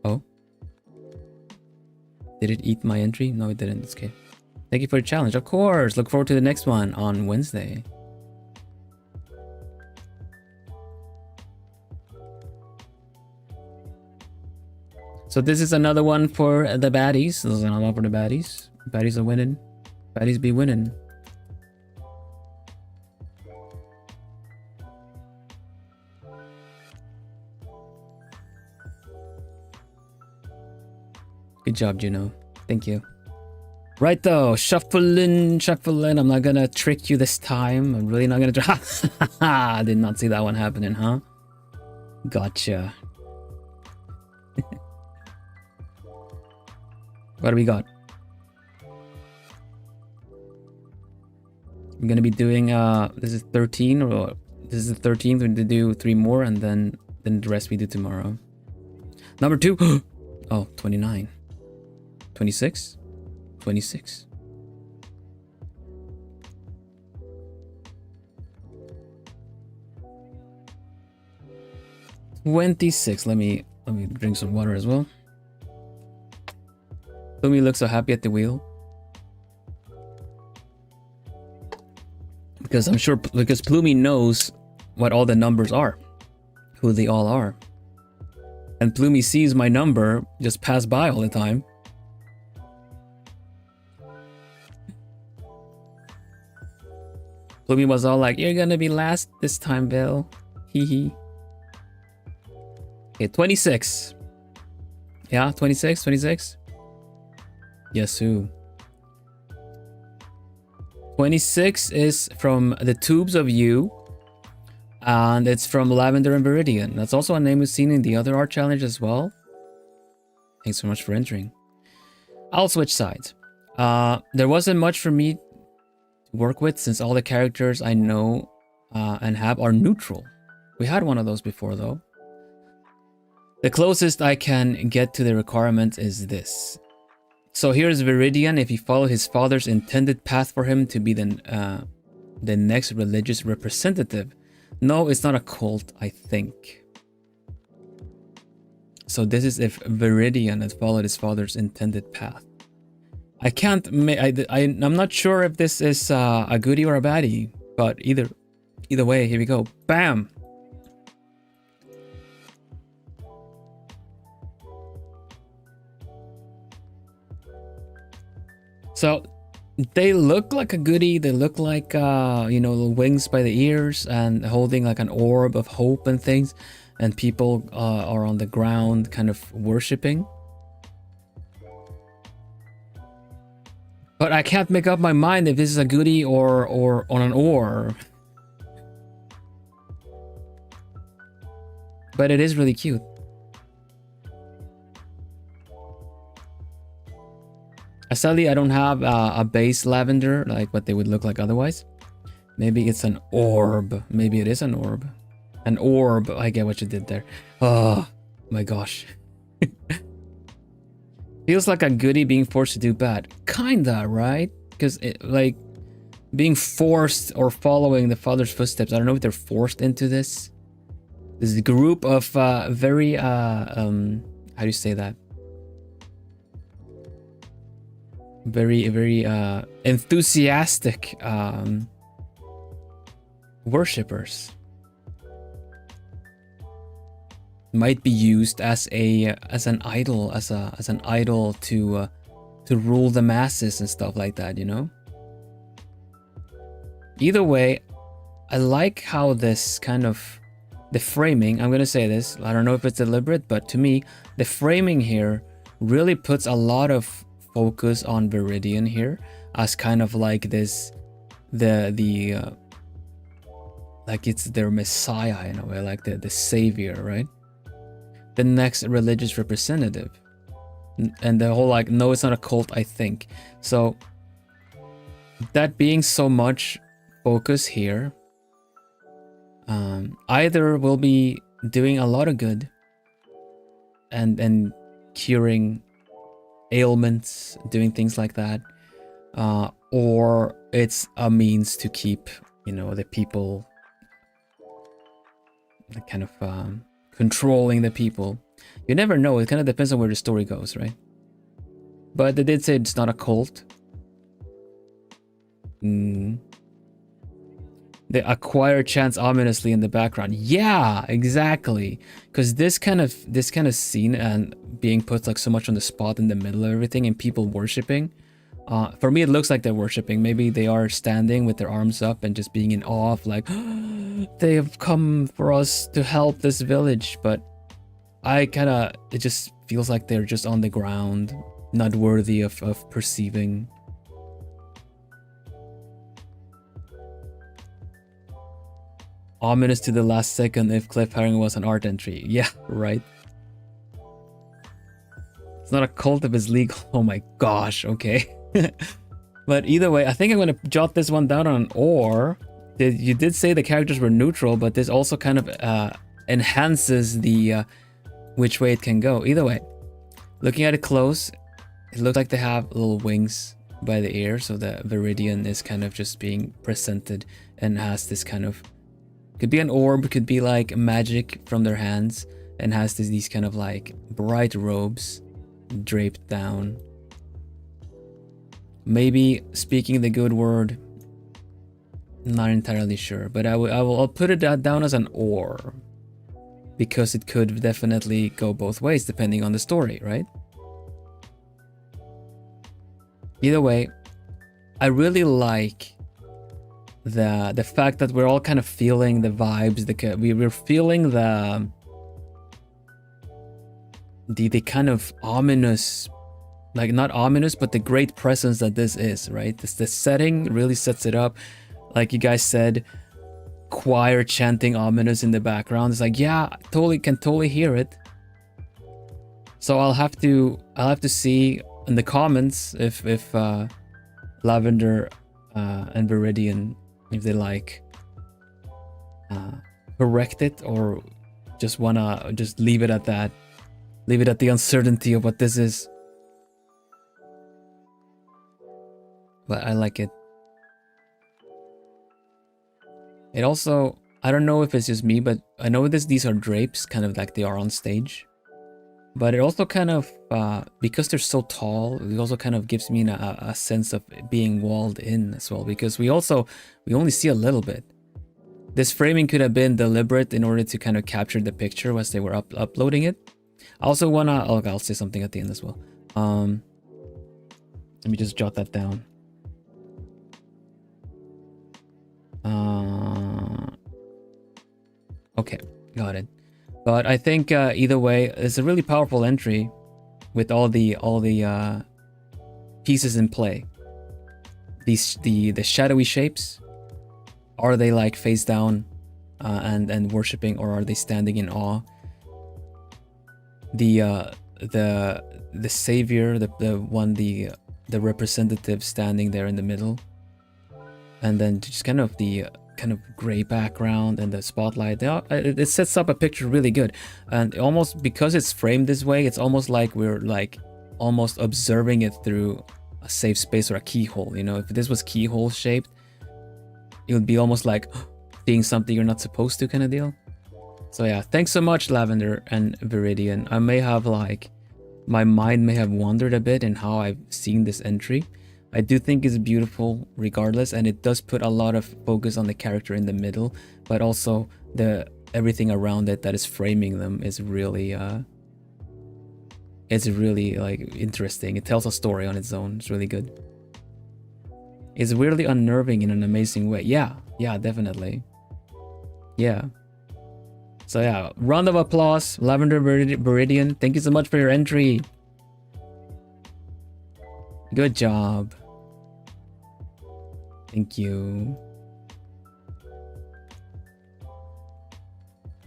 Oh. Did it eat my entry? No, it didn't. It's okay. Thank you for the challenge. Of course. Look forward to the next one on Wednesday. So this is another one for the baddies. This is another one for the baddies. Baddies are winning. Baddies be winning. Good job, Juno. Thank you. Right though, shuffling. I'm not gonna trick you this time. I'm really not gonna try. I did not see that one happening, huh? Gotcha. What do we got? I'm gonna be doing this is 13, or this is the 13th. We're gonna do 3 more, and then the rest we do tomorrow. Number 2. Oh, 29. 26? 26. Let me drink some water as well. Plumi looks so happy at the wheel. Because I'm sure, because Plumi knows what all the numbers are. Who they all are. And Plumi sees my number just pass by all the time. Plumi was all like, "You're gonna be last this time, Bill." Hee hee. Okay, 26. Yeah, 26. Yes, who? 26 is from the Tubes of You. And it's from Lavender and Viridian. That's also a name we've seen in the other art challenge as well. Thanks so much for entering. I'll switch sides. There wasn't much for me to work with since all the characters I know and have are neutral. We had one of those before though. The closest I can get to the requirement is this. So here's Viridian. If he followed his father's intended path for him to be the next religious representative. No, it's not a cult, I think. So this is if Viridian had followed his father's intended path. I can't I'm not sure if this is a goodie or a baddie, but either way, here we go. Bam! So they look like a goodie. They look like, you know, the wings by the ears and holding like an orb of hope and things. And people are on the ground kind of worshipping. But I can't make up my mind if this is a goodie or on an ore. But it is really cute. Sadly, I don't have a base lavender like what they would look like otherwise. Maybe it's an orb. Maybe it is an orb. An orb. I get what you did there. Oh my gosh. Feels like a goodie being forced to do bad. Kinda, right? Because like being forced or following the father's footsteps. I don't know if they're forced into this. This group of very how do you say that? Very enthusiastic worshippers. Might be used as an idol, as an idol to rule the masses and stuff like that, you know. Either way, I like how this kind of the framing. I'm gonna say this. I don't know if it's deliberate, but to me, the framing here really puts a lot of focus on Viridian here as kind of like this, like it's their messiah in a way, like the savior, right? The next religious representative, and the whole like, no, it's not a cult, I think. So that being so much focus here, either will be doing a lot of good and curing ailments, doing things like that, or it's a means to keep, you know, the people kind of controlling the people. You never know. It kind of depends on where the story goes, right? But they did say it's not a cult. They acquire chants ominously in the background. Yeah, exactly. Because this kind of scene and being put like so much on the spot in the middle of everything and people worshipping. For me, it looks like they're worshipping. Maybe they are standing with their arms up and just being in awe of like, they have come for us to help this village. But it just feels like they're just on the ground, not worthy of perceiving. Ominous to the last second if cliffhanger was an art entry. Yeah, right. It's not a cult if it's legal. Oh my gosh, okay. But either way, I think I'm going to jot this one down on an or. You did say the characters were neutral, but this also kind of enhances the which way it can go. Either way, looking at it close, it looks like they have little wings by the ear, so the Viridian is kind of just being presented and has this kind of, could be an orb, could be like magic from their hands, and has these kind of like bright robes draped down. Maybe speaking the good word. Not entirely sure, but I'll put it down as an or, because it could definitely go both ways depending on the story, right? Either way, I really like the fact that we're all kind of feeling the vibes. We're feeling the kind of ominous, like not ominous, but the great presence that this is, right? The setting really sets it up. Like you guys said, choir chanting ominous in the background. It's like, yeah, can totally hear it. So I'll have to see in the comments if Lavender and Viridian, if they like correct it or just wanna just leave it at that. Leave it at the uncertainty of what this is. But I like it. It also, I don't know if it's just me, but I know these are drapes, kind of like they are on stage. But it also kind of, because they're so tall, it also kind of gives me a sense of being walled in as well. Because we only see a little bit. This framing could have been deliberate in order to kind of capture the picture as they were uploading it. I also wanna, I'll say something at the end as well. Let me just jot that down. Okay, got it. But I think either way, it's a really powerful entry with all the pieces in play. The shadowy shapes, are they like face down and worshipping, or are they standing in awe? The savior, the representative standing there in the middle, and then just kind of the gray background and the spotlight. It sets up a picture really good, and almost because it's framed this way, it's almost like we're like almost observing it through a safe space or a keyhole. You know, if this was keyhole shaped, it would be almost like seeing something you're not supposed to, kind of deal. So yeah, thanks so much, Lavender and Viridian. I may have like, my mind may have wandered a bit in how I've seen this entry. I do think it's beautiful regardless, and it does put a lot of focus on the character in the middle, but also everything around it that is framing them is really it's really like interesting. It tells a story on its own. It's really good. It's weirdly unnerving in an amazing way. Yeah, definitely. Yeah. So yeah, round of applause, Lavender Viridian. Thank you so much for your entry. Good job. Thank you.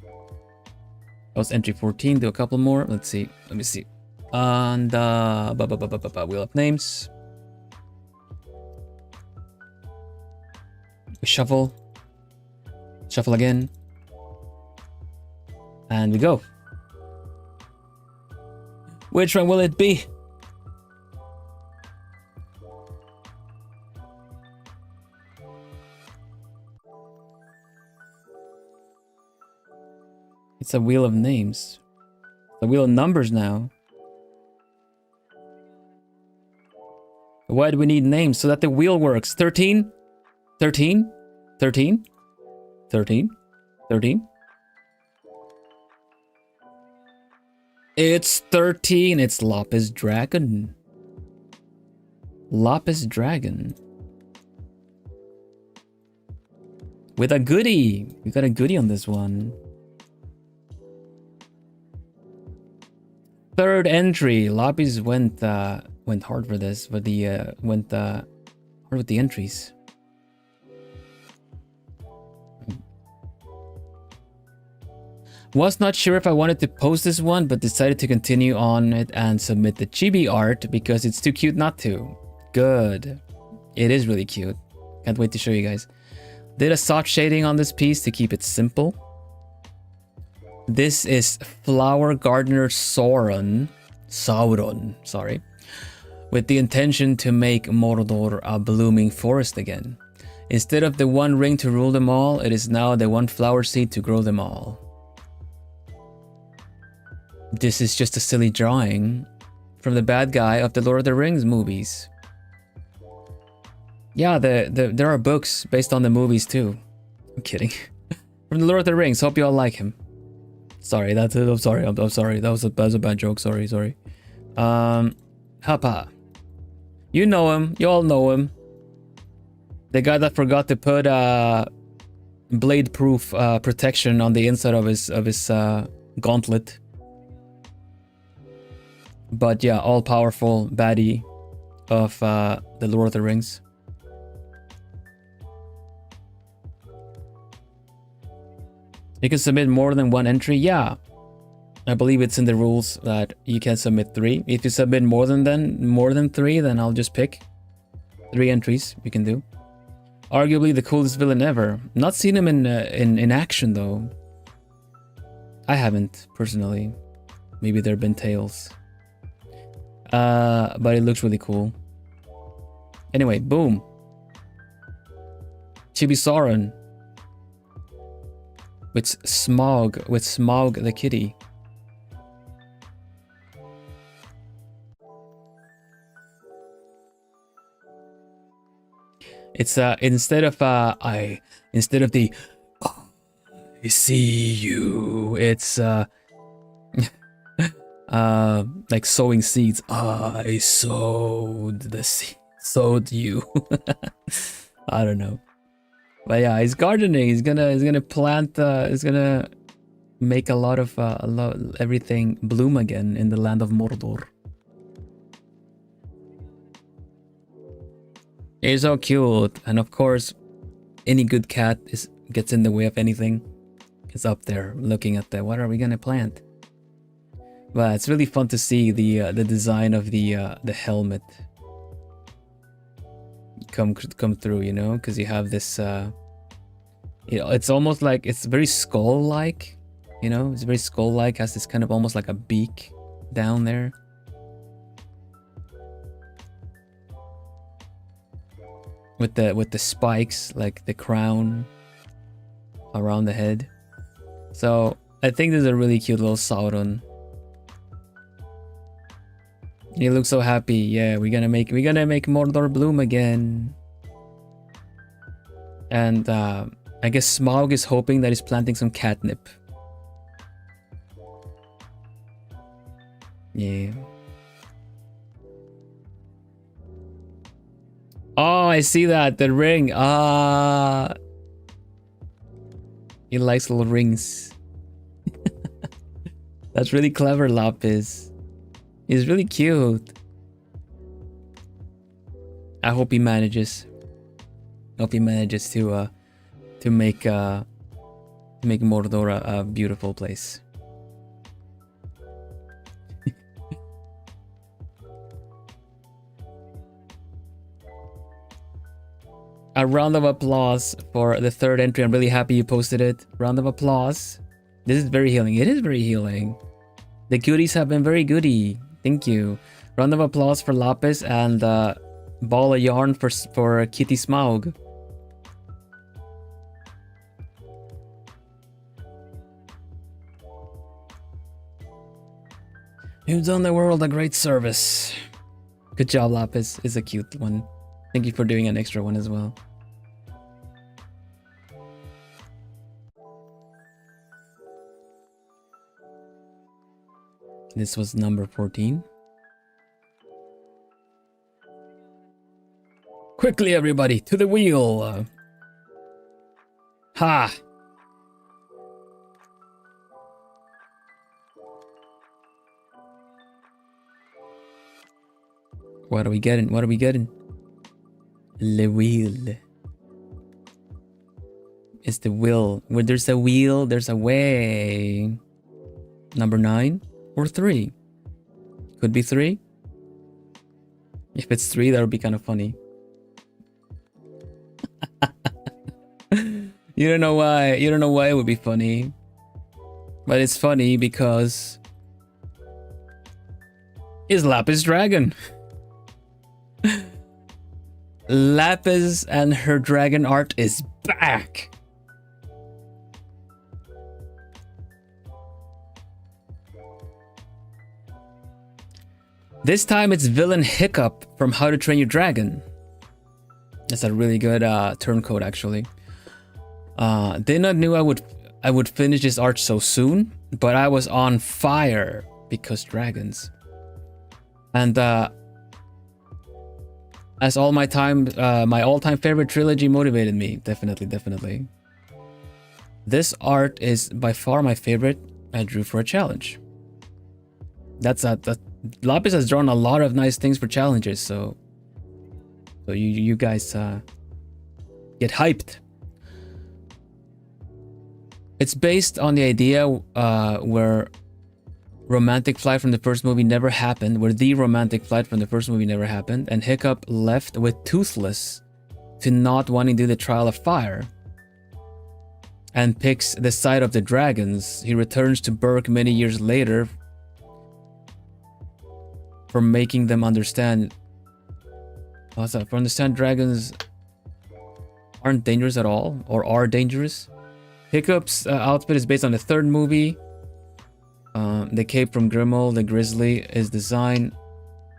That was entry 14. Do a couple more. Let's see. Let me see. And wheel of names. We shuffle. Shuffle again. And we go. Which one will it be? It's a wheel of names. A wheel of numbers now. Why do we need names? So that the wheel works. 13? 13? 13? 13? 13? It's 13. It's Lapis Dragon. Lapis Dragon. With a goodie. We got a goodie on this one. Third entry. Lapis went hard for this, but went hard with the entries. Was not sure if I wanted to post this one, but decided to continue on it and submit the chibi art because it's too cute not to. Good. It is really cute. Can't wait to show you guys. Did a soft shading on this piece to keep it simple. This is Flower Gardener Sauron, sorry, with the intention to make Mordor a blooming forest again. Instead of the one ring to rule them all, it is now the one flower seed to grow them all. This is just a silly drawing from the bad guy of the Lord of the Rings movies. Yeah, there are books based on the movies too. I'm kidding. From the Lord of the Rings. Hope you all like him. Sorry, that's it. I'm sorry. I'm sorry. That was a bad joke. Sorry. Hapa. You know him. You all know him. The guy that forgot to put blade-proof protection on the inside of his gauntlet. But yeah, all-powerful baddie of the Lord of the Rings. You can submit more than one entry. Yeah, I believe it's in the rules that you can submit 3. If you submit more than 3, then I'll just pick 3 entries you can do. Arguably the coolest villain ever. Not seen him in action though. I haven't personally. Maybe there have been tales. But it looks really cool. Anyway, boom. Chibi Sauron. With Smaug the kitty. It's instead of the I see you, it's Like sowing seeds. I sowed the seed. Sowed you. I don't know. But yeah, he's gardening. He's gonna plant. He's gonna make a lot of everything bloom again in the land of Mordor. He's so cute, and of course, any good cat gets in the way of anything. It's up there looking at the what are we gonna plant? But it's really fun to see the design of the helmet come through, you know, because you have this you know, it's almost like it's very skull-like, you know, it's very skull-like, has this kind of almost like a beak down there. With the spikes, like the crown around the head. So I think this is a really cute little Sauron. He looks so happy. Yeah, we're gonna make Mordor bloom again. And I guess Smaug is hoping that he's planting some catnip. Yeah. Oh, I see that. The ring. He likes little rings. That's really clever, Lapis. He's really cute. I hope he manages. To make Mordor a beautiful place. A round of applause for the third entry. I'm really happy you posted it. Round of applause. This is very healing. It is very healing. The goodies have been very goody. Thank you. Round of applause for Lapis and ball of yarn for Kitty Smaug. You've done the world a great service. Good job, Lapis. It's a cute one. Thank you for doing an extra one as well. This was number 14. Quickly, everybody, to the wheel. Ha! What are we getting? What are we getting? Le wheel. It's the will. Where there's a wheel, there's a way. Number 9 or 3? Could be 3. If it's 3, that would be kind of funny. You don't know why. You don't know why it would be funny. But it's funny because it's Lapis Dragon. Lapis and her dragon art is back. This time it's Villain Hiccup from How to Train Your Dragon. That's a really good turncoat, actually. Did not knew I would finish this art so soon, but I was on fire because dragons. And as all my all-time favorite trilogy motivated me. Definitely. This art is by far my favorite I drew for a challenge. Lapis has drawn a lot of nice things for challenges, so you guys get hyped. It's based on the idea where romantic flight from the first movie never happened, and Hiccup left with Toothless to not wanting to do the Trial of Fire and picks the side of the dragons. He returns to Berk many years later for making them understand. What's that? For understand dragons aren't dangerous at all, or are dangerous. Hiccup's outfit is based on the third movie. The cape from Grimmel the Grizzly is designed,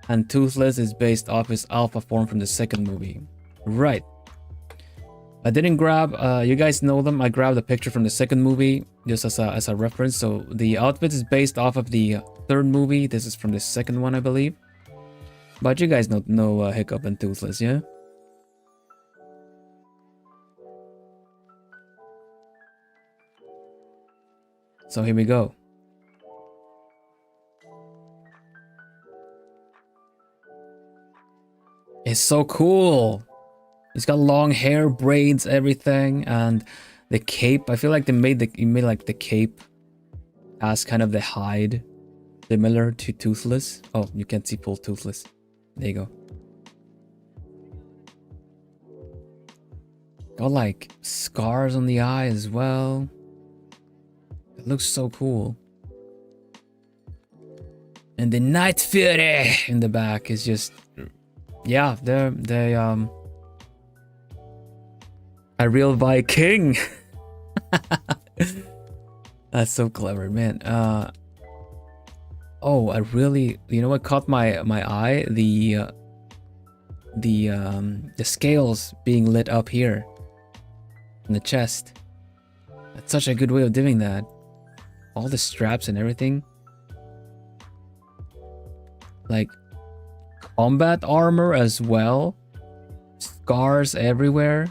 and Toothless is based off his alpha form from the second movie. Right. I didn't grab, you guys know them. I grabbed a picture from the second movie just as a reference. So the outfit is based off of the third movie. This is from the second one, I believe. But you guys know Hiccup and Toothless, yeah? So here we go. It's so cool. He's got long hair, braids, everything, and the cape. I feel like they made like the cape as kind of the hide, similar to Toothless. Oh, you can't see full Toothless. There you go. Got like scars on the eye as well. It looks so cool. And the Night Fury in the back is just, yeah, they a real Viking. That's so clever, man. Oh, I really, you know what caught my eye? The scales being lit up here in the chest. That's such a good way of doing that. All the straps and everything. Like combat armor as well. Scars everywhere.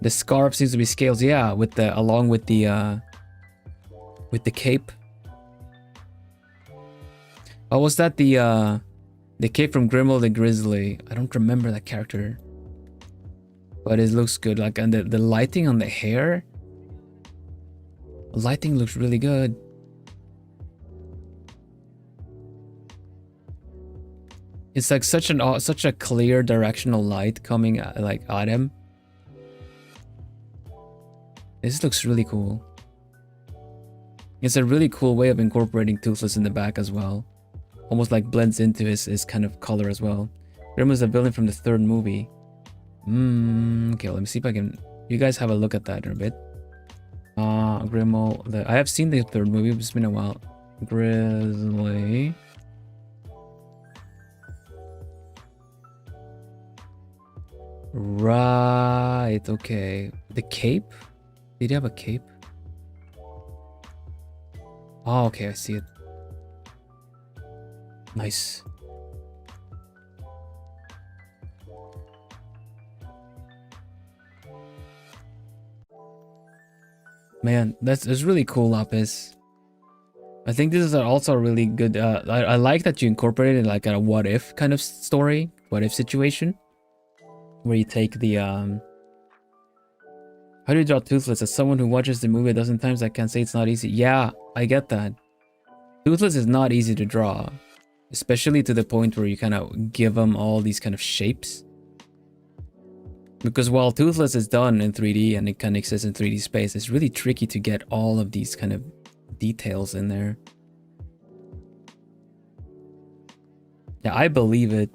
The scarf seems to be scales, yeah, with the along with the cape. Oh, was that the cape from Grimmel the Grizzly? I don't remember that character. But it looks good. Like, and the lighting on the hair. The lighting looks really good. It's like such a clear directional light coming like at him. This looks really cool. It's a really cool way of incorporating Toothless in the back as well. Almost like blends into his kind of color as well. Grimmel's a villain from the third movie. Okay, let me see if I can... You guys have a look at that in a bit. Grimmel... I have seen the third movie, it's been a while. Grizzly... Right, okay. The cape? Did he have a cape? Oh, okay, I see it. Nice. Man, that's really cool, Lapis. I think this is also a really good... I like that you incorporated like a what if kind of story, what if situation. Where you take the... How do you draw Toothless? As someone who watches the movie a dozen times, I can say it's not easy. Yeah, I get that. Toothless is not easy to draw. Especially to the point where you kind of give them all these kind of shapes. Because while Toothless is done in 3D and it kind of exists in 3D space, it's really tricky to get all of these kind of details in there. Yeah, I believe it.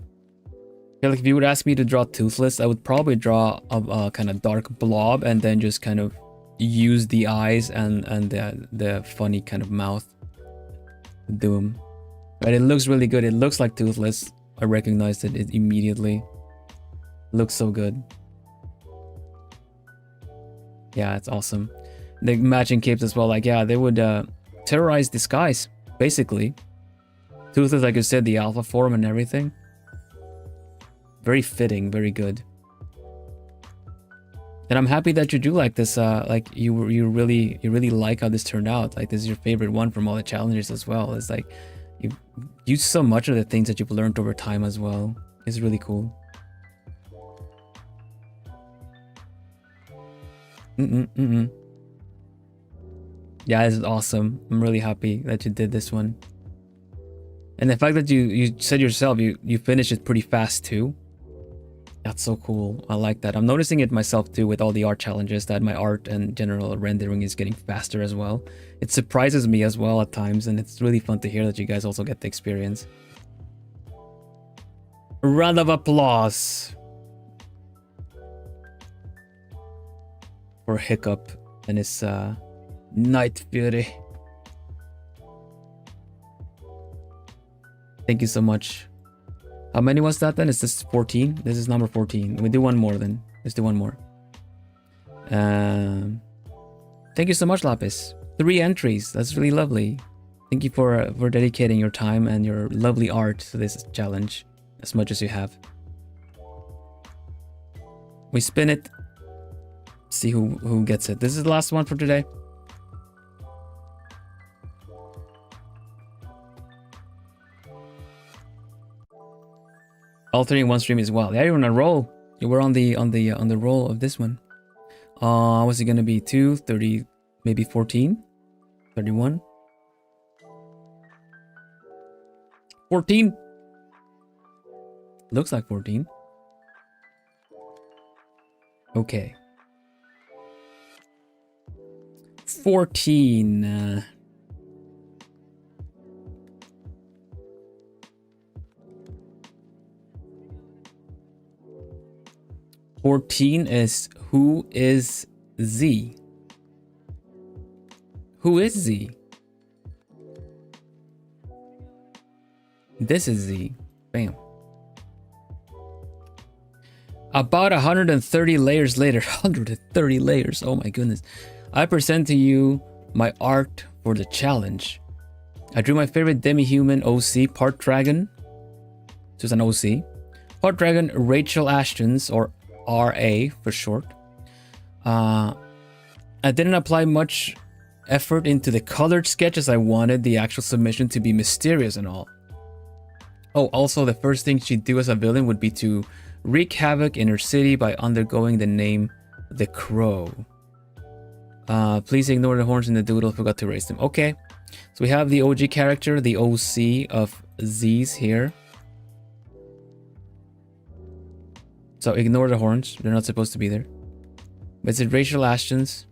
Yeah, like if you would ask me to draw Toothless, I would probably draw a kind of dark blob and then just kind of use the eyes and the funny kind of mouth to do him. But it looks really good. It looks like Toothless. I recognized it immediately. Looks so good. Yeah, it's awesome. The matching capes as well. Like, yeah, they would terrorize the skies, basically. Toothless, like you said, the alpha form and everything. Very fitting, very good. And I'm happy that you do like this. Like you really like how this turned out. Like this is your favorite one from all the challenges as well. It's like you've used so much of the things that you've learned over time as well. It's really cool. Yeah, this is awesome. I'm really happy that you did this one. And the fact that you said yourself you finished it pretty fast too. That's so cool. I like that. I'm noticing it myself too with all the art challenges that my art and general rendering is getting faster as well. It surprises me as well at times, and it's really fun to hear that you guys also get the experience. A round of applause for Hiccup and his Night Fury. Thank you so much. How many was that then? Is this 14? This is number 14. We do one more then. Let's do one more. Thank you so much, Lapis. 3 entries. That's really lovely. Thank you for dedicating your time and your lovely art to this challenge as much as you have. We spin it. See who gets it. This is the last one for today. All 3 in one stream as well. Yeah, you're on a roll. You were on the roll of this one. What's it gonna be? 2, 30, maybe 14, 31, 14. Looks like 14. Okay. 14. 14 is who is Z? Who is Z? This is Z. Bam. About 130 layers later, 130 layers, oh my goodness. I present to you my art for the challenge. I drew my favorite demi-human OC, part dragon. So it's an OC. Part dragon Rachel Ashton's, or RA for short. I didn't apply much effort into the colored sketch as I wanted the actual submission to be mysterious and all. Oh, also the first thing she'd do as a villain would be to wreak havoc in her city by undergoing the name The Crow. Please ignore the horns in the doodle, forgot to erase them. Okay, so we have the OG character, the OC of Z's here. So ignore the horns, they're not supposed to be there. But is it Rachel Ashton's?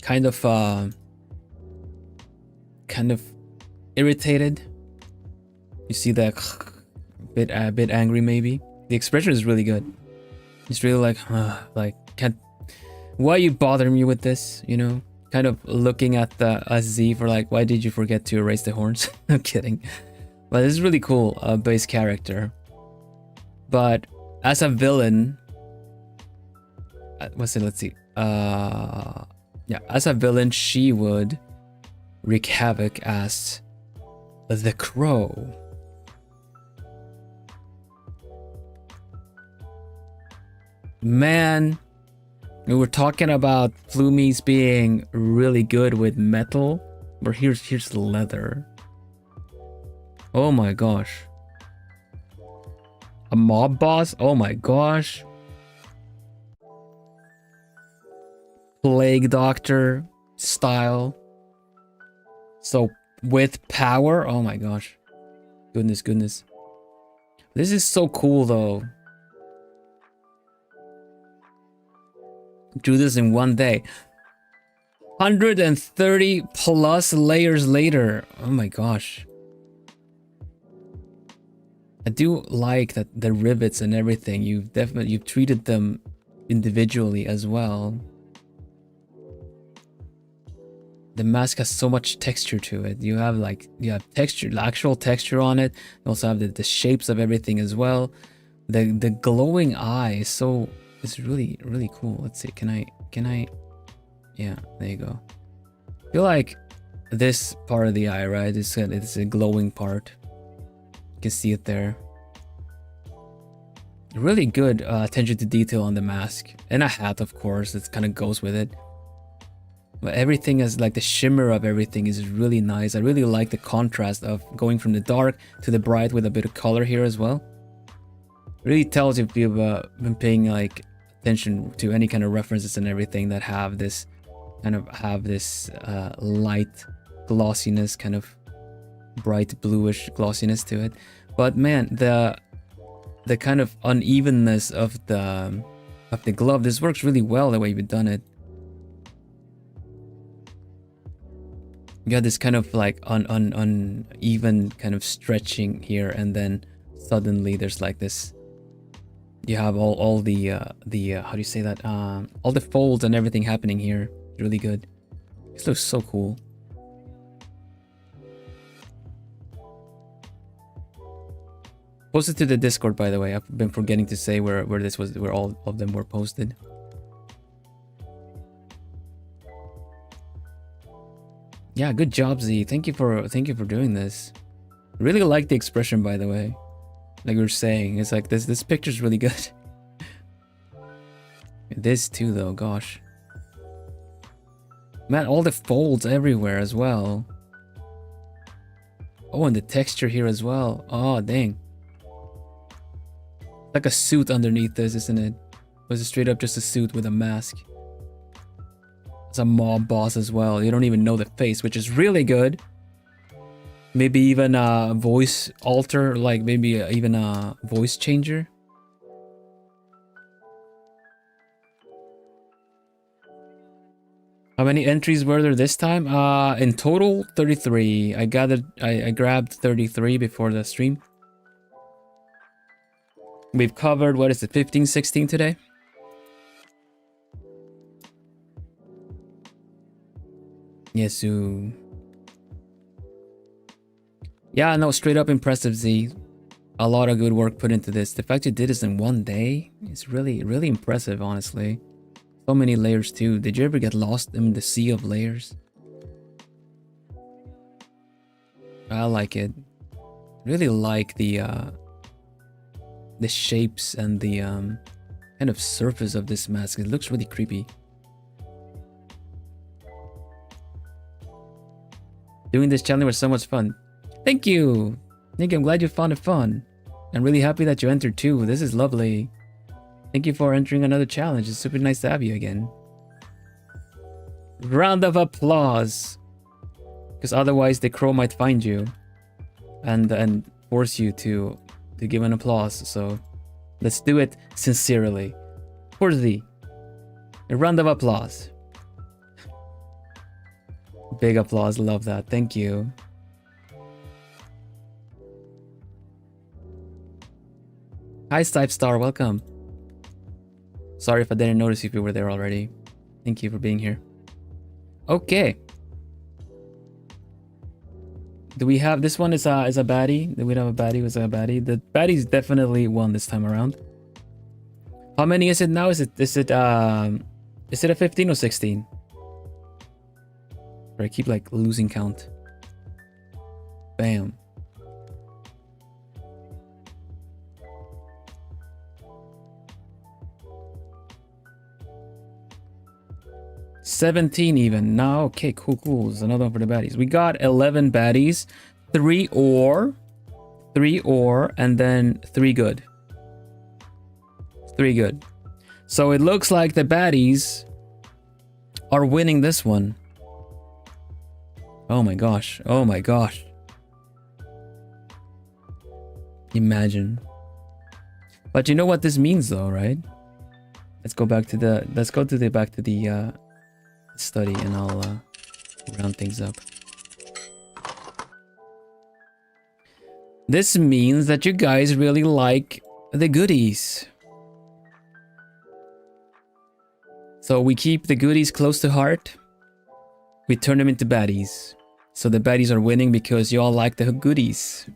Kind of irritated. You see that a bit angry maybe. The expression is really good. It's really like can't. Why you bothering me with this? You know, kind of looking at the Z for like, why did you forget to erase the horns? I'm kidding. But this is really cool, base character. But as a villain, let's see. Yeah, as a villain, she would wreak havoc as the Crow. Man, we were talking about Flumies being really good with metal, but here's leather. Oh my gosh. A mob boss? Oh my gosh. Plague Doctor style. So with power? Oh my gosh. Goodness. This is so cool though. Do this in one day. 130 plus layers later. Oh my gosh. I do like that the rivets and everything, you've treated them individually as well. The mask has so much texture to it. You have texture, the actual texture on it. You also have the shapes of everything as well. The glowing eye is it's really cool. Let's see, can I yeah, there you go. I feel like this part of the eye, right, it's a glowing part. You can see it there. Really good attention to detail on the mask. And a hat, of course, that kind of goes with it. But everything is like the shimmer of everything is really nice. I really like the contrast of going from the dark to the bright with a bit of color here as well. Really tells if you've been paying like attention to any kind of references and everything that have this light glossiness, kind of bright bluish glossiness to it. But man, the kind of unevenness of the glove, this works really well the way you've done it. You got this kind of like uneven kind of stretching here, and then suddenly there's like this. You have all the how do you say that? All the folds and everything happening here. Really good. This looks so cool. Posted to the Discord, by the way. I've been forgetting to say where all of them were posted. Yeah, good job, Z. Thank you for doing this. Really like the expression, by the way. Like we were saying, it's like this picture's really good. This too, though. Gosh, man, all the folds everywhere as well. Oh, and the texture here as well. Oh, dang. Like a suit underneath this, isn't it? Or is it straight up just a suit with a mask? It's a mob boss as well. You don't even know the face, which is really good. Maybe even a voice alter, like maybe even a voice changer. How many entries were there this time? In total, 33. I grabbed 33 before the stream. We've covered, what is it, 15, 16 today? Yesu. Yeah, no, straight up impressive, Z. A lot of good work put into this. The fact you did this in one day is really, really impressive, honestly. So many layers too. Did you ever get lost in the sea of layers? I like it. Really like the shapes and the kind of surface of this mask. It looks really creepy. Doing this challenge was so much fun. Thank you. Thank you. I'm glad you found it fun. I'm really happy that you entered too. This is lovely. Thank you for entering another challenge. It's super nice to have you again. Round of applause. Because otherwise the crow might find you and force you to give an applause. So let's do it sincerely. For thee. A round of applause. Big applause. Love that. Thank you. Hi, Stipe Star. Welcome. Sorry if I didn't notice if you were there already. Thank you for being here. Okay. Do we have this one? Is a baddie? Do we have a baddie? Was it a baddie? The baddie's definitely won this time around. How many is it now? Is it a 15 or 16? Or I keep like losing count. Bam. $17 even. Now, okay, cool. There's another one for the baddies. We got 11 baddies, 3 or, and then 3 good. 3 good. So it looks like the baddies are winning this one. Oh my gosh. Oh my gosh. Imagine. But you know what this means though, right? Let's go back to the study and I'll round things up. This means that you guys really like the goodies. So we keep the goodies close to heart. We turn them into baddies. So the baddies are winning because you all like the goodies.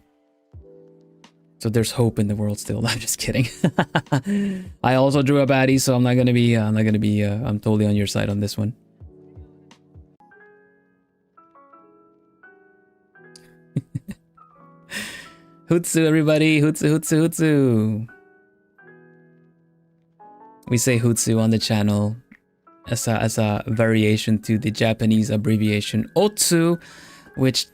So there's hope in the world still. I'm just kidding. I also drew a baddie, so I'm totally on your side on this one. Hutsu, everybody. Hutsu. We say Hutsu on the channel as a variation to the Japanese abbreviation Otsu, which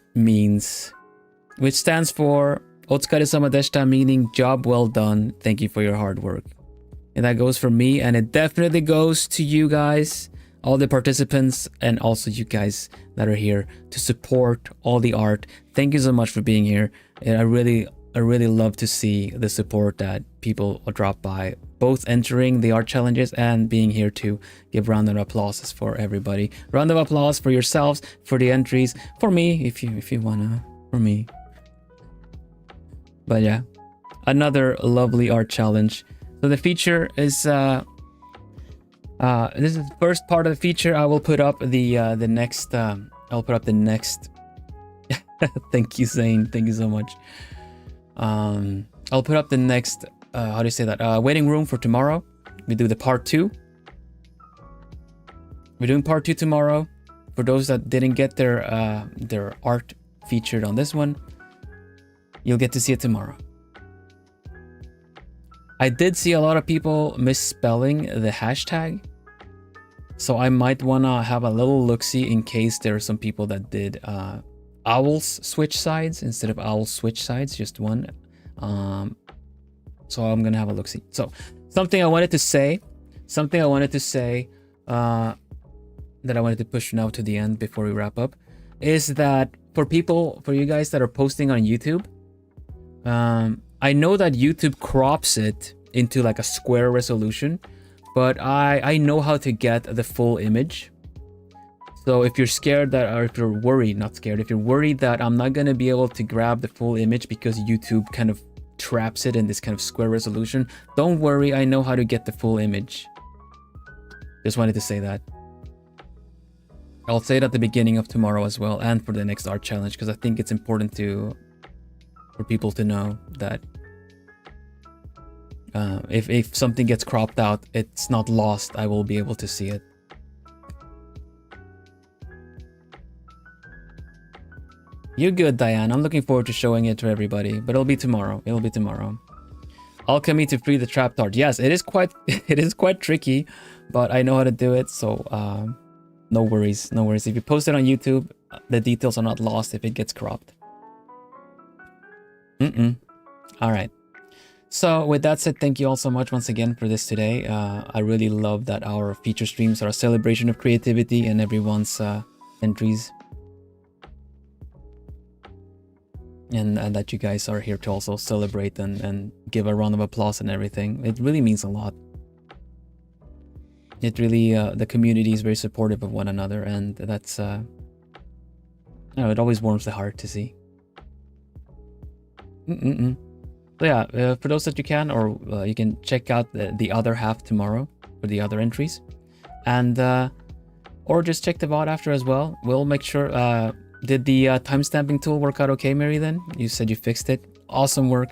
stands for Otsukaresama deshita, meaning job well done. Thank you for your hard work. And that goes for me, and it definitely goes to you guys, all the participants, and also you guys that are here to support all the art. Thank you so much for being here. And I really love to see the support that people drop by, both entering the art challenges and being here to give round of applauses for everybody. Round of applause for yourselves, for the entries, for me, if you wanna, for me. But yeah, another lovely art challenge. So the feature is this is the first part of the feature. I will put up the next. I'll put up the next. Thank you, Zane. Thank you so much. I'll put up the next, how do you say that? Waiting room for tomorrow. We do the part 2. We're doing part 2 tomorrow. For those that didn't get their art featured on this one, you'll get to see it tomorrow. I did see a lot of people misspelling the hashtag, so I might wanna have a little look-see in case there are some people that did owls switch sides instead of owls switch sides, just one. So I'm gonna have a look-see. So something I wanted to say that I wanted to push now to the end before we wrap up is that for you guys that are posting on YouTube, I know that YouTube crops it into like a square resolution, but I know how to get the full image. So if you're scared that, or if you're worried, not scared, if you're worried that I'm not gonna be able to grab the full image because YouTube kind of traps it in this kind of square resolution, don't worry, I know how to get the full image. Just wanted to say that. I'll say it at the beginning of tomorrow as well, and for the next art challenge, because I think it's important for people to know that if something gets cropped out, it's not lost. I will be able to see it. You're good, Diane. I'm looking forward to showing it to everybody, but it'll be tomorrow. Alchemy to free the trapped art. Yes, it is quite tricky, but I know how to do it, so no worries. If you post it on YouTube, the details are not lost if it gets cropped. All right. So with that said, thank you all so much once again for this today. I really love that our feature streams are a celebration of creativity and everyone's entries. And that you guys are here to also celebrate and give a round of applause and everything. It really means a lot. It really, the community is very supportive of one another, and that's, it always warms the heart to see. So yeah, for those that you can, or you can check out the other half tomorrow for the other entries, and or just check the VOD after as well. We'll make sure. Did the timestamping tool work out okay, Mary? Then you said you fixed it. Awesome work.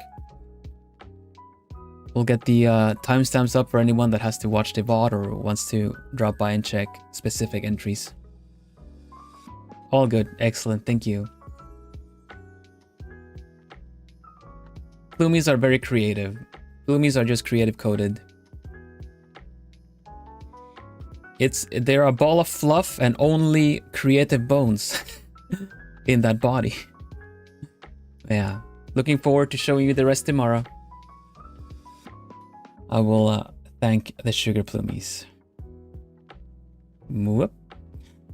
We'll get the timestamps up for anyone that has to watch the VOD or wants to drop by and check specific entries. All good. Excellent. Thank you. Plumies are very creative. Plumies are just creative coded. They're a ball of fluff and only creative bones in that body. Yeah. Looking forward to showing you the rest tomorrow. I will thank the Sugar Plumies. Whoop.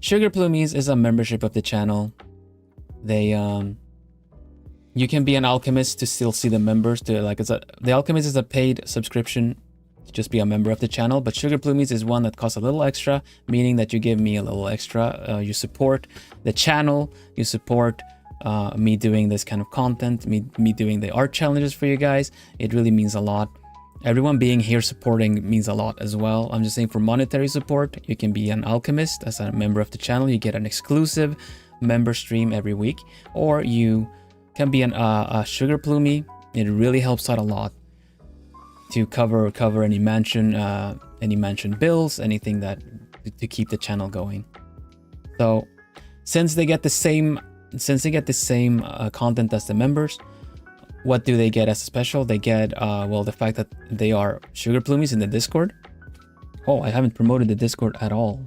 Sugar Plumies is a membership of the channel. They you can be an alchemist to still see the members. The alchemist is a paid subscription to just be a member of the channel, but Sugar Plumies is one that costs a little extra, meaning that you give me a little extra. You support the channel, you support me doing this kind of content, me doing the art challenges for you guys. It really means a lot. Everyone being here supporting means a lot as well. I'm just saying, for monetary support, you can be an alchemist as a member of the channel. You get an exclusive member stream every week, or you can be a Sugar Plumie. It really helps out a lot to cover any mansion bills, anything that to keep the channel going. So since they get the same content as the members, what do they get as a special? They get well, the fact that they are Sugar Plumies in the Discord. Oh, I haven't promoted the Discord at all.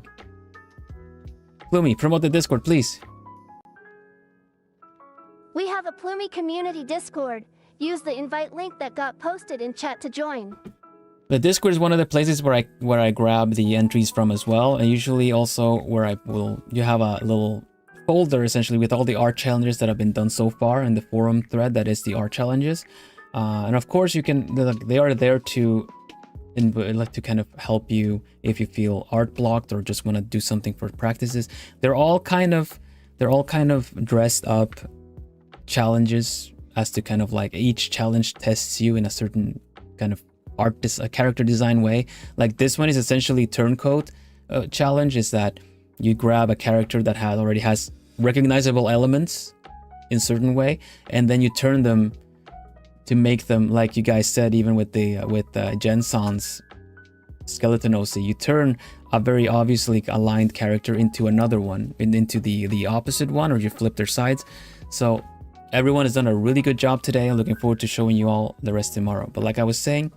Plumie, promote the Discord, please. We have a Plumie community Discord. Use the invite link that got posted in chat to join. The Discord is one of the places where I grab the entries from as well, and usually also where you have a little folder essentially with all the art challenges that have been done so far in the forum thread that is the art challenges, and of course they are there to kind of help you if you feel art blocked or just want to do something for practices. They're all kind of dressed up challenges, as to kind of like each challenge tests you in a certain kind of character design way. Like this one is essentially turncoat challenge, is that you grab a character that already has recognizable elements in certain way, and then you turn them to make them, like you guys said, even with the Jensen's skeleton OC, you turn a very obviously aligned character into another one, into the opposite one, or you flip their sides. So everyone has done a really good job today. I'm looking forward to showing you all the rest tomorrow. But like I was saying,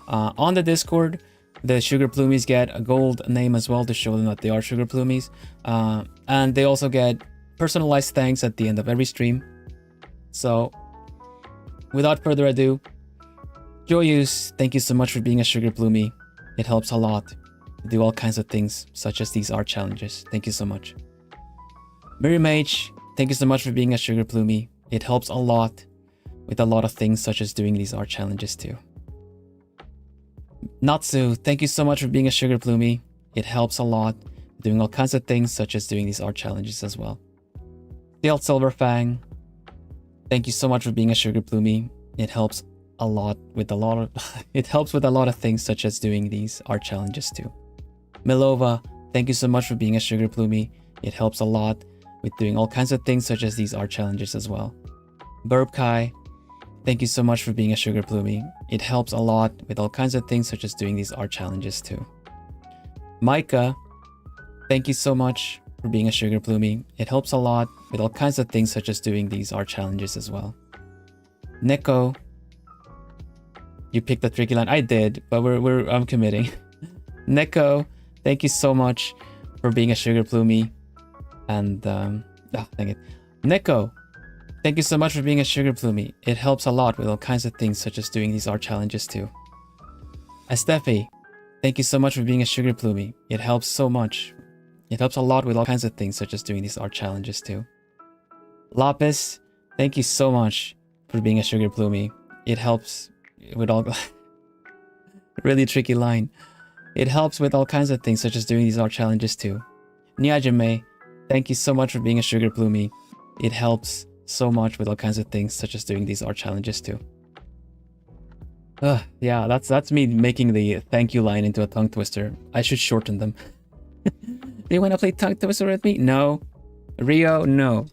on the Discord, the Sugar Plumies get a gold name as well to show them that they are Sugar Plumies. And they also get personalized thanks at the end of every stream. So without further ado, Joyous, thank you so much for being a Sugar Plumie. It helps a lot to do all kinds of things, such as these art challenges. Thank you so much. Miriam H, thank you so much for being a Sugar Plumie. It helps a lot with a lot of things, such as doing these art challenges too. Natsu, thank you so much for being a Sugar Plumie. It helps a lot doing all kinds of things, such as doing these art challenges as well. Steel Silverfang, thank you so much for being a Sugar Plumie. It helps a lot with a lot of it helps with a lot of things, such as doing these art challenges too. Milova, thank you so much for being a Sugar Plumie. It helps a lot with doing all kinds of things, such as these art challenges as well. Burp Kai, thank you so much for being a Sugar Plumie. It helps a lot with all kinds of things, such as doing these art challenges too. Micah, thank you so much for being a Sugar Plumie. It helps a lot with all kinds of things, such as doing these art challenges as well. Neko, you picked the tricky line. I did, but I'm committing. Neko, thank you so much for being a Sugar Plumie. And dang it. Neko, thank you so much for being a Sugar Plumie. It helps a lot with all kinds of things, such as doing these art challenges too. Estefi, thank you so much for being a Sugar Plumie. It helps so much. It helps a lot with all kinds of things, such as doing these art challenges too. Lapis, thank you so much for being a Sugar Plumie. It helps with all really tricky line. It helps with all kinds of things, such as doing these art challenges too. Nyajime, thank you so much for being a Sugar Plumie. It helps so much with all kinds of things, such as doing these art challenges too. Yeah, that's me making the thank you line into a tongue twister. I should shorten them. Do you want to play tongue twister with me? No. Rio, no.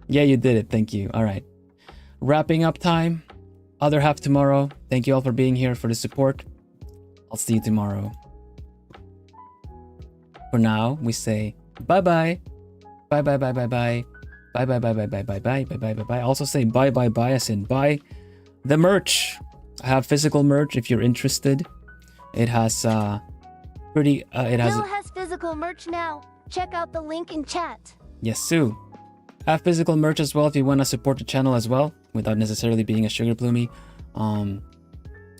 Yeah, you did it. Thank you. All right. Wrapping up time. Other half tomorrow. Thank you all for being here, for the support. I'll see you tomorrow. For now, we say bye-bye. Bye-bye, bye-bye, bye. Bye-bye, bye-bye, bye-bye, bye, bye-bye, bye-bye. Also say bye-bye, bye, as in buy the merch. I have physical merch if you're interested. It has it has Bill has physical merch now. Check out the link in chat. Yes, Sue. I have physical merch as well if you want to support the channel as well, without necessarily being a Sugar Plumie.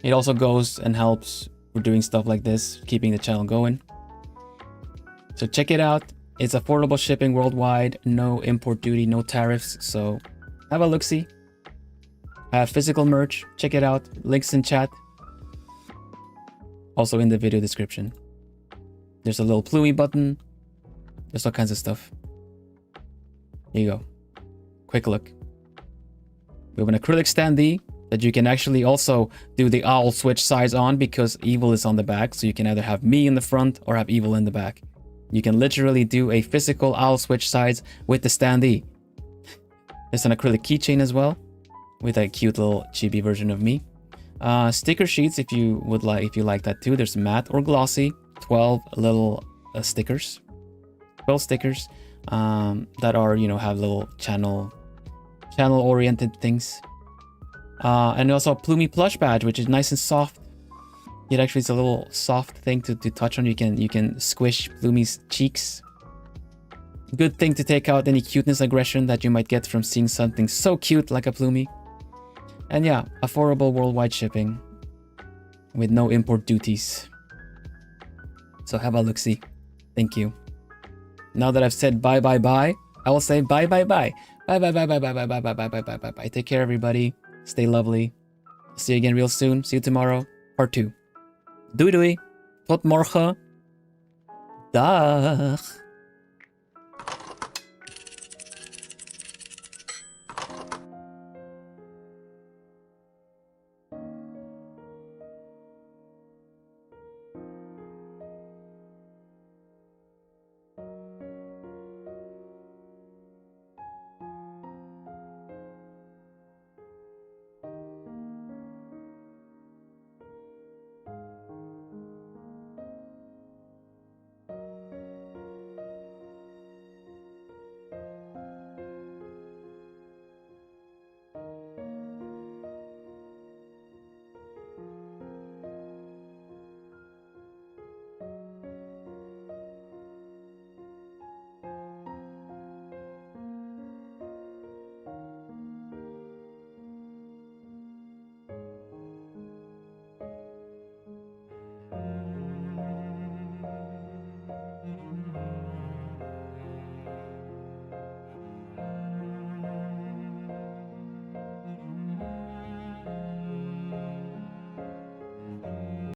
It also goes and helps with doing stuff like this, keeping the channel going. So check it out. It's affordable shipping worldwide, no import duty, no tariffs. So have a look-see. I have physical merch. Check it out. Links in chat. Also in the video description. There's a little Plumie button. There's all kinds of stuff. Here you go. Quick look. We have an acrylic standee that you can actually also do the owl switch sides on, because evil is on the back. So you can either have me in the front or have evil in the back. You can literally do a physical owl switch sides with the standee. There's an acrylic keychain as well, with a cute little chibi version of me. Sticker sheets if you would like, if you like that too. There's matte or glossy. 12 little stickers. 12 stickers that are, you know, have little channel oriented things. And also a Plumie plush badge, which is nice and soft. It actually is a little soft thing to touch on. You can squish Plumie's cheeks. Good thing to take out any cuteness aggression that you might get from seeing something so cute like a Plumie. And yeah, affordable worldwide shipping with no import duties. So have a look-see. Thank you. Now that I've said bye bye bye, I will say bye bye bye. Bye bye bye bye bye bye bye bye bye bye bye bye bye. Take care, everybody. Stay lovely. See you again real soon. See you tomorrow. Part 2. Doei doei. Tot morgen. Dag.